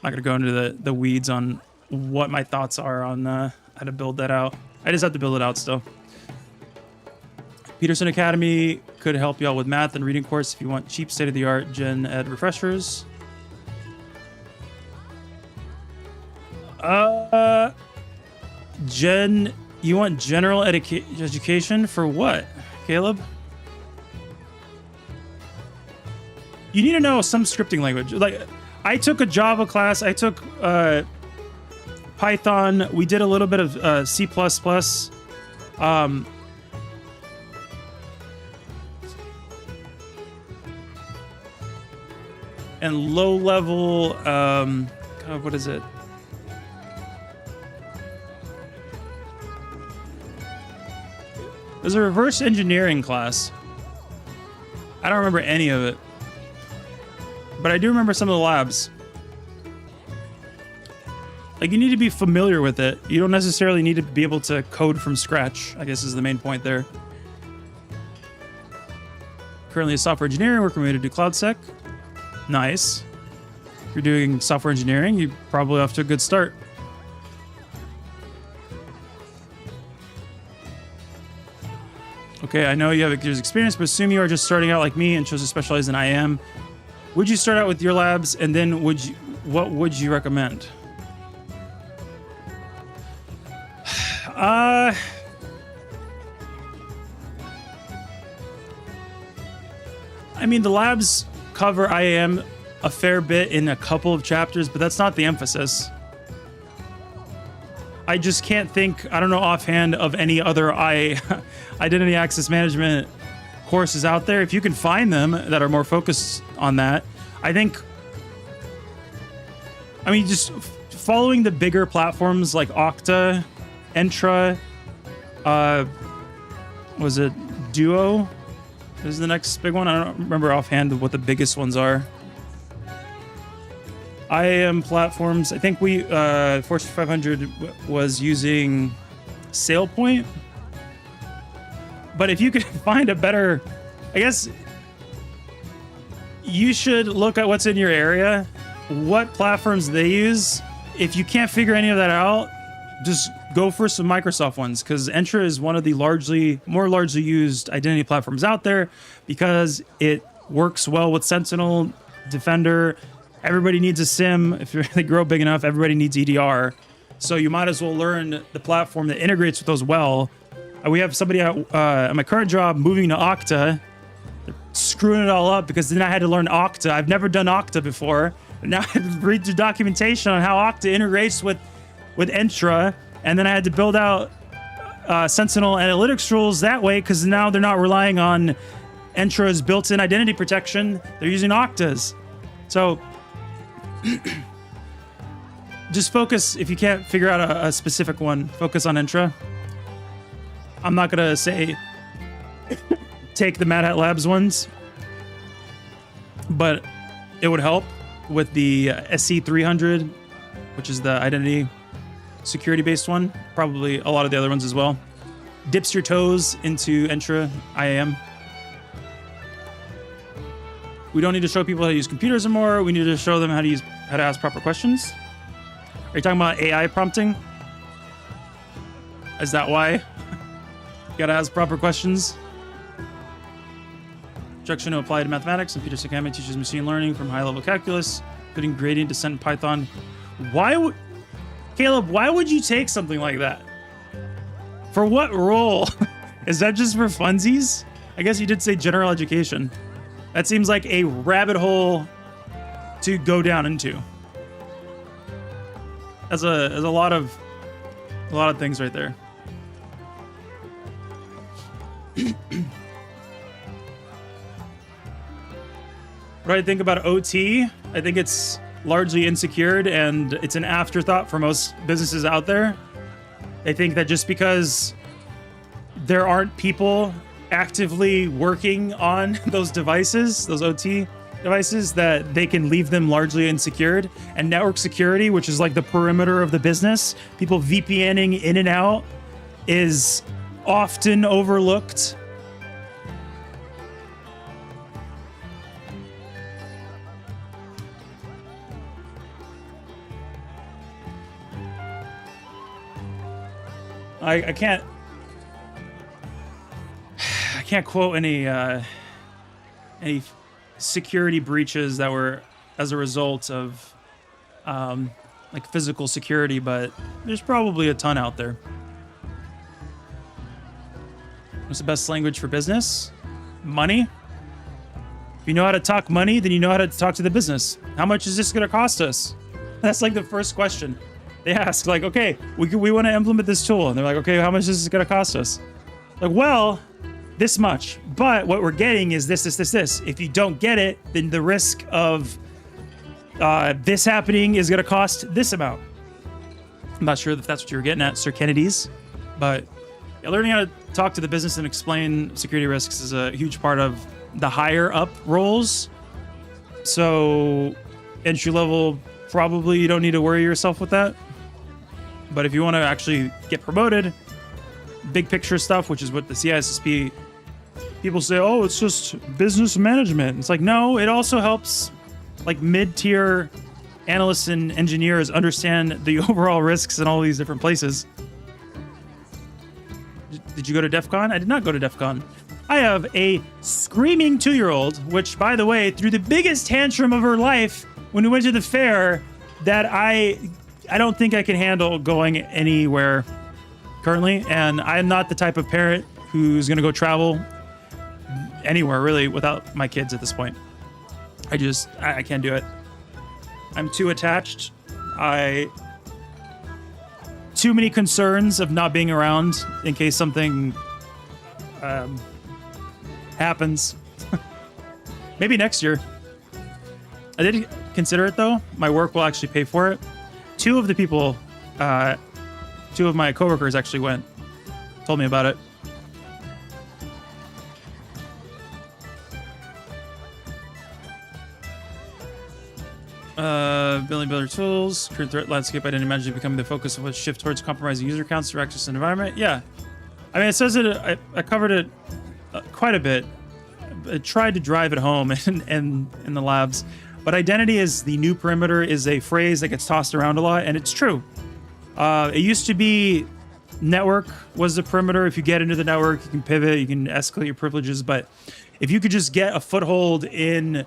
not gonna go into the weeds on what my thoughts are on how to build that out. I just have to build it out still. Peterson Academy could help you out with math and reading course if you want cheap state-of-the-art gen ed refreshers. You want general education for what, Caleb? You need to know some scripting language. Like, I took a Java class. I took Python. We did a little bit of C++. And low level, God, what is it? There's a reverse engineering class. I don't remember any of it, but I do remember some of the labs. Like, you need to be familiar with it. You don't necessarily need to be able to code from scratch, I guess is the main point there. Currently a software engineer, working with me to do CloudSec. Nice. If you're doing software engineering, you're probably off to a good start. Okay, I know you have experience, but assume you are just starting out like me and chose to specialize in IAM. Would you start out with your labs, and then what would you recommend? I mean, the labs cover IAM a fair bit in a couple of chapters, but that's not the emphasis. I just can't think, I don't know offhand of any other identity access management courses out there. If you can find them that are more focused on that, I mean, just following the bigger platforms like Okta, Entra, was it Duo? Is the next big one? I don't remember offhand what the biggest ones are. IAM platforms. I think Fortune 500 was using SailPoint. But if you could find a better, I guess you should look at what's in your area, what platforms they use. If you can't figure any of that out, just go for some Microsoft ones, because Entra is one of the more largely used identity platforms out there because it works well with Sentinel, Defender. Everybody needs a SIM. If they grow big enough, everybody needs EDR. So you might as well learn the platform that integrates with those well. We have somebody at my current job moving to Okta. They're screwing it all up because then I had to learn Okta. I've never done Okta before. Now I have to read the documentation on how Okta integrates with Entra. And then I had to build out Sentinel analytics rules that way, because now they're not relying on Entra's built-in identity protection. They're using Okta's. So just focus, if you can't figure out a specific one, focus on Entra. I'm not going to say take the Mad Hat Labs ones, but it would help with the SC300, which is the identity security based one, probably a lot of the other ones as well. Dips your toes into Entra IAM. We don't need to show people how to use computers anymore. We need to show them how to ask proper questions. Are you talking about AI prompting? Is that why? You gotta ask proper questions. Instruction to apply to mathematics, and Peterson Academy teaches machine learning from high-level calculus, including gradient descent in Python. Caleb, why would you take something like that? For what role? Is that just for funsies? I guess you did say general education. That seems like a rabbit hole to go down into. As a lot of things right there. What do I think about OT? I think it's largely insecured and it's an afterthought for most businesses out there. They think that just because there aren't people actively working on those devices, those OT devices, that they can leave them largely unsecured. And network security, which is like the perimeter of the business, people VPNing in and out, is often overlooked. I can't quote any security breaches that were as a result of like physical security, but there's probably a ton out there. What's the best language for business? Money. If you know how to talk money, then you know how to talk to the business. How much is this going to cost us? That's like the first question they ask. Like, okay, we want to implement this tool. And they're like, okay, how much is this going to cost us? Like, well, this much. But what we're getting is this. If you don't get it, then the risk of this happening is going to cost this amount. I'm not sure if that's what you were getting at, Sir Kennedy's, but yeah, learning how to talk to the business and explain security risks is a huge part of the higher up roles. So entry level, probably you don't need to worry yourself with that. But if you want to actually get promoted, big picture stuff, which is what the CISSP people say, oh, it's just business management. It's like, no, it also helps like mid-tier analysts and engineers understand the overall risks in all these different places. Did you go to DEF CON? I did not go to DEF CON. I have a screaming 2-year-old, which, by the way, threw the biggest tantrum of her life when we went to the fair, that I don't think I can handle going anywhere currently. And I'm not the type of parent who's going to go travel anywhere really without my kids at this point. I can't do it. I'm too attached. Too many concerns of not being around in case something happens. Maybe next year. I did consider it though. My work will actually pay for it. Two of my coworkers actually went, told me about it. Builder tools, current threat landscape. I didn't imagine it becoming the focus of a shift towards compromising user accounts or access to the environment. Yeah, I mean, it says it. I covered it quite a bit. I tried to drive it home in the labs. But identity is the new perimeter is a phrase that gets tossed around a lot, and it's true. It used to be network was the perimeter. If you get into the network, you can pivot, you can escalate your privileges. But if you could just get a foothold in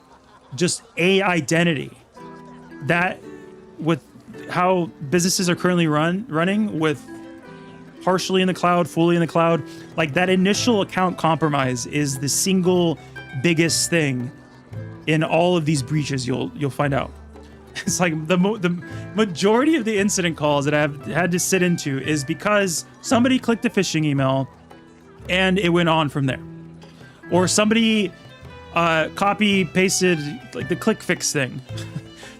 just a identity, that with how businesses are currently running with partially in the cloud, fully in the cloud, like that initial account compromise is the single biggest thing in all of these breaches. You'll find out. It's like the majority of the incident calls that I've had to sit into is because somebody clicked a phishing email and it went on from there, or somebody copy pasted like the click fix thing.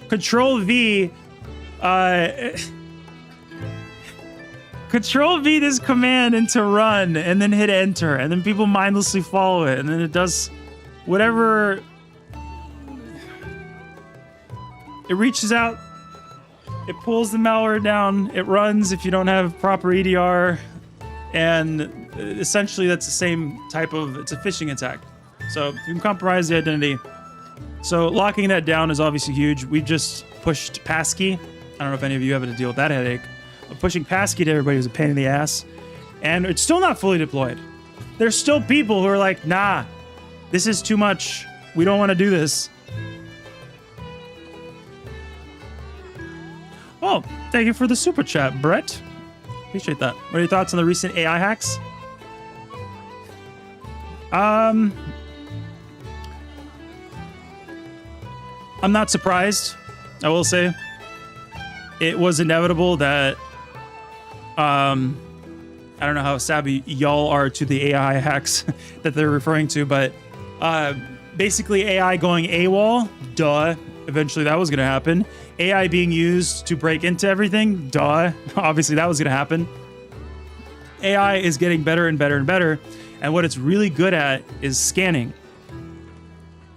Control V this command into run and then hit enter, and then people mindlessly follow it, and then it does whatever. It reaches out, it pulls the malware down, it runs if you don't have proper EDR, and essentially that's the same type of, it's a phishing attack. So you can compromise the identity. So locking that down is obviously huge. We've just pushed passkey. I don't know if any of you have to deal with that headache. But pushing passkey to everybody was a pain in the ass. And it's still not fully deployed. There's still people who are like, nah, this is too much. We don't want to do this. Oh, thank you for the super chat, Brett. Appreciate that. What are your thoughts on the recent AI hacks? I'm not surprised, I will say. it was inevitable that I don't know how savvy y'all are to the AI hacks that they're referring to, but basically AI going AWOL, duh. Eventually that was going to happen. AI being used to break into everything, duh. Obviously that was going to happen. AI is getting better and better and better, and what it's really good at is scanning.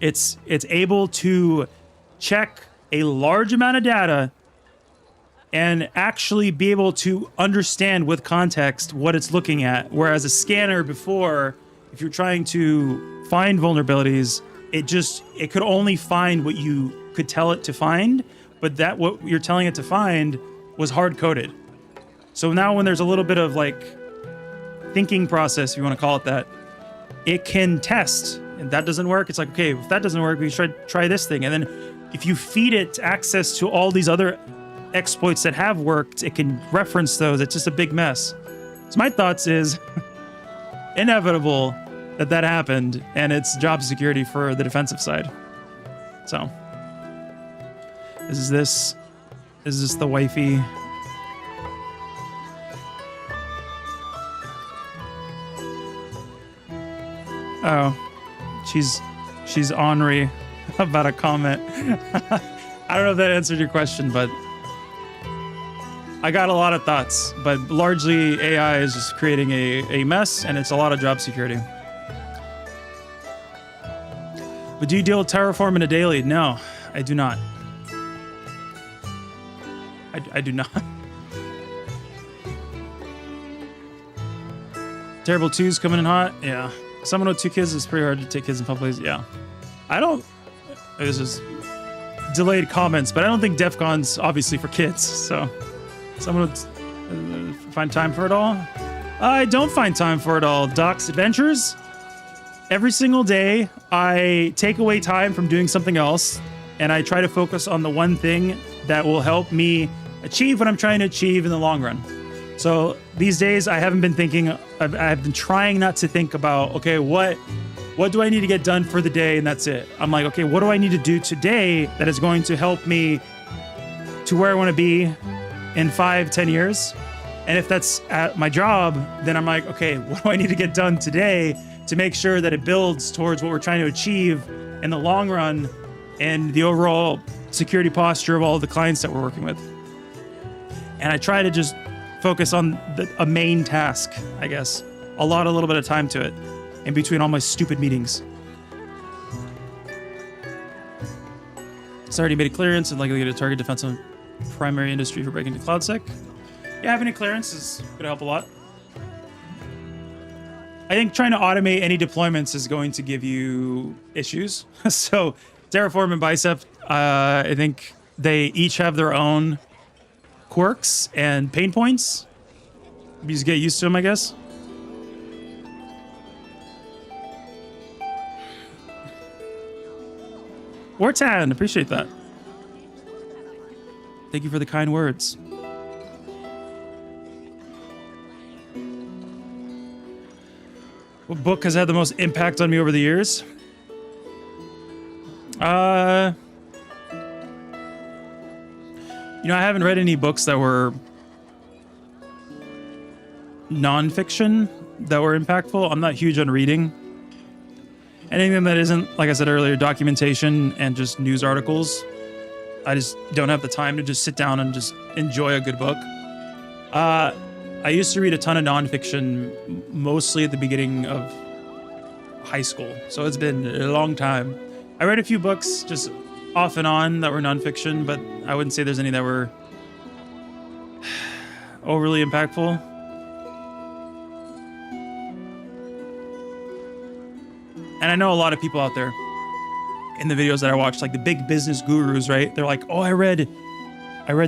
It's able to check a large amount of data and actually be able to understand with context what it's looking at. Whereas a scanner before, if you're trying to find vulnerabilities, it could only find what you could tell it to find, but that what you're telling it to find was hard coded. So now when there's a little bit of like thinking process, if you want to call it that, it can test, and that doesn't work. It's like, okay, if that doesn't work, we should try this thing. And then if you feed it access to all these other exploits that have worked, it can reference those. It's just a big mess. So my thoughts is inevitable that happened, and it's job security for the defensive side. So is this the wifey? Oh, she's ornery about a comment. I don't know if that answered your question, but I got a lot of thoughts, but largely AI is just creating a mess, and it's a lot of job security. But do you deal with Terraform in a daily? No, I do not. I do not. Terrible 2's coming in hot. Yeah. Someone with 2 kids is pretty hard to take kids in public places. Yeah. I don't. This is delayed comments, but I don't think DEF CON's obviously for kids. So someone would find time for it all. I don't find time for it all. Doc's Adventures. Every single day, I take away time from doing something else, and I try to focus on the one thing that will help me achieve what I'm trying to achieve in the long run. So these days, I haven't been thinking. I've been trying not to think about, okay, what do I need to get done for the day, and that's it. I'm like, okay, what do I need to do today that is going to help me to where I want to be in 5-10 years? And if that's at my job, then I'm like, okay, what do I need to get done today to make sure that it builds towards what we're trying to achieve in the long run and the overall security posture of all of the clients that we're working with. And I try to just focus on a main task, I guess. A little bit of time to it in between all my stupid meetings. It's already made a clearance and likely to get a target defensive primary industry for breaking into CloudSec. Yeah, having a clearance is going to help a lot. I think trying to automate any deployments is going to give you issues. So Terraform and Bicep, I think they each have their own quirks and pain points. You just get used to them, I guess. Wartan, appreciate that. Thank you for the kind words. What book has had the most impact on me over the years? I haven't read any books that were nonfiction that were impactful. I'm not huge on reading. Anything that isn't, like I said earlier, documentation and just news articles. I just don't have the time to just sit down and just enjoy a good book. I used to read a ton of nonfiction, mostly at the beginning of high school. So it's been a long time. I read a few books just off and on that were nonfiction, but I wouldn't say there's any that were overly impactful. And I know a lot of people out there in the videos that I watch, like the big business gurus, right? They're like, oh, I read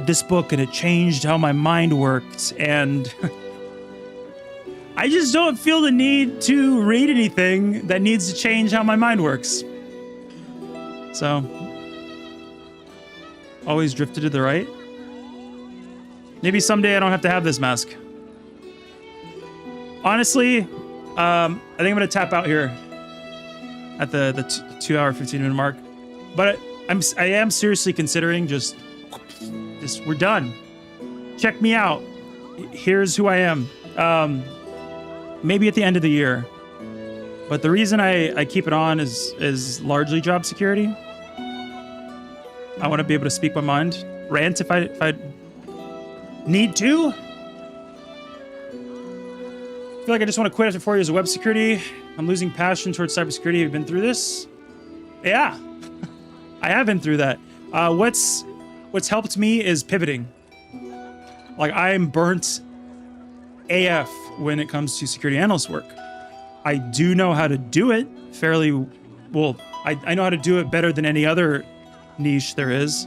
this book and it changed how my mind worked. And I just don't feel the need to read anything that needs to change how my mind works. So, always drifted to the right. Maybe someday I don't have to have this mask. Honestly, I think I'm gonna tap out here at the 2 hour 15 minute mark. But I am seriously considering just we're done. check me out. Here's who I am. Maybe at the end of the year. But the reason I keep it on is largely job security. I want to be able to speak my mind, rant if I need to. I feel like I just want to quit after 4 years of web security. I'm losing passion towards cybersecurity. Have you been through this? Yeah, I have been through that. What's helped me is pivoting. Like, I'm burnt AF when it comes to security analyst work. I do know how to do it fairly well. I know how to do it better than any other niche there is.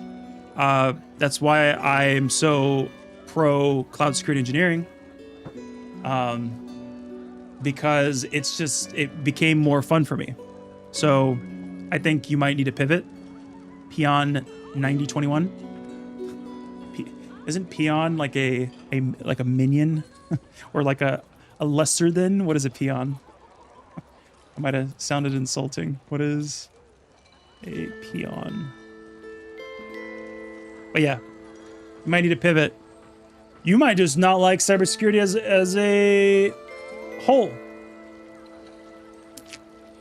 That's why I'm so pro cloud security engineering. Because it became more fun for me. So I think you might need to pivot. Peon 9021. Isn't peon like a minion or like a lesser than? What is a peon? I might have sounded insulting. What is a peon? But yeah, you might need to pivot. You might just not like cybersecurity as a whole.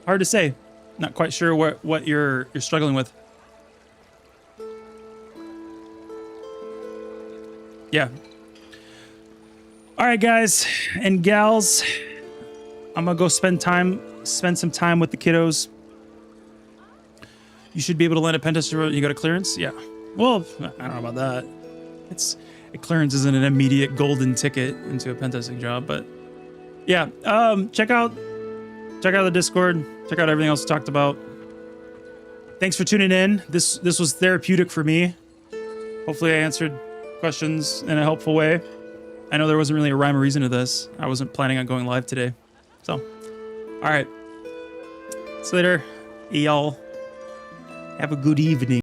Hard to say. Not quite sure what you're struggling with. Yeah. All right, guys and gals. I'm gonna go spend some time with the kiddos. You should be able to land a pen tester. You got a clearance? Yeah. Well, I don't know about that. A clearance isn't an immediate golden ticket into a pen testing job, but yeah. Check out the Discord. Check out everything else we talked about. Thanks for tuning in. This was therapeutic for me. Hopefully I answered questions in a helpful way. I know there wasn't really a rhyme or reason to this. I wasn't planning on going live today. So, all right. See you later, y'all. Have a good evening.